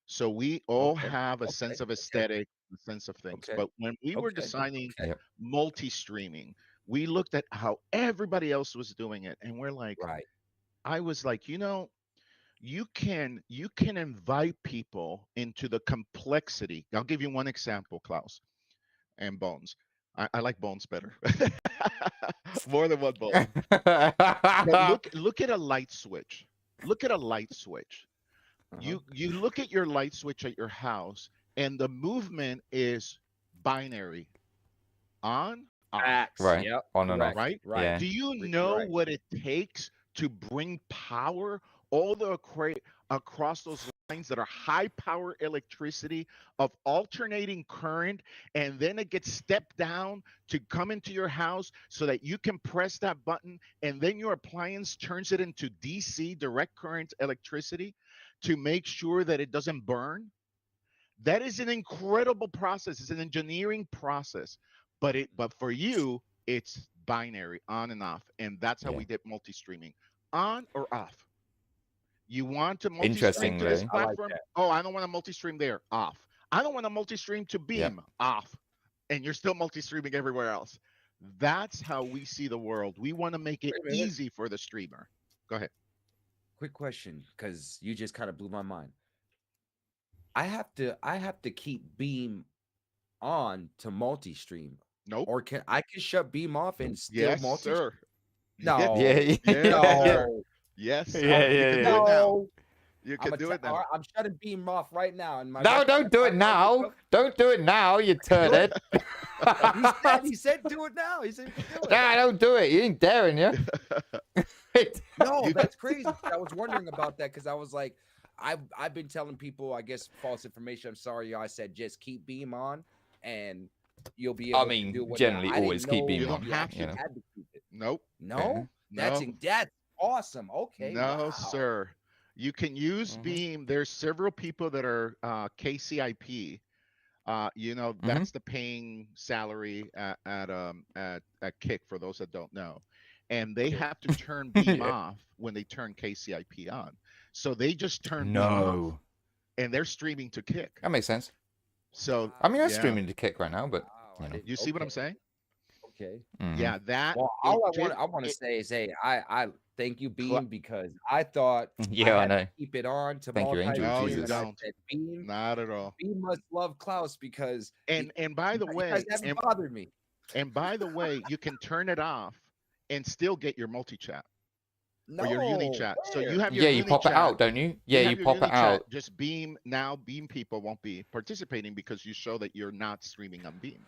So we all Okay, have a okay, sense of okay. aesthetic, a sense of things. Okay, But when we were okay, designing okay. Yep. multi-streaming, we looked at how everybody else was doing it, and we're like, Right. I was like, you can invite people into the complexity. I'll give you one example, Klaus and Bones. I like Bones better. More than one Bones. But look at a light switch. Look at a light switch. You look at your light switch at your house, and the movement is binary. On, off. Facts. Right. Yep. On and off. Right? Right. Yeah. Do you Right, know right. what it takes to bring power all the across those lines that are high power electricity of alternating current, and then it gets stepped down to come into your house so that you can press that button, and then your appliance turns it into DC, direct current electricity, to make sure that it doesn't burn? That is an incredible process. It's an engineering process, but for you, it's binary, on and off, and that's how Yeah. we did multi-streaming, on or off. You want to multi-stream to this Interestingly- I like platform? that. Oh, I don't want to multi-stream there. Off. I don't want to multi-stream to Beam. Off. And you're still multi-streaming everywhere else. That's how we see the world. We want to make it Wait a minute. easy for the streamer. Go ahead. Quick question, because you just kind of blew my mind. I have to keep Beam on to multi-stream, Nope. or can shut Beam off and still Yes, multi? sir. No. Yeah. Yeah. Yes. Yeah, You yeah, can yeah. do it now. No. You can do it now. I'm shutting Beam off right now. And my No, don't do it now. Don't do it now, you turd. He said do it now. He said you can do it. Nah, don't do it. You ain't daring you. No, that's crazy. I was wondering about that because I was like, I've been telling people, I guess, false information. I'm sorry, I said just keep Beam on, and you'll be able I to mean, do what generally I didn't always keep know Beam You don't on. you have actually to. had to keep it. Nope. No, No. that's awesome. Okay, No, wow. sir. You can use Beam. There's several people that are KCIP. That's the paying salary at Kick, for those that don't know. And they have to turn Beam Yeah. off when they turn KCIP on. So they just turn Beam off, and they're streaming to Kick. That makes sense. So I mean, I'm yeah. streaming to Kick right now, but Wow, you know. You see what I'm saying? Okay. Mhm. Yeah, that. Well, it all did- I want to it- say is, hey, I thank you, Cla- Beam, because I thought Yeah, I had know. to keep it on to Thank you, Angel. No, you multi-stream, and I don't. said, Beam, Not at all. Beam must love Klaus because And by the you way, guys haven't bothered me. and by the way, you can turn it off and still get your multi-chat No, or your uni chat. So you where? have your Yeah, you uni pop it chat. out, don't you? Yeah, have you your pop uni it chat, out. Just Beam people won't be participating because you show that you're not streaming on Beam.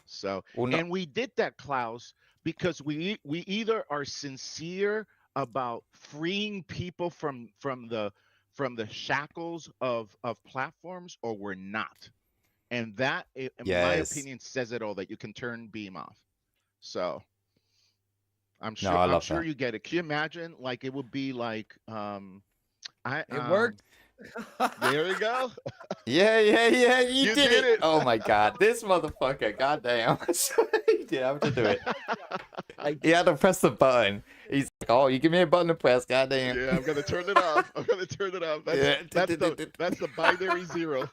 So Well, no, and we did that, Klaus, because we either are sincere about freeing people from the shackles of platforms, or we're not. And that, in my yes. opinion, says it all, that you can turn Beam off. So I'm No, sure I I'm love sure that. you get it. Can you imagine? Like, it would be like It worked. there we go. Yeah, you You did did it. it. Oh my god, this motherfucker, goddamn. He did have to do it. He had to press the button. He's like, oh, you give me a button to press, goddamn. Yeah, I'm gonna turn it off. I'm gonna turn it off. That's the binary 0.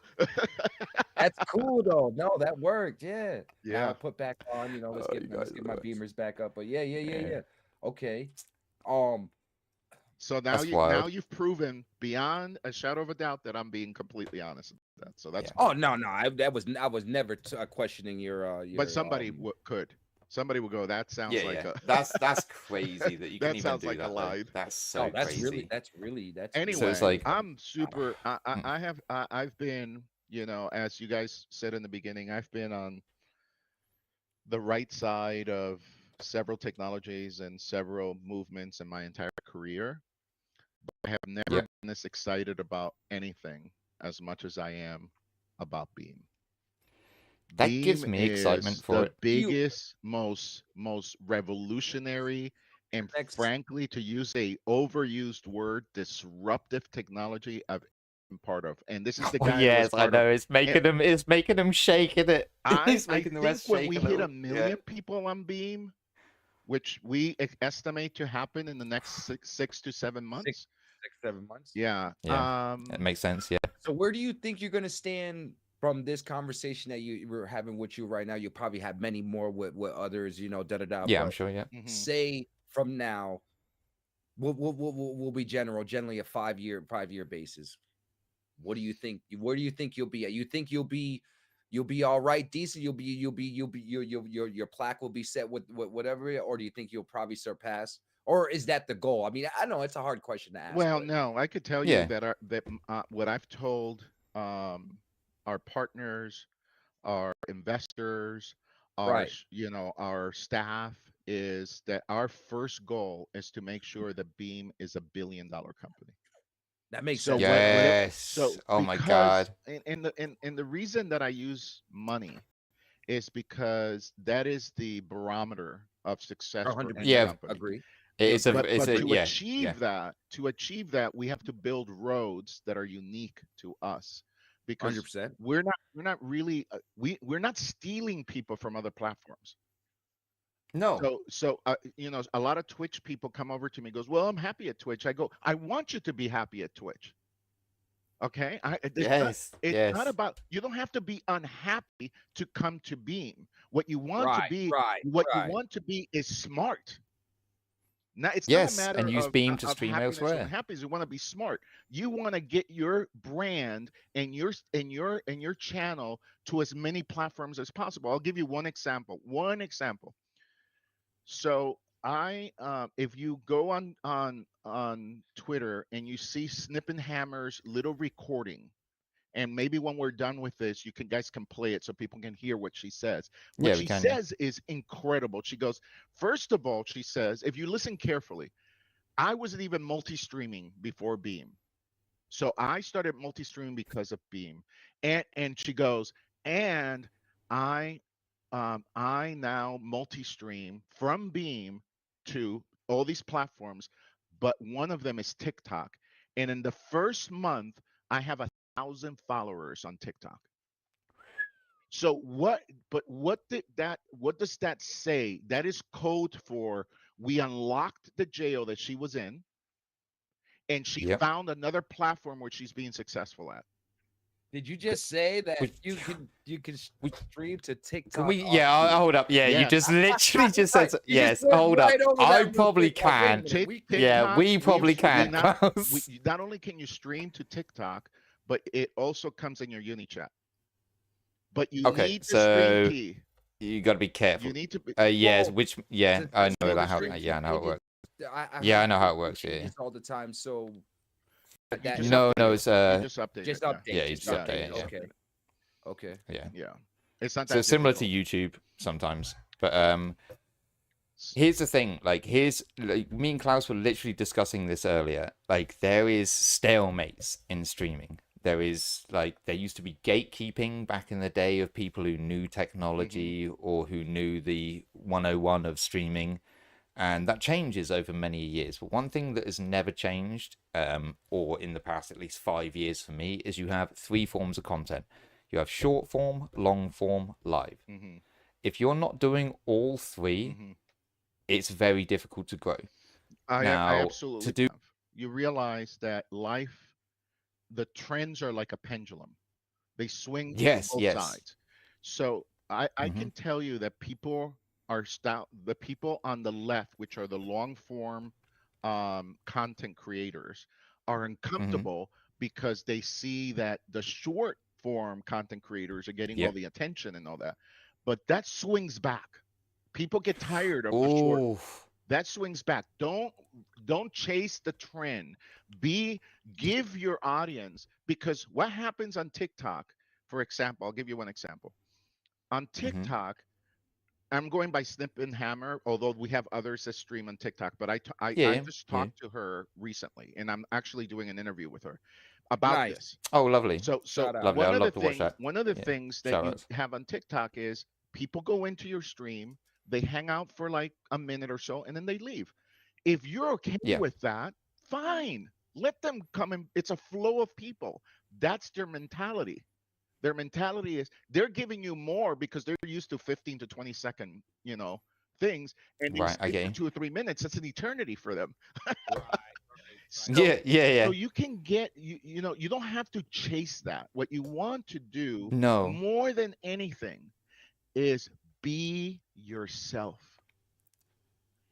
That's cool though. No, that worked. Yeah. Now Yeah. I put back on. Let's Oh, get you let's guys get are my nuts. beamers back up. But yeah. Yeah. Okay. So That's wild. you've proven beyond a shadow of a doubt that I'm being completely honest with that. So that's Yeah. Oh no. I was never questioning your. But somebody could. Somebody would go, that sounds Yeah, like yeah. a That's crazy that you can that even sounds do like that. a Though. lie. That's so Oh, that's crazy. really. Anyway, So it's like- I'm super I've been, as you guys said in the beginning, I've been on the right side of several technologies and several movements in my entire career. But I have never Yep. been this excited about anything as much as I am about Beam. That Beam gives me excitement is for the it. biggest, most revolutionary, and frankly, to use a overused word, disruptive technology I've been part of. And this is the Oh, guy. yes, I know. It's making them shake in it. It's I making the think rest when shake we a hit little. a million people on Beam, which we estimate to happen in the next 6 to 7 months. 6-7 months. Yeah. Yeah. That makes sense. Yeah. So where do you think you're gonna stand from this conversation that you were having with you right now? You'll probably have many more with others, Yeah, but I'm sure. Yeah. say from now, we'll be generally a 5-year basis. What do you think? Where do you think you'll be at? You think you'll be all right, decent? Your plaque will be set with whatever, or do you think you'll probably surpass? Or is that the goal? I mean, I know it's a hard question to ask. Well, but no, I could tell Yeah. you that what I've told our partners, our investors, our Right. our staff, is that our first goal is to make sure that Beam is $1 billion company. That makes So sense. Yes. Oh my God. And the reason that I use money is because that is the barometer of success for 100%. any Yeah. company. Agree. It's But to yeah. achieve that, we have to build roads that are unique to us, because 100%. we're not really we're not stealing people from other platforms. No. So a lot of Twitch people come over to me and goes, well, I'm happy at Twitch. I go, I want you to be happy at Twitch. Okay. Yes. It's not about, you don't have to be unhappy to come to Beam. What you want to be, you want to be is smart. Now, it's not a Yes, matter and use of, Beam to of stream happiness or elsewhere. unhappiness. You want to be smart. You want to get your brand and your channel to as many platforms as possible. I'll give you one example. So if you go on Twitter and you see Snippenhammer's little recording, and maybe when we're done with this, guys can play it so people can hear what she says. What Yeah, she we can. says is incredible. She goes, first of all, she says, if you listen carefully, I wasn't even multi-streaming before Beam. So I started multi-streaming because of Beam. And she goes, and I now multi-stream from Beam to all these platforms, but one of them is TikTok. And in the first month, I have 1,000 followers on TikTok. So what does that say? That is code for, we unlocked the jail that she was in, and she Yep. found another platform where she's being successful at. Did you just say that We- you can stream to TikTok? Can we? Yeah, hold up. Yeah, you Yes. just literally just said. You just Yes, went hold right up. over I that real probably quick. Like, wait a can. minute, Tik- we Yeah, TikTok, we probably we can. not, Klaus. not only can you stream to TikTok, but it also comes in your UniChat. But you Okay, need the stream so key. you got to be careful. You need to be. Yes, Well, I to know the that how. stream Yeah, I know how it works. I Yeah, I heard know how it it works. Yeah. changes all the time. So You that just No, update it's it. You just update just it. update. Yeah, you just just update. update it, yeah. Okay. Okay. Yeah. Yeah. It's not So that similar to difficult. YouTube sometimes, but here's the thing. Like, me and Klaus were literally discussing this earlier. Like, there is stalemates in streaming. There used to be gatekeeping back in the day of people who knew technology or who knew the 101 of streaming. And that changes over many years. But one thing that has never changed, or in the past at least 5 years for me, is you have 3 forms of content. You have short form, long form, live. If you're not doing all 3, it's very difficult to grow. I Now, absolutely to do have. You realize that life, the trends are like a pendulum. They swing to Yes, both yes. sides. So I can tell you that people are the people on the left, which are the long form content creators, are uncomfortable because they see that the short form content creators are getting all the attention and all that. But that swings back. People get tired of the short. Ooh. That swings back. Don't chase the trend. Give your audience, because what happens on TikTok, for example, I'll give you one example. On TikTok, I'm going by Snip and Hammer, although we have others that stream on TikTok, but I just talked to her recently, and I'm actually doing an interview with her about this. Oh, lovely. So Lovely. I'd love to watch that. one of the Yeah. things that Shout you outs. have on TikTok is people go into your stream, they hang out for like a minute or so, and then they leave. If you're okay Yeah. with that, fine. Let them come in. It's a flow of people. That's their mentality. Their mentality is they're giving you more because they're used to 15 to 20-second, things, and they Right, I stay get for you. 2 or 3 minutes. That's an eternity for them. So, Yeah. so you can get you don't have to chase that. What you want to do No. more than anything is be yourself.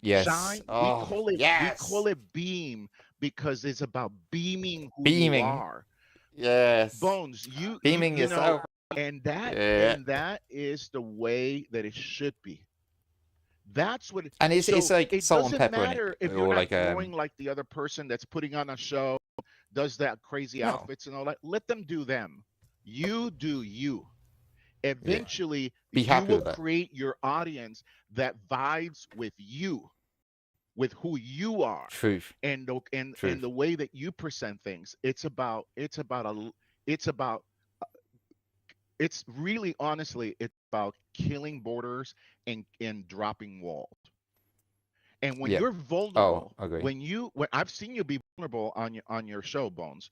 Yes. Shine. Oh, yes. We call it beam because it's about beaming who Beaming. you are. Yes. Bones, Beaming you yourself. and that Yeah. and that is the way that it should be. That's what And it's like it salt and doesn't pepper in matter it, if or you're not like growing like the other person that's putting on a show, does that crazy No. outfits and all that. Let them do them. You do you. Eventually, Be you happy will with that. create your audience that vibes with you, with who you are, Truth. and Truth. the way that you present things. It's really honestly, it's about killing borders and dropping walls. And when Yeah. you're vulnerable, Oh, agree. when I've seen you be vulnerable on your show, Bones,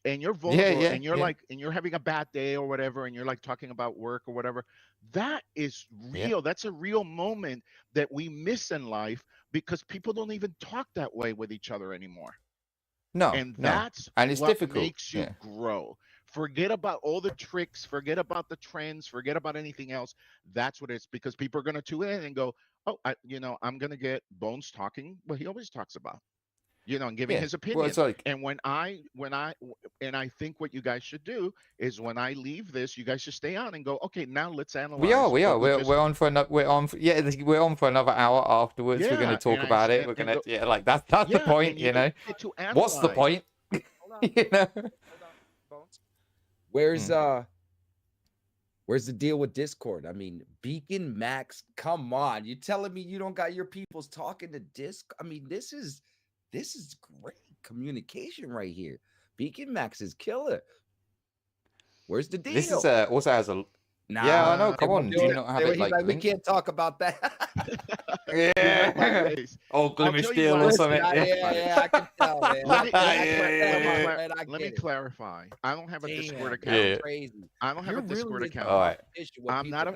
and you're vulnerable and you're like, and you're having a bad day or whatever, and you're like talking about work or whatever, that is real. That's a real moment that we miss in life because people don't even talk that way with each other anymore. No. And No. that's And it's what difficult. makes you grow. Forget about all the tricks, forget about the trends, forget about anything else. That's what it's, because people are going to tune in and go, oh, I'm going to get Bones talking what he always talks about, and giving his opinion. Well, it's like, and I think what you guys should do is when I leave this, you guys should stay on and go, okay, now let's analyze. we are. what we We're on for another. We're on for another hour afterwards. We're going to talk about it. We're going to like that's the point. What's the point? Where's the deal with Discord? I mean, Beacon Max, come on. You telling me you don't got your peoples talking to Disc? I mean, this is great communication right here. Beacon Max is killer. Where's the deal? This is also has a. Yeah, I know. Come on, do you not have it like? We can't talk about that. Yeah. Oh, Glimish deal or something. Yeah, I can tell, man. Let me clarify. I don't have a Discord account. Yeah. Crazy. I don't have a Discord account. All right. I'm not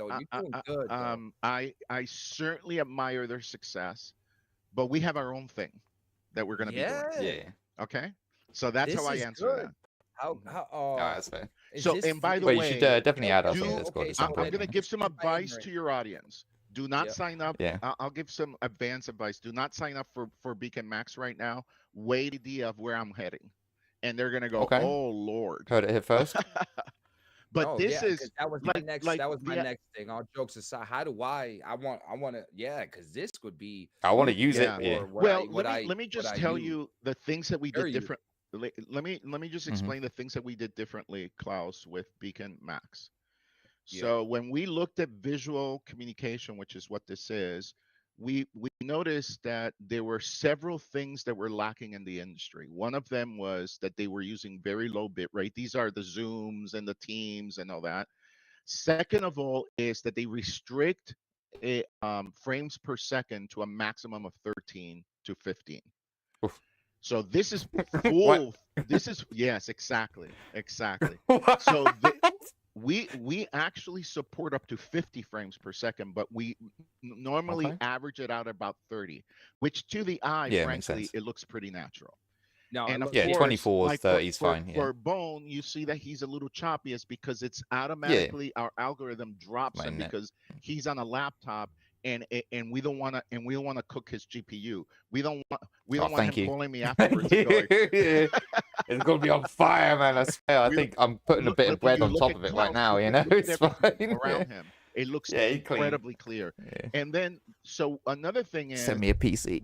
I certainly admire their success, but we have our own thing that we're going to be doing. Yeah. Okay. So that's This how I is answer good. that. How Oh, that's fair. is So, this and by the Well, you should way, definitely add us on do Discord okay, at some so I'm point. going to Yeah. give some This is my advice ignorance. to your audience. Do not Yep. sign up. Yeah. I'll give some advanced advice. Do not sign up for Beacon Max right now. Wait idea of where I'm heading, and they're going to go, Okay. oh Lord. Heard it here first. But No, this yeah, is 'cause that was my like next. like That was my the next thing. All jokes aside, how do I want to? Yeah, because this would be I want to use yeah. it. Yeah. or Well, what let me what just I tell use. you the things that we did Very useful. different. Let me just Mhm. explain the things that we did differently, Klaus, with Beacon Max. Yeah. So when we looked at visual communication, which is what this is, we noticed that there were several things that were lacking in the industry. One of them was that they were using very low bit rate. These are the Zooms and the Teams and all that. Second of all is that they restrict frames per second to a maximum of 13 to 15. Oof. So this is What? full. This is yes, exactly, exactly. So we actually support up to 50 frames per second, but we normally Okay. average it out about 30, which to the eye, Yeah, makes frankly, sense. it looks pretty natural. No, And of Yeah, course, 24s, like 30s fine. Yeah. for Bone, you see that he's a little choppy. It's because it's Yeah. automatically our algorithm drops My him net. because he's on a laptop, and we don't want to cook his GPU. We don't want Oh, him thank you. calling me Thank afterwards and going, you. It's gonna be on fire, man. I swear. I we think I'm putting a look, bit of look when bread you on look top at of it right Klaus, now. You look know, at it's fine. everything Yeah. around him. It looks Yeah, he clean. incredibly clear. Yeah. And then, so another thing Send is, me a PC.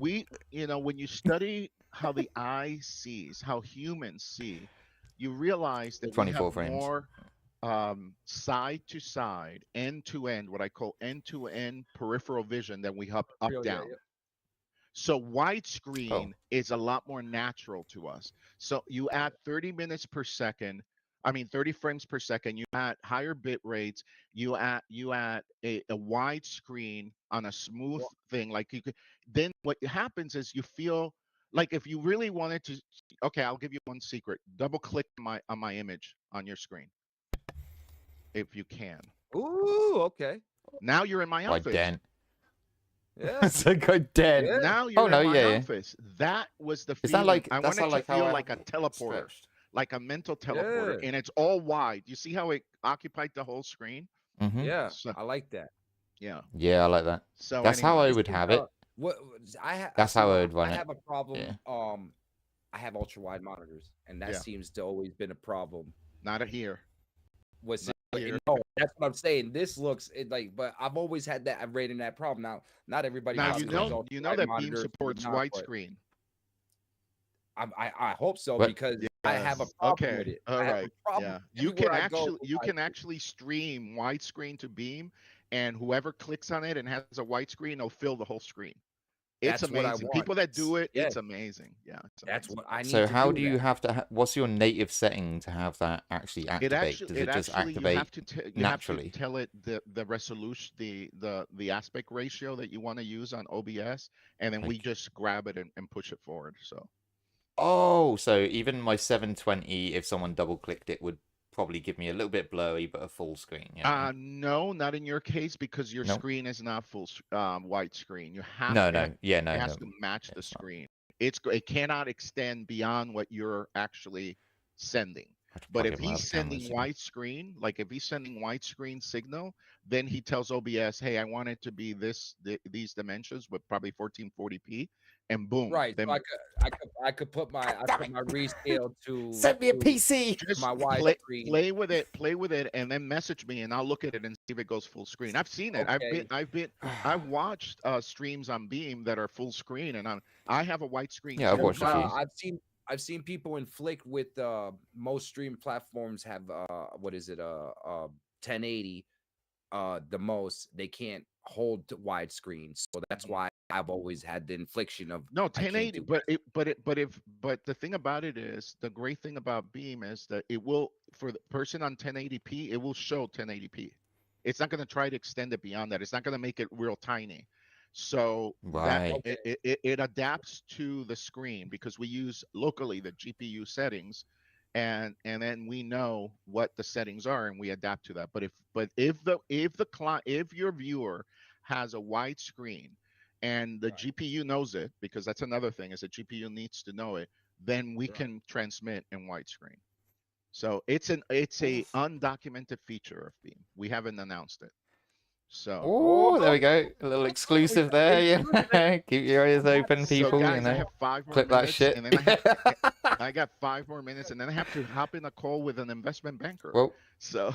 when you study how the eye sees, how humans see, you realize that we have 24 frames. more side to side, end to end, what I call end to end peripheral vision than we have up yeah, down. yeah. So Oh. widescreen is a lot more natural to us. So you add 30 minutes per second, 30 frames per second, you add higher bit rates, you add a wide screen on a smooth thing, like you could, then what happens is you feel like if you really wanted to, okay, I'll give you one secret. Double click on my image on your screen if you can. Ooh, okay. Now you're in my I office. dent. Yeah. It's a good dent. Yeah. Now you're no, in my yeah. office. That was the Is that feeling. like I that's wanted how to feel I like a have it teleporter, stretched? like a mental teleporter, Yeah. and it's all wide. You see how it occupied the whole screen? Mm-hmm. Yeah. So, I like that. yeah. Yeah, I like that. So That's how I anyway, would have it. What I have. That's how I would run I it. have a problem. Yeah. I have ultra wide monitors, and that Yeah. seems to always been a problem. not a here. Was Not here. no, that's what I'm saying. This looks but I've always had that. I've rated that problem. Now, not everybody. Now probably has ultra you know wide that Beam monitors, supports not, but widescreen. I hope so What? because I have a Yes. problem with Okay. it. All I have right. a problem Yeah. You everywhere can I go actually with you can widescreen. actually stream widescreen to Beam, and whoever clicks on it and has a widescreen, will fill the whole screen. It's That's what I amazing. want. People that do it, Yeah, it's amazing. Yeah, it's that's amazing. what I need So to how do. do you have to? What's your native setting to have that actually activate? Does it just actually you activate have to you have to naturally? tell it the resolution, the aspect ratio that you want to use on OBS, and then we Like, just grab it and push it forward. So oh, so even my 720, if someone double clicked it, would probably give me a little bit blurry, but a full screen. Yeah. no, not in your case because your No. screen is not full widescreen. You have No, it, no, yeah, no, it has no. to match the It's not. screen. It cannot extend beyond what you're actually sending. I have to But plug if in my he's other camera sending soon. widescreen, like if he's sending widescreen signal, then he tells OBS, "Hey, I want it to be these dimensions with probably 1440p," and boom, Right. then So I could put my rescale to Send me a PC. just my widescreen. play with it, and then message me, and I'll look at it and see if it goes full screen. I've seen it. Okay. I've watched streams on Beam that are full screen, and I have a widescreen. Yeah, I've too. watched a few. I've seen people inflict with most stream platforms have what is it 1080 the most they can't hold widescreen, so that's why I've always had the infliction of No, I can't 1080, do but the thing about it is, the great thing about Beam is that it will, for the person on 1080p, it will show 1080p. It's not going to try to extend it beyond that. It's not going to make it real tiny. So that Right. it adapts to the screen because we use locally the GPU settings, and then we know what the settings are and we adapt to that. But if your viewer has a wide screen and the GPU knows it, because that's another thing, is the GPU needs to know it, then we can transmit in widescreen. So it's a undocumented feature of Beam. We haven't announced it. So Oh, there we go. A little exclusive there. Yeah. Keep your ears open, people. guys, you know, I have 5 more clip that minutes, shit. and then I got 5 more minutes, and then I have to hop in a call with an investment banker. Well, So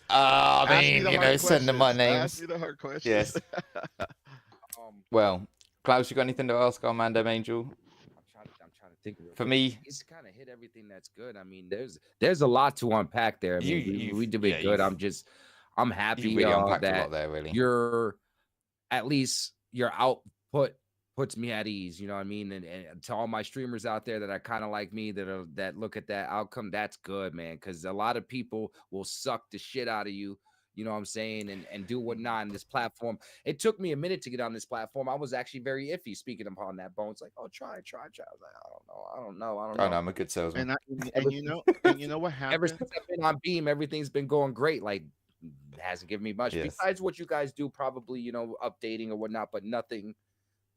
I ask me mean, the you know, hard send them my questions. Ask names. me the hard questions. Yes. Well, Klaus, you got anything to ask Armando Angel? I'm trying to think. For me, he's kind of hit everything that's good. I mean, there's a lot to unpack there. I mean, we did it good. I'm happy really unpacked a that lot there, really. At least your output puts me at ease. You know what I mean? And to all my streamers out there that are kind of like me, that look at that outcome, that's good, man. Because a lot of people will suck the shit out of you. You know what I'm saying? And do whatnot in this platform. It took me a minute to get on this platform. I was actually very iffy speaking upon that. Bones like, oh, try. I was like, I don't know. Oh no, I'm a good salesman. And you know what happened? Ever since I've been on Beam, everything's been going great. Like, it hasn't given me much besides what you guys do, probably, you know, updating or whatnot, but nothing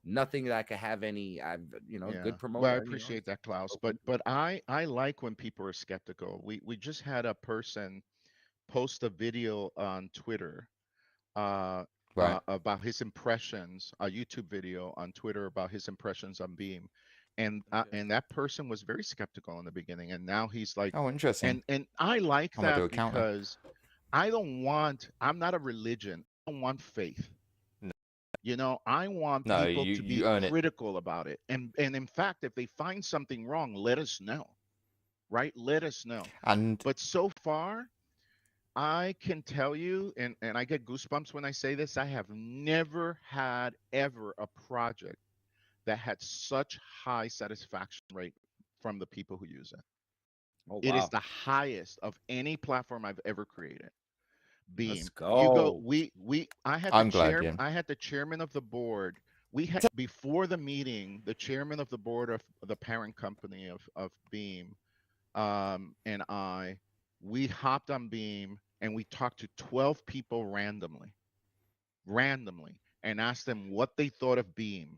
that I could have any, good promotion. Well, I appreciate that, Klaus. But I like when people are skeptical. We just had a person post a video on Twitter about his impressions, a YouTube video on Twitter about his impressions on Beam. And that person was very skeptical in the beginning, and now he's like, oh, interesting. And I like I'm gonna do that a counter. because I'm not a religion. I don't want faith. No. You know, I want people to be critical about it. And in fact, if they find something wrong, let us know. Right? Let us know. But so far, I can tell you, and I get goosebumps when I say this, I have never had ever a project that had such high satisfaction rate from the people who use it. Oh, wow. It is the highest of any platform I've ever created. Beam. Let's go. I had I had the chairman of the board. We had before the meeting, the chairman of the board of the parent company of Beam, and we hopped on Beam and we talked to 12 people randomly, and asked them what they thought of Beam.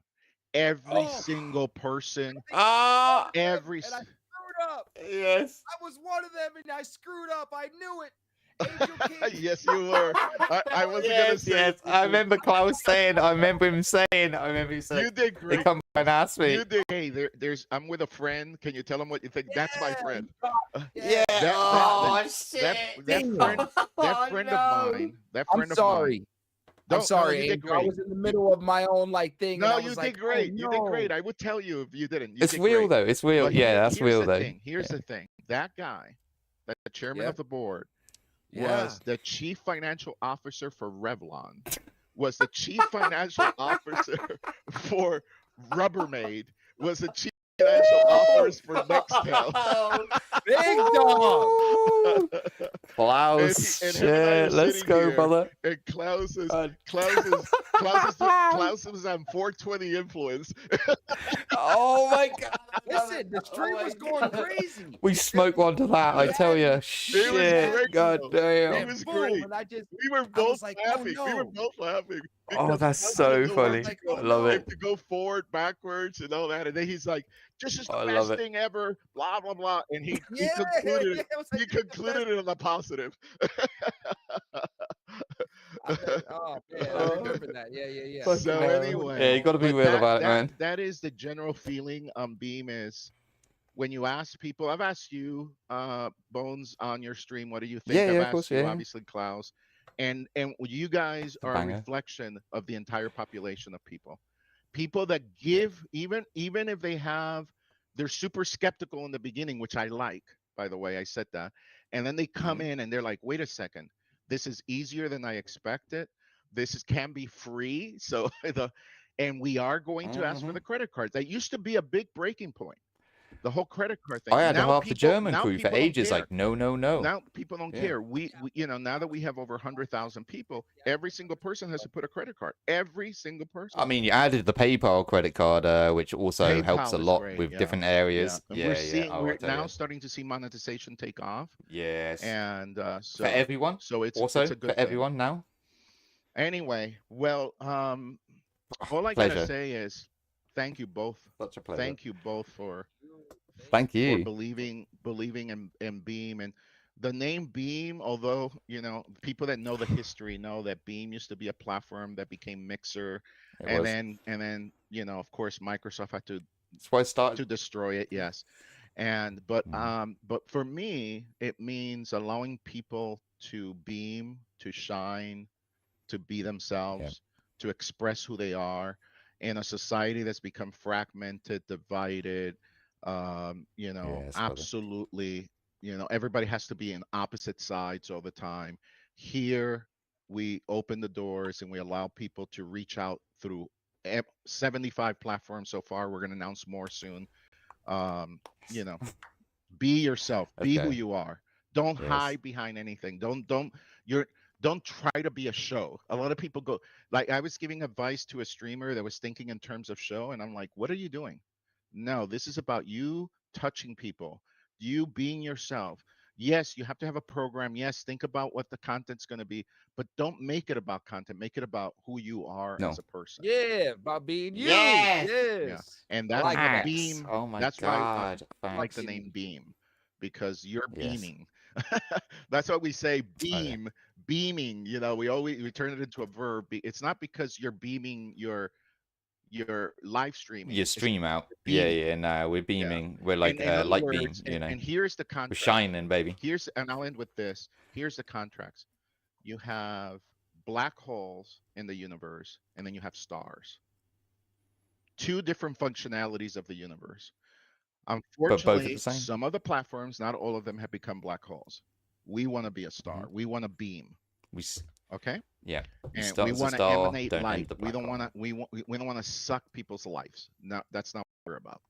Every single person. Every. And I screwed up. Yes. I was one of them, and I screwed up. I knew it. Angel King. Yes, you were. I wasn't gonna say. Yes, I remember Klaus saying. I remember him saying. You did great. They come and ask me. You did. Hey, there's. I'm with a friend. Can you tell him what you think? That's my friend. Yeah. That friend of mine. I'm sorry. I'm sorry, Angel. I was in the middle of my own thing. No, you did great. You did great. I would tell you if you didn't. It's real though. It's real. Yeah, that's real though. Here's the thing. That guy, the chairman of the board, was the chief financial officer for Revlon, was the chief financial officer for Rubbermaid, was the chief financial officer for Nextel. Big dog. Klaus, let's go, brother. And Klaus is on 420 influence. Oh my God! Listen, the stream was going crazy. We smoked one to that, I tell you. Shit, God damn. It was great. We were both laughing. We were both laughing. Oh, that's so funny. I love it. To go forward, backwards, and all that, and then he's like, "This is the best thing ever." Blah blah blah, and he concluded. He concluded it on the positive. Oh man, I remember that. Yeah. So anyway, yeah, you got to be real about it, man. That is the general feeling on Beam. Is when you ask people. I've asked you, Bones, on your stream, what do you think? I've asked you, obviously, Klaus, and you guys are a reflection of the entire population of people. People that give, even if they're super skeptical in the beginning, which I like, by the way, I said that, and then they come in and they're like, wait a second. This is easier than I expected. Can be free. So and we are going to ask for the credit cards. That used to be a big breaking point. The whole credit card thing. I had half the German crew for ages. Like, no. Now people don't care. We now that we have over 100,000 people, every single person has to put a credit card. Every single person. I mean, you added the PayPal credit card, which also helps a lot with different areas. We're now starting to see monetization take off. Yes. And so for everyone. So it's also it's a good for everyone now. Anyway, well, all I gotta say is thank you both. Such a pleasure. Thank you both for Thank for you. believing in Beam. And the name Beam, although people that know the history know that Beam used to be a platform that became Mixer, It and was. then of course Microsoft had That's why it started. to destroy it. Yes. But for me it means allowing people to beam, to shine, to be Yeah. themselves, to express who they are in a society that's become fragmented, divided. Yes, brother. Absolutely, everybody has to be in opposite sides all the time. Here, we open the doors and we allow people to reach out through 75 platforms so far. We're going to announce more soon. Um, you know, be yourself, Let's be who go. you are. Don't Yes. hide behind anything. You're don't try to be a show. A lot of people go, like, I was giving advice to a streamer that was thinking in terms of show, and I'm like, what are you doing? No, this is about you touching people, you being yourself. Yes, you have to have a program. Yes, think about what the content's going to be, but don't make it about content. Make it about who you are No. as a person. Yeah, about being you. Yes. Yeah. Yes. And I that's like that. Facts. Beam. Oh my That's why God. I like the Facts. name Fucking Beam, because you're Yes. beaming. That's what we say, Oh yeah. beam, beaming. We turn it into a verb. It's not because you're beaming your live Your streaming. It's stream out. you're Yeah, beaming. yeah. No, we're Yeah. beaming. We're And like in other light beam. words, You know, and here's the we're contract. shining, baby. And I'll end with this. Here's the contracts. You have black holes in the universe, and then you have stars. Two different functionalities of the universe. But both are the Unfortunately, same. some of the platforms, not all of them, have become black holes. We want to be a star. Mhm. We want to beam. We Okay. yeah. You And start we as a want to star, emanate don't light. end the We black don't hole. want to. We don't want to suck people's lives. No, that's not what we're about.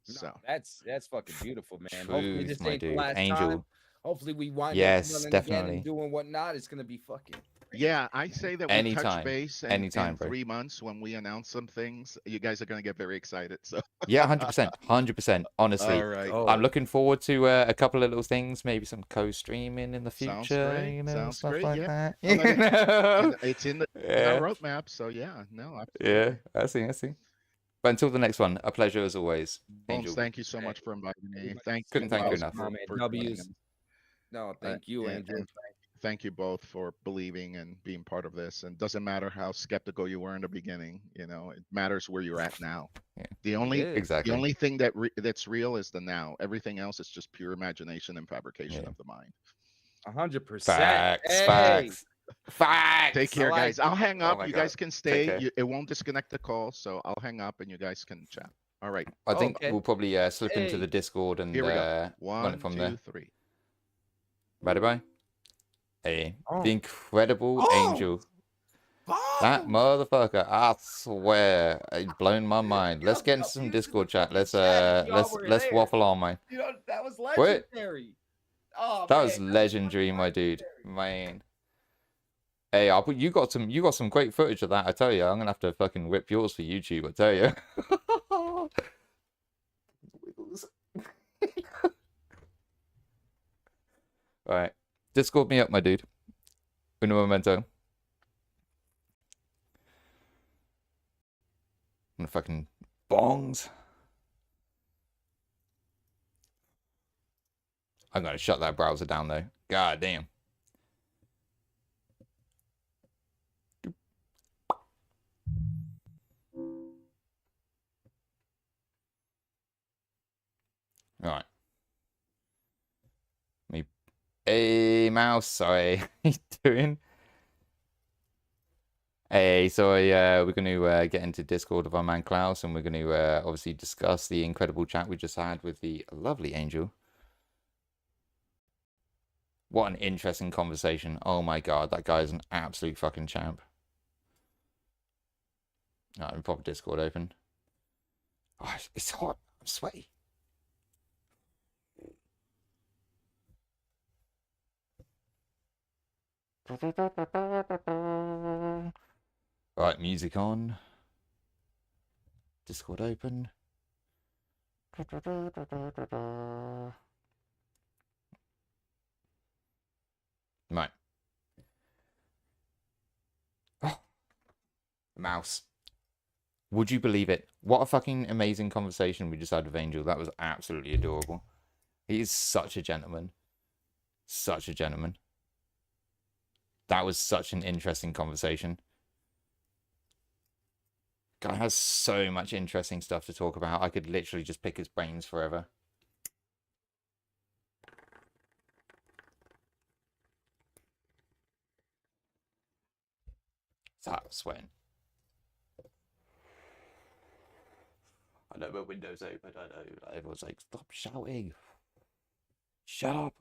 no, So that's fucking beautiful, man. Hopefully Truth, this my ain't the dude. last Angel. time. Hopefully we wind up Yes, running again and definitely. doing whatnot. It's gonna be fucking yeah, I say that we touch Anytime. base, and Anytime, in bro. 3 months when we announce some things, you guys are gonna get very excited. So Yeah, 100%. 100%. Honestly. all right, I'm oh looking forward to a couple of little things, maybe some co-streaming in the sounds future, great. stuff Sounds great. like Yeah, that. no, You know? it's in our Yeah, roadmap. So yeah, no, yeah, absolutely. I see, I see. But until the next one, a pleasure as always, Bones, Angel. thank you so hey, much for inviting me. everybody Thank Couldn't you, thank you Miles, W's, enough. my man. for joining us. W's. No, thank you, Angel. And thank you both for believing and being part of this. And doesn't matter how skeptical you were in the beginning, it matters where you're at now. Yeah, The only Yeah, the exactly. only thing that's real is the now. Everything else is just pure imagination and fabrication Yeah. of the mind. 100%. Facts, Hey, facts, Take facts. care, like guys. I'll hang Oh up. my You God. guys can Take stay. care. It won't disconnect the call, so I'll hang up and you guys can chat. All right, I think okay. we'll probably slip into Hey. the Discord and here we go. run it 1, from 2, there. 3. Bye bye. Hey, Oh. the incredible Oh. Angel. That motherfucker, I swear, it's blown my mind. Let's get into some Discord chat. Let's waffle on, man. You know, that was What? legendary. Oh, That man, was legendary, my dude. Man. Hey, you got some great footage of that, I tell you. I'm gonna have to fucking whip yours for YouTube, I tell you. Alright. Discord me up, my dude. Uno momento. I'm gonna fucking bongs. I'm gonna shut that browser down though. God damn. Alright. Me. Hey, mouse. Sorry. How you doing? Hey, so we're going to get into Discord with our man Klaus, and we're going to obviously discuss the incredible chat we just had with the lovely Angel. What an interesting conversation. Oh my god, that guy is an absolute fucking champ. Alright, let me pop Discord open. Oh, it's hot. I'm sweaty. Right, music on. Discord open. Right. Oh. Mouse. Would you believe it? What a fucking amazing conversation we just had with Angel. That was absolutely adorable. He is such a gentleman. Such a gentleman. That was such an interesting conversation. Guy has so much interesting stuff to talk about. I could literally just pick his brains forever. Stop sweating. I know my window's open. I know. Everyone's like, stop shouting. Shut up.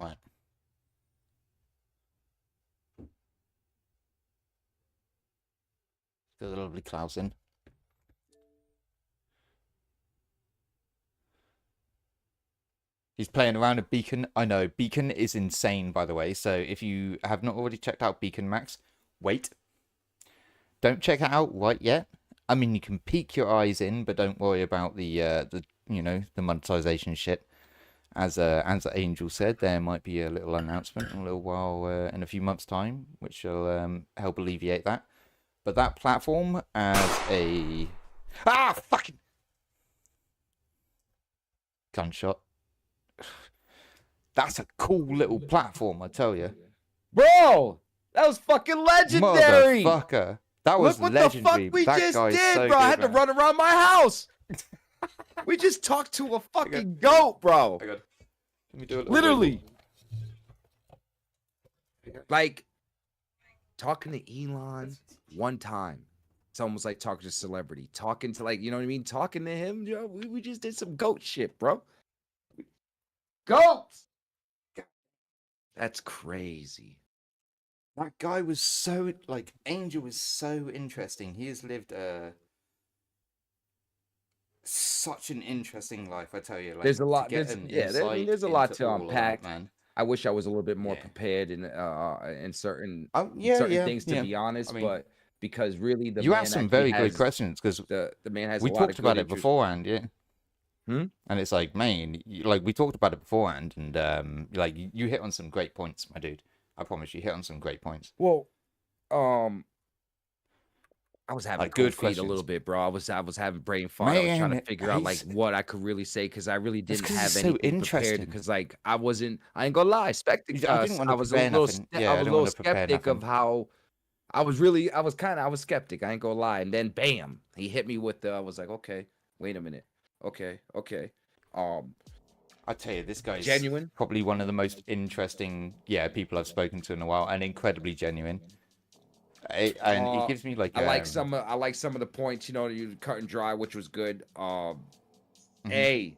Right. There's a lovely Klaus in. He's playing around a Beacon. I know. Beacon is insane, by the way. So if you have not already checked out Beacon Max, wait. Don't check it out right yet. I mean, you can peek your eyes in, but don't worry about the the monetization shit. As Angel said, there might be a little announcement in a little while, in a few months' time, which will help alleviate that. But that platform as a fucking gunshot. That's a cool little platform, I tell you. Bro, that was fucking legendary. Motherfucker. That was Look what legendary. the fuck we that just guy's did, so bro. good, I had to man. run around my house. We just talked to a fucking goat, bro. Let me do a little Literally. wiggle. Like, talking to Elon one time. It's almost like talking to a celebrity. Talking to, like, you know what I mean? Talking to him, you know, we just did some goat shit, bro. Goats! That's crazy. That guy was so, like, Angel was so interesting. He has lived such an interesting life, I tell you. Like, There's a lot. to get There's, an yeah, insight there's a lot into to all of unpack. that, man. I wish I was a little bit more Yeah. prepared in certain Oh, yeah, certain things, to yeah. be honest. I mean, but because really, the you man asked some actually very good has questions, because the man has we a lot talked of about good it interest. beforehand, yeah. Hmm? And it's like, man, like, we talked about it beforehand, and like, you hit on some great points, my dude. I promise you hit on some great points. Well, I was having Like, good cold feet a little questions. bit, bro. I was having brain fart. I was trying to Man, figure out like he's what I could really say, because I really That's didn't 'cause have it's so anything prepared. interesting. Because like I ain't gonna lie, I didn't want I to was a prepare little nothing. I Yeah, I was a don't little want to prepare skeptic of nothing. how I was skeptic. I ain't gonna lie. And then bam, he hit me with I was like, okay, wait a minute. Okay. I tell you, this guy's Genuine. probably one of the most interesting, people I've spoken to in a while, and incredibly genuine. And he gives me like I like some of the points, you know, you cut and dry, which was good. Hey,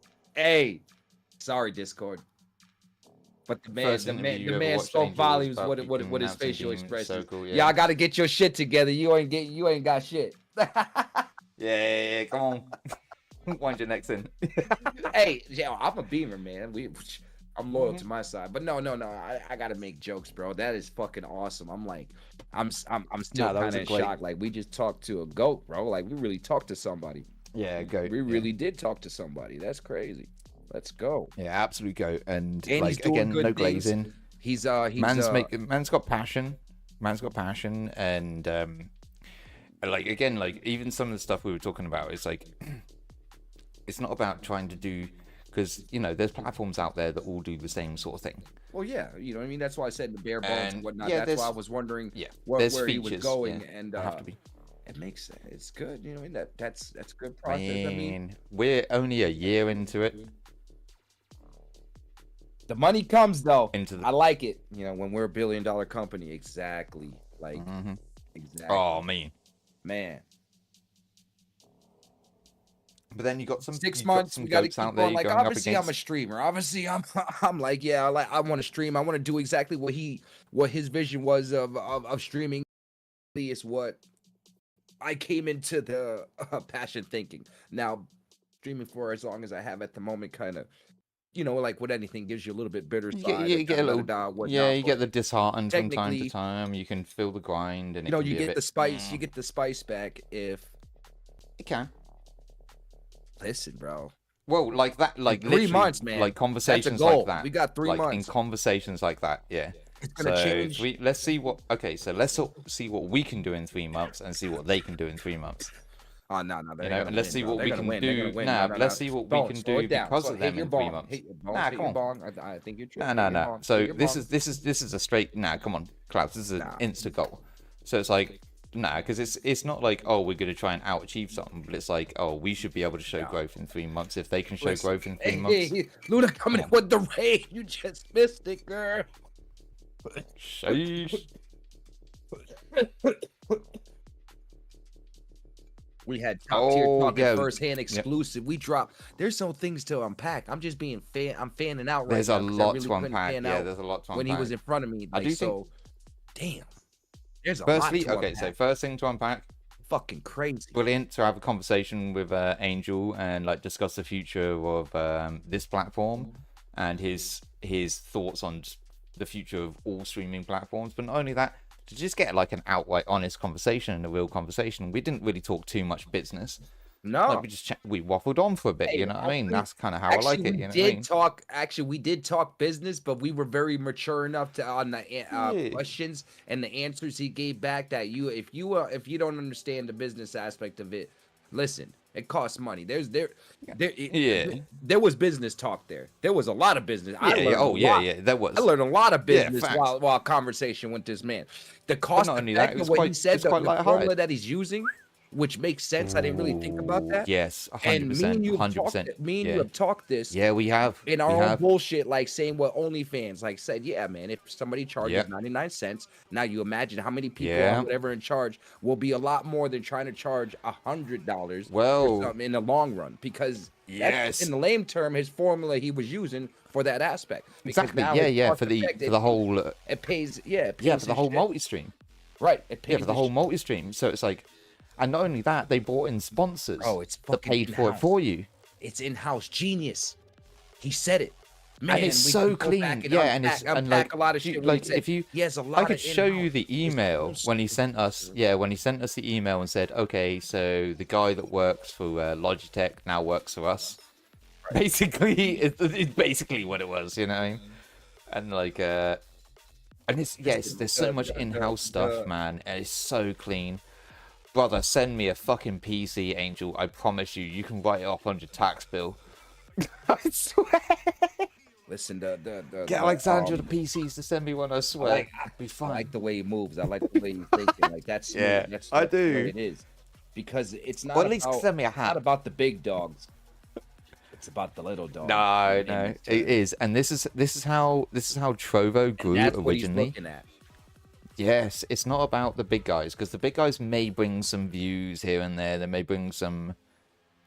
sorry, Discord. But first interview you the ever man watched, spoke Angel, was volumes. about What his announcing facial Demon. It's so expressions. cool, Yeah, I gotta get your shit together. You ain't got shit. Yeah, come on. Wind your necks in. Hey, yeah, I'm a beamer, man. I'm loyal to my side, but no. I gotta make jokes, bro. That is fucking awesome. I'm like, I'm still Nah, that was kind a of great- shocked. Like, we just talked to a goat, bro. Like, we really talked to somebody. Yeah, go. We really did talk to somebody. That's crazy. Let's go. Yeah, absolute go. And And he's like, doing again, good no things. glazing. He's Man's got passion. Man's got passion, and like, again, like, even some of the stuff we were talking about is like, it's not about trying to do, because there's platforms out there that all do the same sort of thing. Well, yeah, you know what I mean. That's why I said the bare bones and And, whatnot. yeah, That's why I there's- was wondering there's where he features, was going, yeah, and have to be. it makes sense. It's good. You know what I mean? That's good process. I mean, We're only a year into it. the money comes though. Into the I like it. You know, when we're $1 billion company, exactly. Like, exactly. Oh, man. But then you got some 6 you've got months, some we got to goats keep out there going. Like, going up obviously, I'm a against. streamer. Obviously, I'm like, yeah, I want to stream. I want to do exactly what his vision was of streaming. Is what I came into the passion thinking. Now, streaming for as long as I have at the moment, kind of, like with anything, gives you a little bit bitter side. You get a little, you get the disheartened from time to technically, time. You can feel the grind, and it you can be a get bit, the spice. You get the spice back if. It can. Listen, bro. Well, like that, like 3 literally, months, man. like That's a conversations goal. like that. We got 3 like in months. conversations like that, yeah. It's gonna change. Let's see what. Okay, so let's see what we can do in 3 months and see what they can do in 3 months. Oh no, You know, and let's see what we can do. Nah, Nah, let's see what we can do because of them in 3 months. Hit your bong. Nah, Hit come your on. bong. I think you're No, tripping. no, Hit your no. bong. So Hit your this bong. is a straight. Nah, come on, Klaus. This is an insta goal. So it's like, nah, because it's not like, oh, we're gonna try and out achieve something, but it's like, oh, we should be able to show growth in 3 months if they can show growth in 3 months. Hey, Luna coming in with the raid. You just missed it, girl. Sheesh. We had top tier talking yeah. first-hand exclusive. We dropped. There's some things to unpack. I'm just being I'm fanning out right There's now. a 'cause I lot really to couldn't unpack. fan Yeah, out there's a lot to unpack. when he was in front of me. I Like, do so, damn. There's a Firstly, lot to okay, unpack. so first thing to unpack. Fucking crazy. Brilliant to have a conversation with Angel and like discuss the future of this platform and his thoughts on the future of all streaming platforms. But not only that, to just get like an outright honest conversation and a real conversation. We didn't really talk too much business. No, Like, we waffled on for a bit. Hey, you know what I mean? That's kind of how actually, I like it. we You know did what I mean? talk. Actually, we did talk business, but we were very mature enough to on the Yeah. questions and the answers he gave back. That if you don't understand the business aspect of it, listen, it costs money. There was business talk there. There was a lot of business. I learned a lot. That was. I learned a lot of business facts. while conversation with this man. The cost not only effect that, of what he said, it's the quite lighthearted. formula that he's using, which makes sense. I didn't really think about that. Yes, And me 100%. and you have 100%. talked, me and you have talked this Yeah, we have. in our own bullshit, like saying what OnlyFans, like said, yeah, man, if somebody charges 99 cents, now you imagine how many people or whatever in charge will be a lot more than trying to charge $100 Well, for something in the long run, because that's, yes. in the lame term, his formula he was using for that aspect. Because Exactly. now Yeah, it's yeah. cost For the effective. whole. It pays. Yeah, it pays Yeah, for the his whole shit. multi-stream. Right. It pays Yeah, for the his whole shit. multi-stream. So it's like, and not only that, they brought in sponsors Oh, it's that fucking paid for it in-house. for you. It's in-house genius. He said it. Man, And it's we so can go clean. back Yeah, and it's unpack and like a lot of shit. when he said if you, he has a lot I could of show you in-house. the email It's when he sent us. Yeah, when he sent us the email and said, okay, so the guy that works for Logitech now works for us. Basically, it's basically what it was. You know what I mean? And like, and it's there's so much in-house stuff, man. And it's so clean. Brother, send me a fucking PC, Angel. I promise you, you can write it off on your tax bill. I swear. Listen, Get Alexandra the PCs to send me one. I swear, it'll be I fine. like the way he moves. I like the way he's thinking. Like that's smooth. Yeah, that's I the way do. It is because it's not. Well, at least about, send me a Not hat. about the big dogs. It's about the little dogs. No, it is, and this is how Trovo grew That's what he's originally. looking at. Yes, it's not about the big guys, because the big guys may bring some views here and there. They may bring some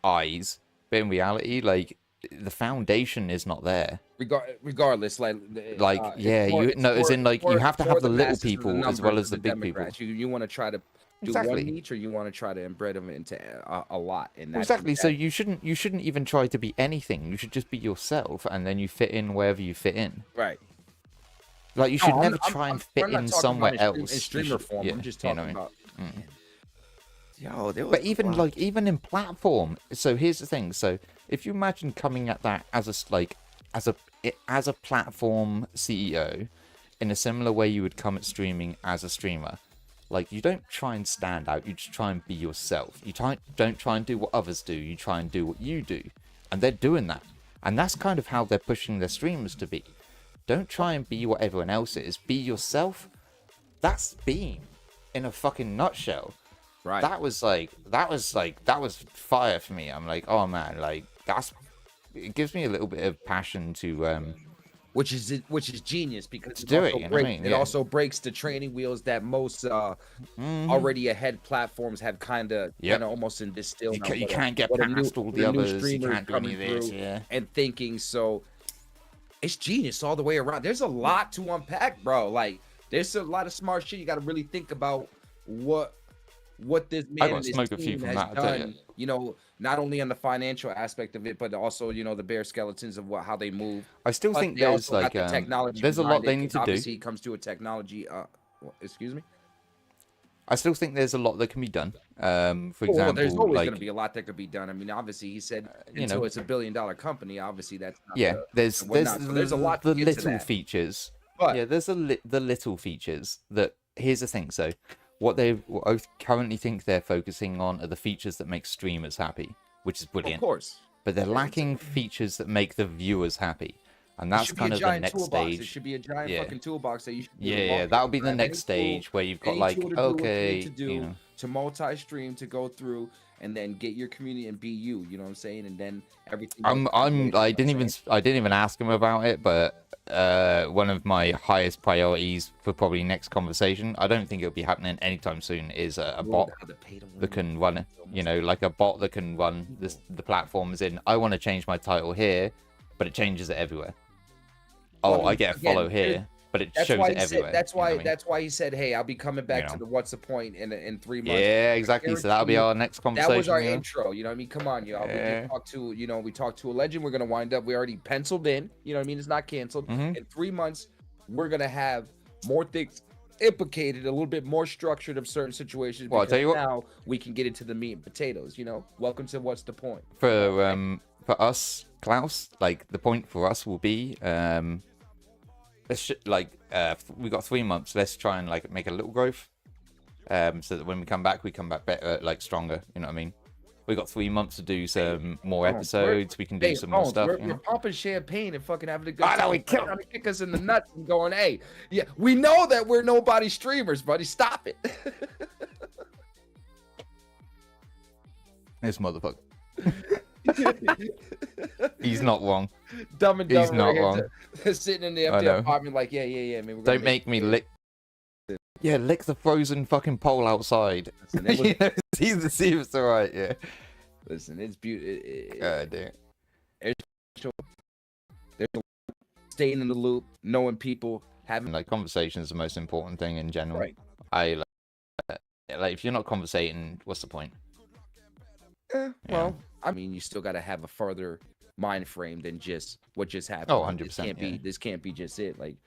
eyes, but in reality, like the foundation is not there. Regardless, like yeah, you know, as in like you have to have the little people as well as the big people. Democrats. You want to try to do Exactly. one each, or you want to try to inbred them into a lot. And that's Exactly. So you shouldn't even try to be anything. You should just be yourself, and then you fit in wherever you fit in. right. Like you should No, never I'm- try I'm- and fit I'm not in talking somewhere about in else. You streamer should- form. yeah, I'm just you talking know. about. Mm. Yo, there was But a even lot. like even in platform, so here's the thing. So if you imagine coming at that as a platform CEO, in a similar way you would come at streaming as a streamer, like you don't try and stand out. You just try and be yourself. You don't try and do what others do. You try and do what you do, and they're doing that. And that's kind of how they're pushing their streamers to be. Don't try and be what everyone else is. Be yourself. That's Beam in a fucking nutshell. right. That was fire for me. I'm like, oh man, like it gives me a little bit of passion to which is genius because do it, you know what I mean? it Yeah. also breaks the training wheels that most already ahead platforms have kind of Yep. almost instilled. you can't get past all the others. You can't do any of this. Yeah. And thinking, so it's genius all the way around. There's a lot to unpack, bro. Like there's a lot of smart shit. You got to really think about what this man gotta and his smoke a few team from has that, I tell ya. done. You know, not only on the financial aspect of it, but also the bare skeletons of how they move. I still But think they there's also got like the technology there's a behind lot they it, need 'cause to do. obviously it comes to a technology. Excuse me. I still think there's a lot that can be done. For Well, example, there's always like going to be a lot that could be done. I mean, obviously, he said you until know, it's $1 billion company, obviously that's not yeah, there's and whatnot. So there's a lot the to get to little that. features. But Yeah, there's the little features that. Here's the thing. So, what I currently think they're focusing on are the features that make streamers happy, which is of brilliant. course, But they're lacking features that make the viewers happy, and it that's should be kind a of the giant next toolbox. It stage. should be a giant Yeah. fucking toolbox that you should be Yeah, able to yeah, walk that'll in, be the grab next any tool, stage where you've got any like, tool to do what you okay, need to do you know, to multi-stream, to go through and then get your community and be you. You know what I'm saying? And then everything. else is I great, you know what didn't I'm even saying? I didn't even ask him about it, but one of my highest priorities for probably next conversation, I don't think it'll be happening anytime soon, is a bot How to pay to win. that can run it. You know, like a bot that can run the platforms in. I want to change my title here, but it changes it everywhere. Oh, Well, I get a again, follow here, but it That's shows why it he everywhere. said. That's you know why. what I mean? That's why he said, "Hey, I'll be coming back You to know. the what's the point in 3 months." Yeah, exactly. So that'll be guarantee you, our next conversation. That was our you know? intro. You know what I mean? Come on, y'all. We Yeah. did talk to, we talked to a legend. We're gonna wind up. We already penciled in. You know what I mean? It's not canceled. Mhm. In 3 months, we're gonna have more things implicated, a little bit more structured of certain situations. Well, I'll tell you what. Now we can get into the meat and potatoes. Welcome to what's the point. For us, Klaus, like the point for us will be we got 3 months. Let's try and like make a little growth, so that when we come back better, like stronger. You know what I mean? We got 3 months to do some more episodes. We can do some more stuff. We're popping champagne and fucking having a good I know, time. we killed- Trying to kick us in the nuts and going, hey, yeah, we know that we're nobody streamers, buddy. Stop it. This motherfucker. He's not wrong. Dumb and He's dumb. not right here, wrong. Sitting in the I empty know. apartment, like, yeah. Man, we're gonna Don't make me lick. Yeah, lick the frozen fucking pole outside. Listen, it was- You know, see if it's alright. Yeah. Listen, it's beautiful. God damn. There's staying in the loop, knowing people, having Like conversation is the most important thing in general. Right. I like if you're not conversating, what's the point? well, I mean, you still got to have a further mind frame than just what just happened. Oh, This 100%, can't be. yeah. This can't be just it. Like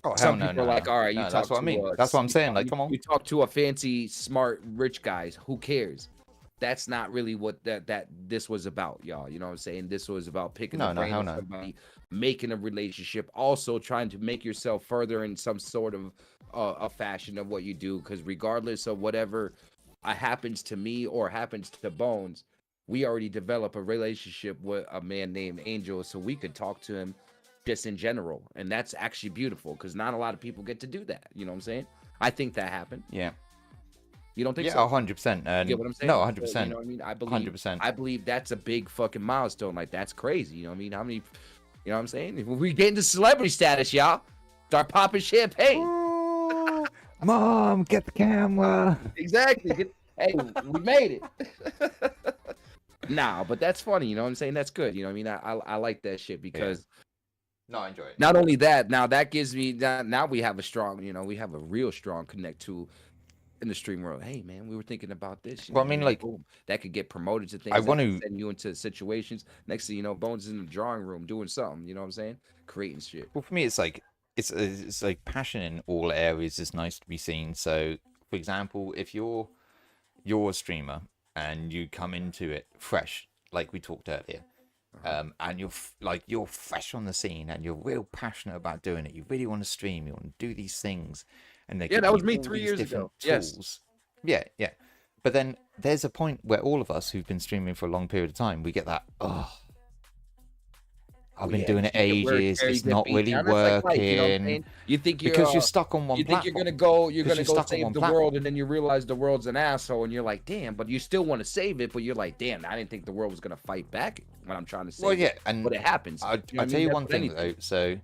Oh, hell some no, people no, are like, no. all right, you No, talk that's what I to mean. a- That's what I'm you saying. talk- Like, come on. You talk to a fancy, smart, rich guys. Who cares? That's not really what that this was about, y'all. You know what I'm saying? This was about picking No, the no, brain hell of no. somebody, making a relationship, also trying to make yourself further in some sort of a fashion of what you do. Because regardless of whatever happens to me or happens to Bones, we already develop a relationship with a man named Angel, so we could talk to him just in general, and that's actually beautiful because not a lot of people get to do that. You know what I'm saying? I think that happened. Yeah. You don't think Yeah, so? 100%. You get what I'm saying? No, So, 100%. You know what I mean? I believe 100%. I believe that's a big fucking milestone. Like that's crazy. You know what I mean? How many? You know what I'm saying? If we get into celebrity status, y'all start popping champagne. Mom, get the camera. Exactly. Hey, we made it. Nah, but that's funny. You know what I'm saying? That's good. You know what I mean? I like that shit because No, I enjoy it. not only that, now that gives me now we have a strong, we have a real strong connect to in the stream world. Hey man, we were thinking about this. Well, I mean, like, boom, that could get promoted to things. I that want could to- send you into situations. Next thing you know, Bones is in the drawing room doing something. You know what I'm saying? Creating shit. Well, for me, it's like it's like passion in all areas is nice to be seen. So, for example, if you're a streamer and you come into it fresh, like we talked earlier, and you're fresh on the scene and you're real passionate about doing it. You really want to stream. You want to do these things, and they Yeah, give that was you me all 3 these years different ago. Yes. tools. Yeah, yeah. But then there's a point where all of us who've been streaming for a long period of time, we get that, I've been doing it ages. It's not really working. You think you're Because you're stuck on one you think you're platform. you're gonna Because you're go stuck on save one the platform. world, and then you realize the world's an asshole, and you're like, damn. But you still want to save it, but you're like, damn, I didn't think the world was gonna fight back when I'm trying to save. Well, yeah, it. and But it happens. I'll You know what I tell mean? you That's one with thing anything. though. So,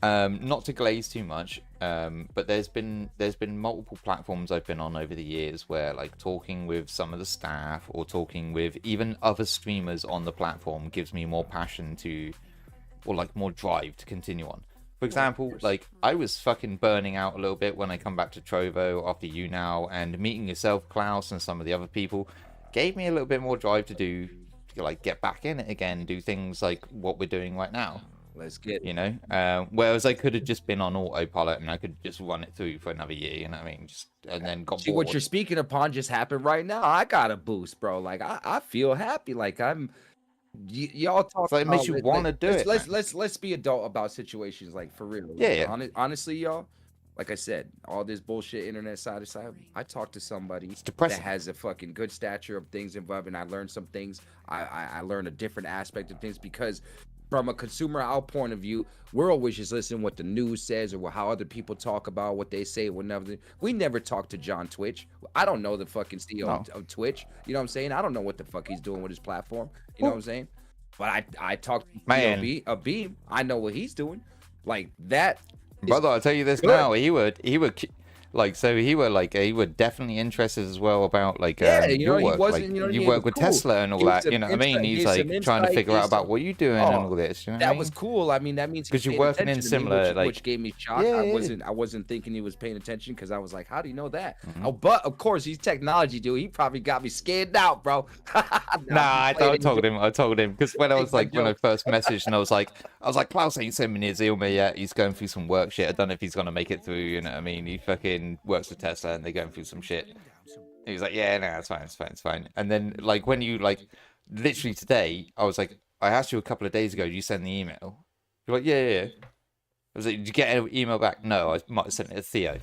not to glaze too much, but there's been multiple platforms I've been on over the years where, like, talking with some of the staff or talking with even other streamers on the platform gives me more passion to, or like more drive to continue on. For example, like I was fucking burning out a little bit when I come back to Trovo after you now, and meeting yourself, Klaus, and some of the other people gave me a little bit more drive to do, to like get back in it again, do things like what we're doing right now. Let's get it. You know, whereas I could have just been on autopilot and I could just run it through for another year. You know what I mean? Just and then got See bored. what you're speaking upon just happened right now. I got a boost, bro. Like I feel happy. Like y'all talk. So it makes you want to do it. Let's be adult about situations, like for real. Yeah, Like, yeah. honestly, y'all. Like I said, all this bullshit internet side to side. I talked to somebody that depressing. has a fucking good stature of things involved, and I learned some things. I learned a different aspect of things because from a consumer out point of view, we're always just listening what the news says or how other people talk about what they say. We never talk to John Twitch. I don't know the fucking CEO of Twitch. You know what I'm saying? I don't know what the fuck he's doing with his platform. You know what I'm saying? But I talked to a Beam. I know what he's doing. Like that. Brother, I'll tell you this now. He would like, so he were definitely interested as well about like your work. Like, you work with Tesla and all that. You know what I mean? He's like trying to figure out about what you're doing and all this. You know that was cool. I mean, that means because you're working in similar, which gave me shock. I wasn't thinking he was paying attention because I was like, how do you know that? Mm-hmm. Oh, but of course he's technology dude. He probably got me scared out, bro. I told him because when I was like when I first messaged and I was like Klaus ain't sent me his email yet. He's going through some work shit. I don't know if he's gonna make it through. You know what I mean? He fucking works for Tesla and they're going through some shit. He was like, yeah, no, it's fine. And then like when you like literally today, I was like, I asked you a couple of days ago, did you send the email? You're like, yeah. I was like, did you get an email back? No, I might have sent it to Theo.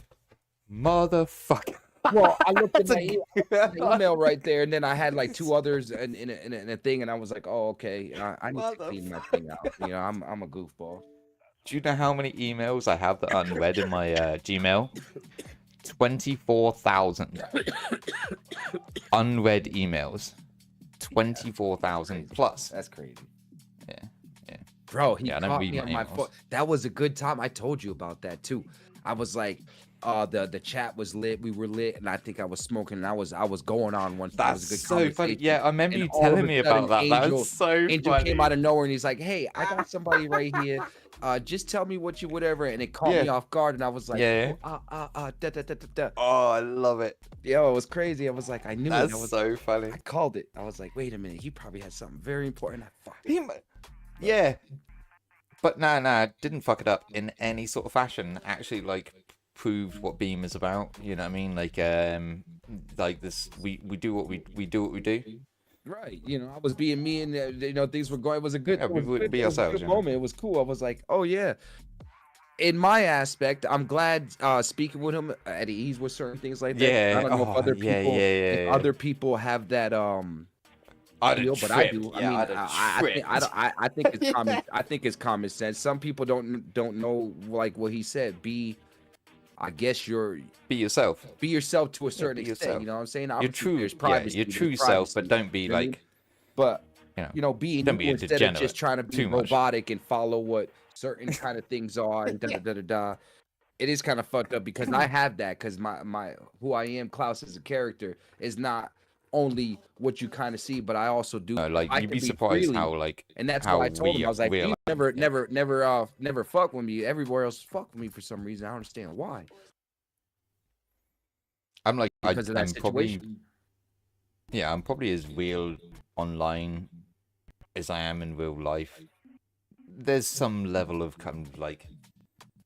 Motherfucker. Well, I looked at my email right there, and then I had like two others in a thing, and I was like, "Oh, okay." I need to clean my thing out. You know, I'm a goofball. Do you know how many emails I have that are unread in my Gmail? 24,000 unread emails. 24,000 plus. That's crazy. Yeah. Bro, he caught me on my phone. That was a good time. I told you about that too. I was like, the chat was lit. We were lit, and I think I was smoking. And I was going on once. That was a good so funny. Yeah, I remember you telling me about that. That was so funny. Angel came out of nowhere, and he's like, "Hey, I got somebody right here. Just tell me what you whatever." And it caught me off guard, and I was like, Oh, I love it. Yo, it was crazy. I was like, I knew it. That's so funny. I called it. I was like, wait a minute. He probably had something very important. Yeah. But nah, didn't fuck it up in any sort of fashion. Actually, like, proved what Beam is about. You know what I mean? Like this, we do what we do. Right. You know, I was being me, and you know, things were going. It was a good. Yeah, we would be ourselves. Moment. It was cool. I was like, oh yeah. In my aspect, I'm glad speaking with him at ease with certain things like that. Yeah. I don't know if other people, if other people have that deal, but I do. I think it's common. I think it's common sense. Some people don't know, like what he said. I guess be yourself to a certain extent. You know what I'm saying? Your true self, but don't be like. But you know, being don't be a instead of just trying to be robotic and follow what certain kind of things are and it is kind of fucked up because I have that because my who I am, Klaus as a character, is not only what you kind of see, but I also do. Like you'd be surprised how like, and that's why I told him I was like, you never fuck with me. Everywhere else fuck with me for some reason. I don't understand why. I'm like because of that situation. I'm probably as real online as I am in real life. There's some level of kind of like.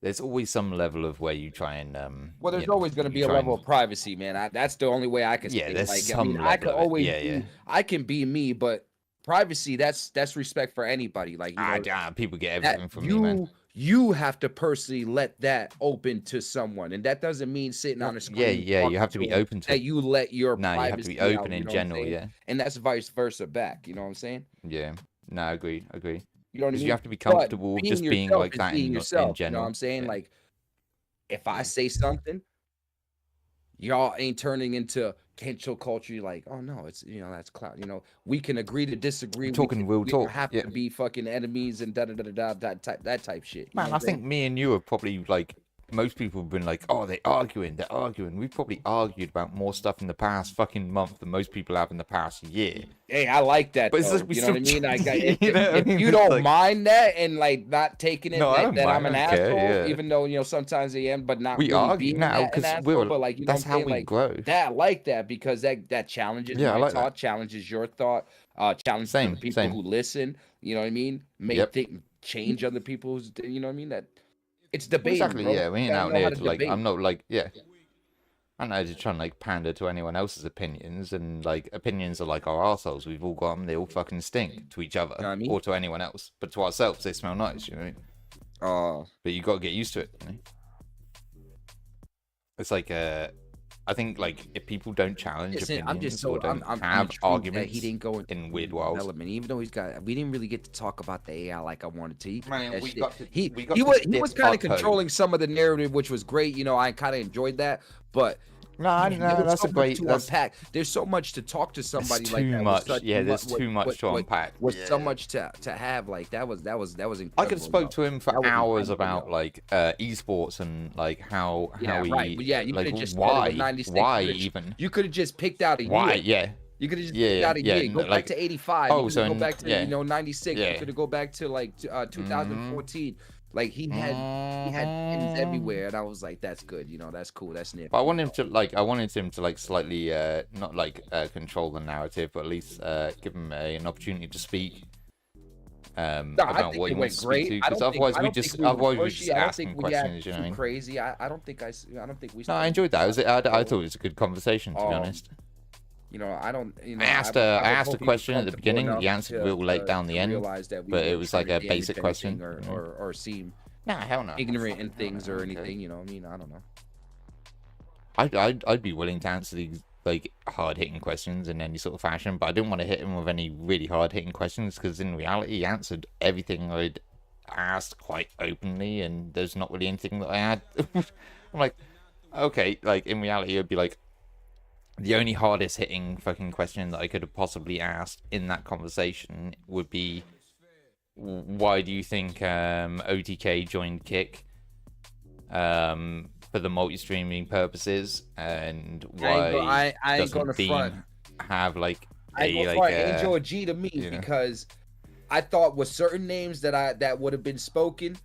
There's always some level of where you try and well, there's always going to be a level of privacy, man. That's the only way I can. Yeah, there's like, some level I can always. Yeah. I can be me, but privacy. That's respect for anybody. Like people get everything from me, man. You have to personally let that open to someone, and that doesn't mean sitting on a screen. Yeah. You have to be open to that. You let your you have to be open in general. Yeah, and that's vice versa back. You know what I'm saying? Yeah. No, I agree. You know what I mean? You have to be comfortable just being like that in general. You know what I'm saying? Like, if I say something, y'all ain't turning into cancel culture. You're like, oh no, it's that's clout. We can agree to disagree. Talking real talk. We don't have to be fucking enemies and that type shit. Man, I think me and you are probably like. Most people have been like, oh, they're arguing. We've probably argued about more stuff in the past fucking month than most people have in the past year. Hey, I like that. But you know what I mean? Like, if you don't mind that and like not taking it that I'm an asshole, even though sometimes I am, but not. We really argue now because but like that's how we grow. That I like that because that challenges my thought, challenges your thought, challenges the people who listen. You know what I mean? change other people's, you know what I mean? That it's debating, Exactly, bro. yeah. We You ain't gotta out know how here to to like. debate. I'm not like, yeah. I'm not just trying to like pander to anyone else's opinions, and like opinions are like our arseholes. We've all got them. They all fucking stink to each other You know what I mean? or to anyone else, but to ourselves they smell nice. You know. But you got to get used to it. You know? It's like I think like if people don't challenge opinions I'm just or so don't I'm have intrigued arguments that he didn't go in weird worlds. development, even though we didn't really get to talk about the AI like I wanted to. Man, we Shit. got to- he we got he to was dip kind our of toe. controlling some of the narrative, which was great. You know, I kind of enjoyed that, but. No, There was that's so a much great. to That's unpack. There's so much to talk to somebody There's like too that. much. Yeah, there's too much to unpack. Was Yeah. so much to have. Like that was incredible. I could have spoke to him for That was hours incredible, about like esports and like how he right. Yeah, you like could have just why started with 96. even You could have just picked out a why year. yeah You could have just Yeah, picked out a yeah, year. Go like- back to 85. oh, You so could go in- back to yeah. 96. Yeah. You could have go back to like 2014. Like he had pins everywhere, and I was like, that's good. You know, that's cool. That's nifty. But I wanted him to like slightly not like control the narrative, but at least give him an opportunity to speak I about think what it he went wants to great. speak I to. Because don't think- otherwise I we don't just think we were otherwise we pushy. just I don't asking think we acted questions. You know what I too mean? crazy. I don't think we. No, I enjoyed that. I thought it was a good conversation, to be honest. You know, I don't. You know, I asked a question at the beginning. The answer real late down the end, but it was like a basic question. or seem Nah, hell no. ignorant in things or Okay. anything. You know, what I mean, I don't know. I'd be willing to answer these like hard hitting questions in any sort of fashion, but I didn't want to hit him with any really hard hitting questions because in reality he answered everything I'd asked quite openly, and there's not really anything that I had. I'm like, okay, like in reality it'd be like the only hardest hitting fucking question that I could have possibly asked in that conversation would be, why do you think OTK joined Kick for the multi-streaming purposes, and why I ain't doesn't gonna Beam front. have like I ain't a gonna like front Angel or G to me you know. because I thought with certain names that would have been spoken,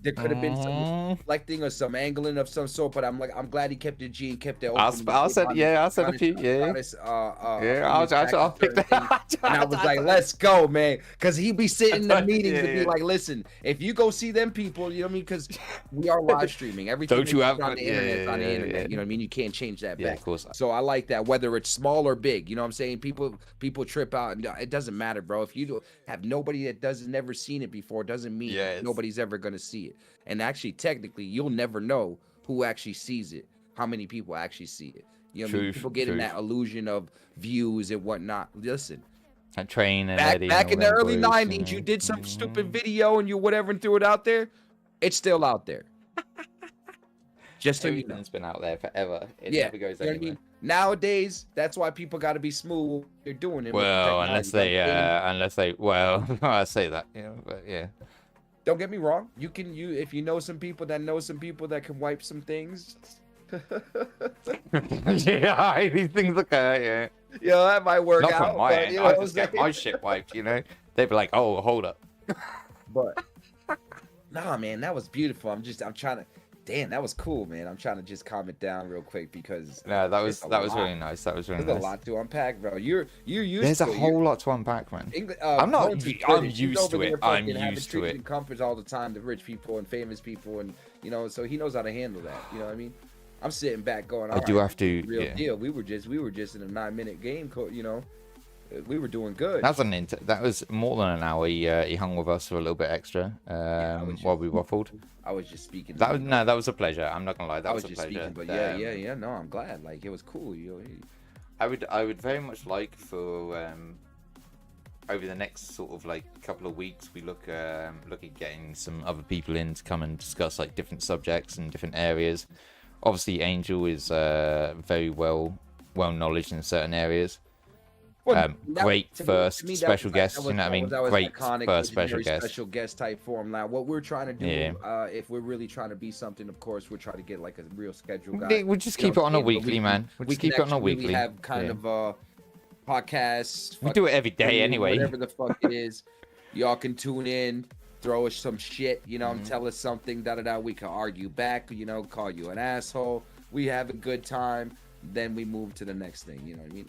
there could have been some reflecting or some angling of some sort, but I'm glad he kept it G and kept it open. I said a few, yeah. I'll pick that. And I was like, let's go, man, because he'd be sitting in the meetings and be like, listen, if you go see them people, you know what I mean, because we are live streaming. Everything Don't you that's have- on the internet, on the yeah, internet. yeah. You know what I mean? You can't change that Yeah, back. of course. So I like that, whether it's small or big. You know what I'm saying? People trip out, and it doesn't matter, bro. If you have nobody that never seen it before, doesn't mean nobody's ever gonna see it. And actually, technically, you'll never know who actually sees it, how many people actually see it. You know what I mean? People get in that illusion of views and whatnot. Listen, And Train and back Eddie in and the all them early boys, 90s, you did some stupid video and you whatever and threw it out there. It's still out there. Just so you know. Everything's been out there forever. It Yeah, never goes you know what I anywhere. mean? Nowadays, that's why people got to be smooth. They're doing it. with Well, technology. unless they, well, I say that, you know, but yeah. Don't get me wrong. If you know some people that can wipe some things. Yeah, these things look, yeah. Yeah, that might work Not out. from my but, end. you know I what I'm just get saying? my shit wiped, you know. They'd be like, "Oh, hold up." But nah, man, that was beautiful. I'm trying to. Damn, that was cool, man. I'm trying to just calm it down real quick because No, that was it's a lot. really nice. That was really There's nice. a lot to unpack, bro. You're used There's to a it. whole lot to unpack, man. I'm not. Bones is I'm British. He's used over to it. there I'm fucking having used to treatment it. and comforts all the time to rich people and famous people, and you know, so he knows how to handle that. You know what I mean? I'm sitting back going, I all do right, have to. real Yeah. deal. We were just in a 9-minute game, you know. We were doing good. That was more than an hour. He hung with us for a little bit extra while we waffled. I was just speaking. That was a pleasure. I'm not gonna lie, that I was was a just pleasure. speaking, but yeah. No, I'm glad. Like it was cool. You know, I would very much like for over the next sort of like couple of weeks we look at getting some other people in to come and discuss like different subjects and different areas. Obviously, Angel is very well knowledge in certain areas. Great first special guest, you know what I mean? Great first special guest. Special guest type form. Now, what we're trying to do, if we're really trying to be something, of course, we're trying to get like a real schedule guy. We'll just keep it on a weekly, man. We'll just keep it on a weekly. We have kind of a podcast. We do it every day anyway. Whatever the fuck it is, y'all can tune in, throw us some shit, you know, tell us something, We can argue back, you know, call you an asshole. We have a good time. Then we move to the next thing, you know what I mean?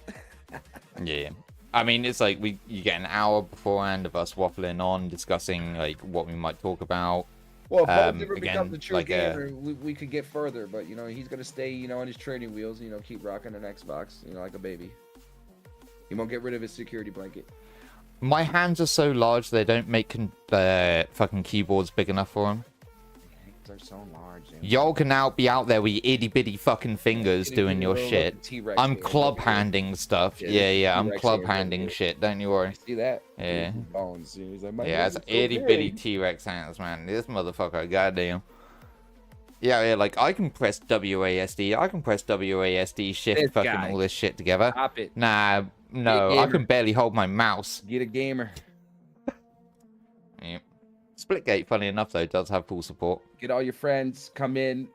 Yeah. I mean, it's like you get an hour beforehand of us waffling on, discussing like what we might talk about. Well, if Bones ever again, becomes a true like, gamer, we could get further. But you know, he's gonna stay, you know, on his training wheels. You know, keep rocking an Xbox, you know, like a baby. He won't get rid of his security blanket. My hands are so large they don't make fucking keyboards big enough for them. They're so large. Y'all can now be out there with your itty bitty fucking fingers doing your shit. I'm club handing stuff. Yeah, I'm club handing shit. Don't you worry. See that? Yeah. Bones. He's like, Yeah, it's itty bitty T-Rex hands, man. This motherfucker, goddamn. Yeah, like I can press WASD. I can press WASD, shift fucking all this shit together. Stop it. Nah, no, I can barely hold my mouse. Get a gamer. Yeah. Splitgate, funny enough, though, does have full support. Get all your friends, come in.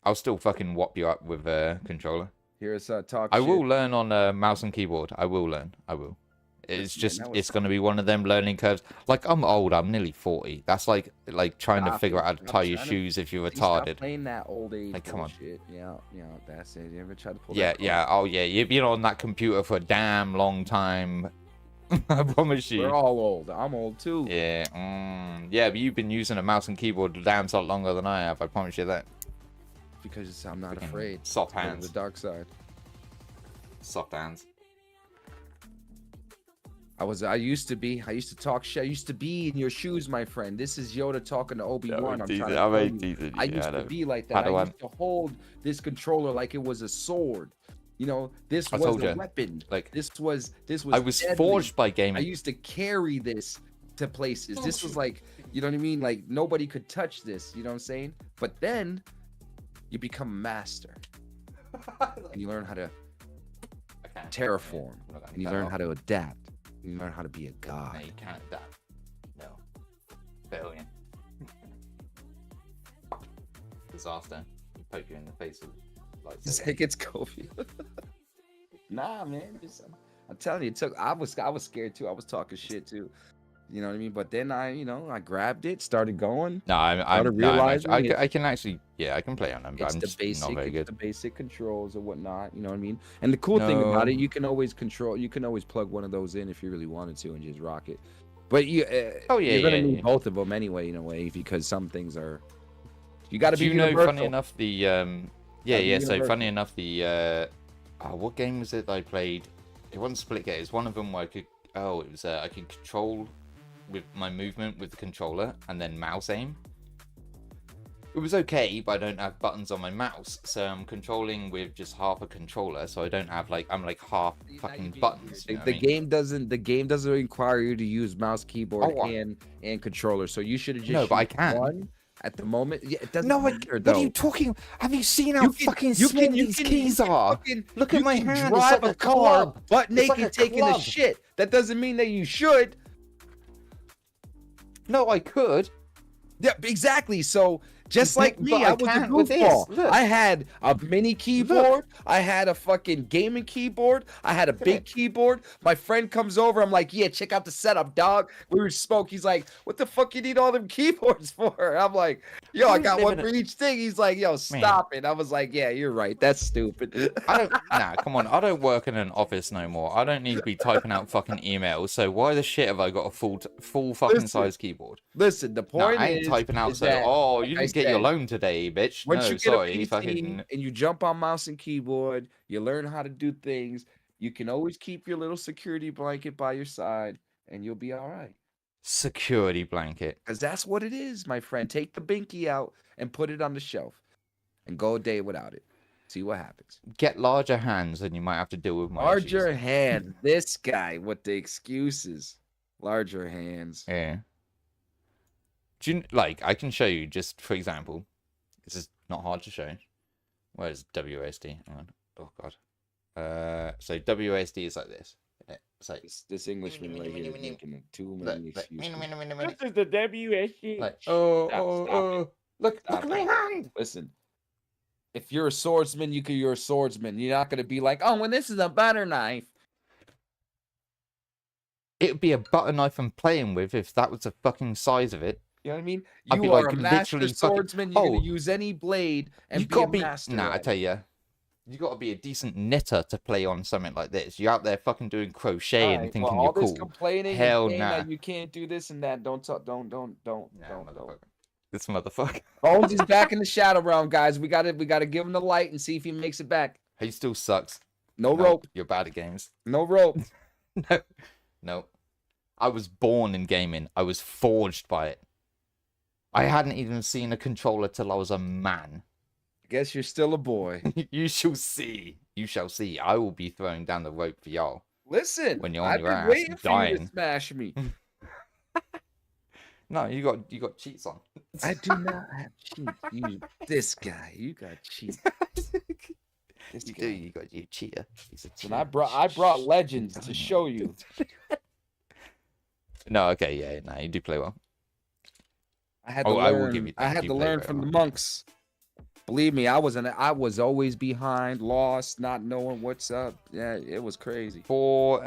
I'll still fucking whop you up with a controller. Hear us talk I shit. will learn on mouse and keyboard. I will learn. I will. It's just, it's going to be one of them learning curves. Like, I'm old. I'm nearly 40. That's like trying to figure out how to tie your shoes if you're retarded. Stop playing that old age like, come on. Shit. Yeah, that's it. You ever try to pull Yeah, that yeah. Oh, yeah. You've been on that computer for a damn long time. I promise you. We're all old. I'm old, too. Yeah. Yeah, but you've been using a mouse and keyboard a damn lot longer than I have. I promise you that. Because I'm not afraid. Soft hands. The dark side. Soft hands. I used to talk shit. I used to be in your shoes, my friend. This is Yoda talking to Obi-Wan. I used to be like that. I used to hold this controller like it was a sword. You know, this was a weapon. Like this was I was deadly. forged by gaming. I used to carry this to places. This was like, you know what I mean? Like nobody could touch this, you know what I'm saying? But then you become a master. And you learn how to terraform. And you learn how to adapt. You learn how to be a god. No, you can't adapt. No. Failure. Disaster. You poke you in the face with It's like it's Kobe. Nah, man. I'm telling you, I was scared too. I was talking shit too. You know what I mean? But then I grabbed it, started going. No, I can actually, I can play on them, but I'm just not very good. The basic controls or whatnot, you know what I mean? And the cool thing about it, you can always plug one of those in if you really wanted to and just rock it. But you're gonna need both of them anyway, in a way, because some things are, you got to be universal. Funny enough, so funny enough, what game was it that I played? It wasn't Splitgate. It's one of them where I could control with my movement with the controller and then mouse aim. It was okay, but I don't have buttons on my mouse, so I'm controlling with just half a controller, so I don't have I'm half fucking buttons. The game doesn't require you to use mouse, keyboard, and controller, so you should have just no, but I can. One at the moment. Yeah, it doesn't no, matter, though. What are you talking? Have you seen how fucking small these keys are? Look at my hand. Drive like a car butt naked taking a shit. That doesn't mean that you should. No, I could. Yeah, exactly. So just like me, I was a goofball. I had a mini keyboard. I had a fucking gaming keyboard. I had a big keyboard. My friend comes over. I'm like, yeah, check out the setup, dog. We were smoke. He's like, what the fuck you need all them keyboards for? I'm like, yo, I got one for each thing. He's like, yo, stop it. I was like, yeah, you're right. That's stupid. Come on. I don't work in an office no more. I don't need to be typing out fucking emails. So why the shit have I got a full fucking size keyboard? Listen, the point I ain't is typing out you didn't get your loan today, bitch. Once no, you get sorry, a PC and you jump on mouse and keyboard, you learn how to do things. You can always keep your little security blanket by your side, and you'll be all right. Security blanket, because that's what it is, my friend. Take the binky out and put it on the shelf, and go a day without it. See what happens. Get larger hands, and you might have to deal with my larger hands. This guy with the excuses. Larger hands. Yeah. Do you, I can show you, just for example. This is not hard to show. Where's WASD? Hang on. Oh, God. So WASD is like this. It's like this Englishman right here is making too many excuses. This is the WASD. Look at my hand. Listen, if you're a swordsman, you're a swordsman. You're not going to be like, oh, when this is a butter knife. It would be a butter knife I'm playing with if that was the fucking size of it. You know what I mean? You are a master swordsman. You're going to use any blade and be a master. Nah, I tell you. You got to be a decent knitter to play on something like this. You're out there fucking doing crochet and Alright, thinking well, you're all this cool. complaining Hell and saying nah. that you can't do this and that. Don't talk. Don't. Nah, Don't. motherfucker. This motherfucker. Bones is back in the shadow realm, guys. We gotta give him the light and see if he makes it back. He still sucks. No Nope, rope. You're bad at games. No rope. No. No. I was born in gaming. I was forged by it. I hadn't even seen a controller till I was a man. Guess you're still a boy. You shall see. You shall see. I will be throwing down the rope for y'all. Listen, When you're on I've your been ass waiting for you dying. to smash me. No, you got cheats on. I do not have cheats. This guy, you got cheats. This You guy. do. You got you cheater. He's a cheater. And I brought legends to show you. No, okay, yeah, no, you do play well. I had to Oh, learn. I will give you that. I had You to play learn very from the well. monks. Believe me, I was always behind, lost, not knowing what's up. Yeah, it was crazy. For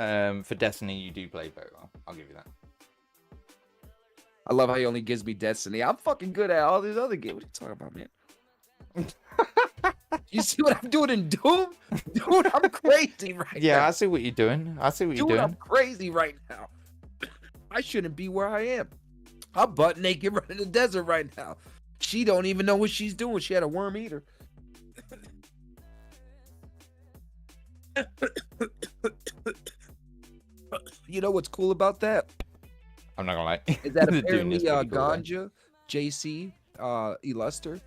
Destiny, you do play very well. I'll give you that. I love how he only gives me Destiny. I'm fucking good at all these other games. What are you talking about, man? You see what I'm doing in Doom? Dude, I'm crazy right now. Yeah, I see what you're doing. I see what you're Dude, doing. I'm crazy right now. I shouldn't be where I am. I'm butt naked running the desert right now. She don't even know what she's doing. She had a worm eater. You know what's cool about that? I'm not gonna lie. Is that Doom apparently is pretty cool, though. Ganja, JC, Eluster,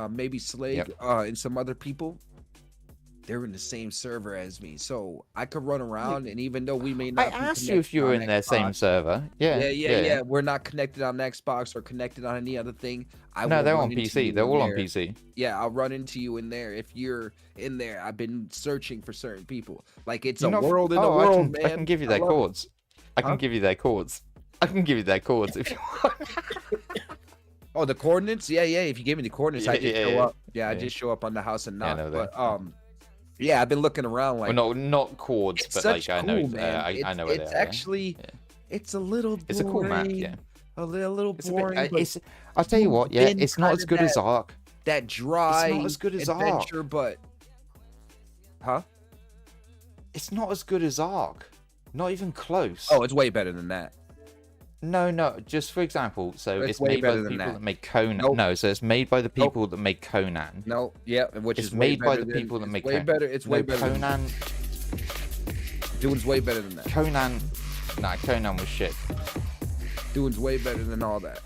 maybe Slag, Yep. and some other people, they're in the same server as me. So I could run around, and even though we may I not be asked you if connected you were on in their same Xbox- server. Yeah, yeah. We're not connected on Xbox or connected on any other thing. No, will they're run on into PC. you They're in all on there. PC. Yeah, I'll run into you in there if you're in there. I've been searching for certain people. Like it's You're a not- world in the Oh, world, I man. can give you I their love it. chords. I can Huh? give you their chords. I can give you their chords if you want. Oh, the coordinates? Yeah. If you give me the coordinates, I Yeah, just yeah, show yeah. up. Yeah, I Yeah. just show up on the house and Yeah, I knock. know But that. yeah, I've been looking around like Well, not chords, it's but such like I cool, know, man. I know where It's they are. actually, Yeah. it's a little boring. It's a cool map. Yeah. A little It's a boring. bit. but It's. I'll tell you what. Yeah, been it's not as kinda good as Ark. that dry. not as good as Ark. adventure, but huh? It's not as good as Ark. Not even close. Oh, it's way better than that. No. Just for example, so It's it's way made by better the than people that. that make Conan. Nope. No, so it's made by the Nope. people that make Conan. No, yeah, which It's is way made by better the than- people that it's make way Conan. better. It's way No, better. Conan. Doing's way better than that. Conan. Nah, Conan was shit. Doing's way better than all that.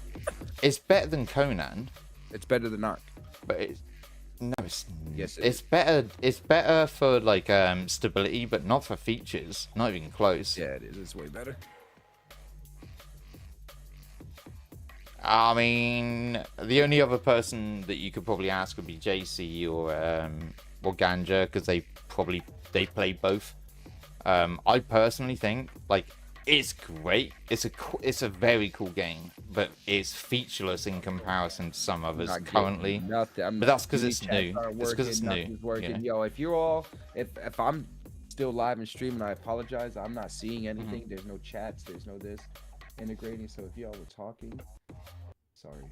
It's better than Conan, It's better than Ark. but it's no, it's Yes, it it's better. It's better for like stability, but not for features. Not even close. Yeah, it is. It's way better. I mean, the only other person that you could probably ask would be JC or Ganja, because they play both. I personally think like it's great. It's a very cool game, but it's featureless in comparison to some others Not getting currently. nothing. But that's 'cause TV it's chats new. aren't It's 'cause it's working, new, nothing's working. you know? Yo, if I'm still live and streaming, I apologize. I'm not seeing anything. There's no chats. There's no this integrating. So if y'all were talking, sorry.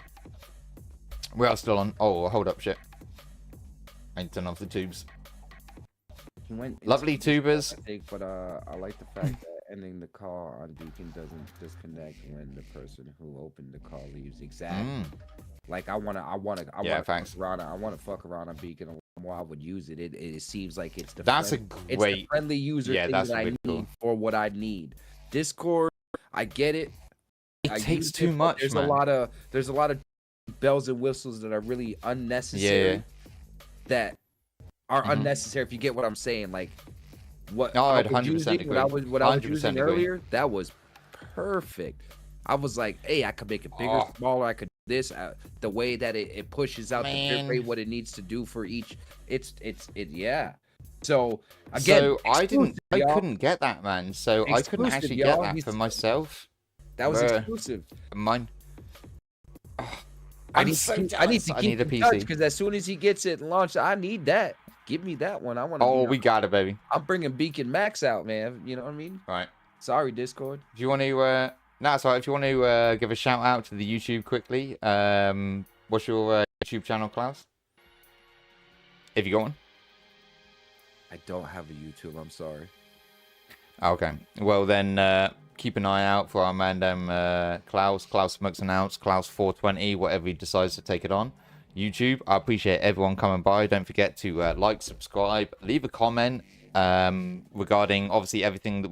We are still on. Oh, hold up, shit. I need to turn off the tubes. He went Lovely into- tubers. I think, but I like the fact that ending the call on Beacon doesn't disconnect when the person who opened the call leaves. Exactly. Mm. Like I wanna Yeah, thanks. fuck around. I wanna fuck around on Beacon. More I would use it. It seems like it's the That's a it's the great. friendly user Yeah, thing that's that I really need cool. for what I need. Discord, I get it. It I takes use too but much, There's man. a lot of bells and whistles that are really unnecessary. Yeah. That are Mhm. unnecessary. If you get what I'm saying, like what Oh, I I'd was 100% using, what I was, agree. what I was 100% using agree. earlier, that was perfect. I was like, hey, I could make it bigger, Oh. smaller. I could do this the way that it pushes out the Man. bit rate, what it needs to do for each. Yeah. So again, So I y'all. couldn't get that, man. So I couldn't Exclusive, actually y'all. get that He's- for myself. That was Bruh. exclusive. Mine. Oh, I I'm need, so to keep, I need jealous. to I keep need a in touch PC. because as soon as he gets it launched, I need that. Give me that one. I want to. Oh, we got it, baby. I'm bringing Beacon Max out, man. You know what I mean? Right. Sorry, Discord. If you want to, no, sorry. If you want to give a shout out to the YouTube quickly, what's your YouTube channel, Klaus? If you got one. I don't have a YouTube. I'm sorry. Okay. Well, then keep an eye out for our man, Klaus. Klaus Smokes and Outs, Klaus420, whatever he decides to take it on. YouTube, I appreciate everyone coming by. Don't forget to like, subscribe, leave a comment regarding, obviously, everything that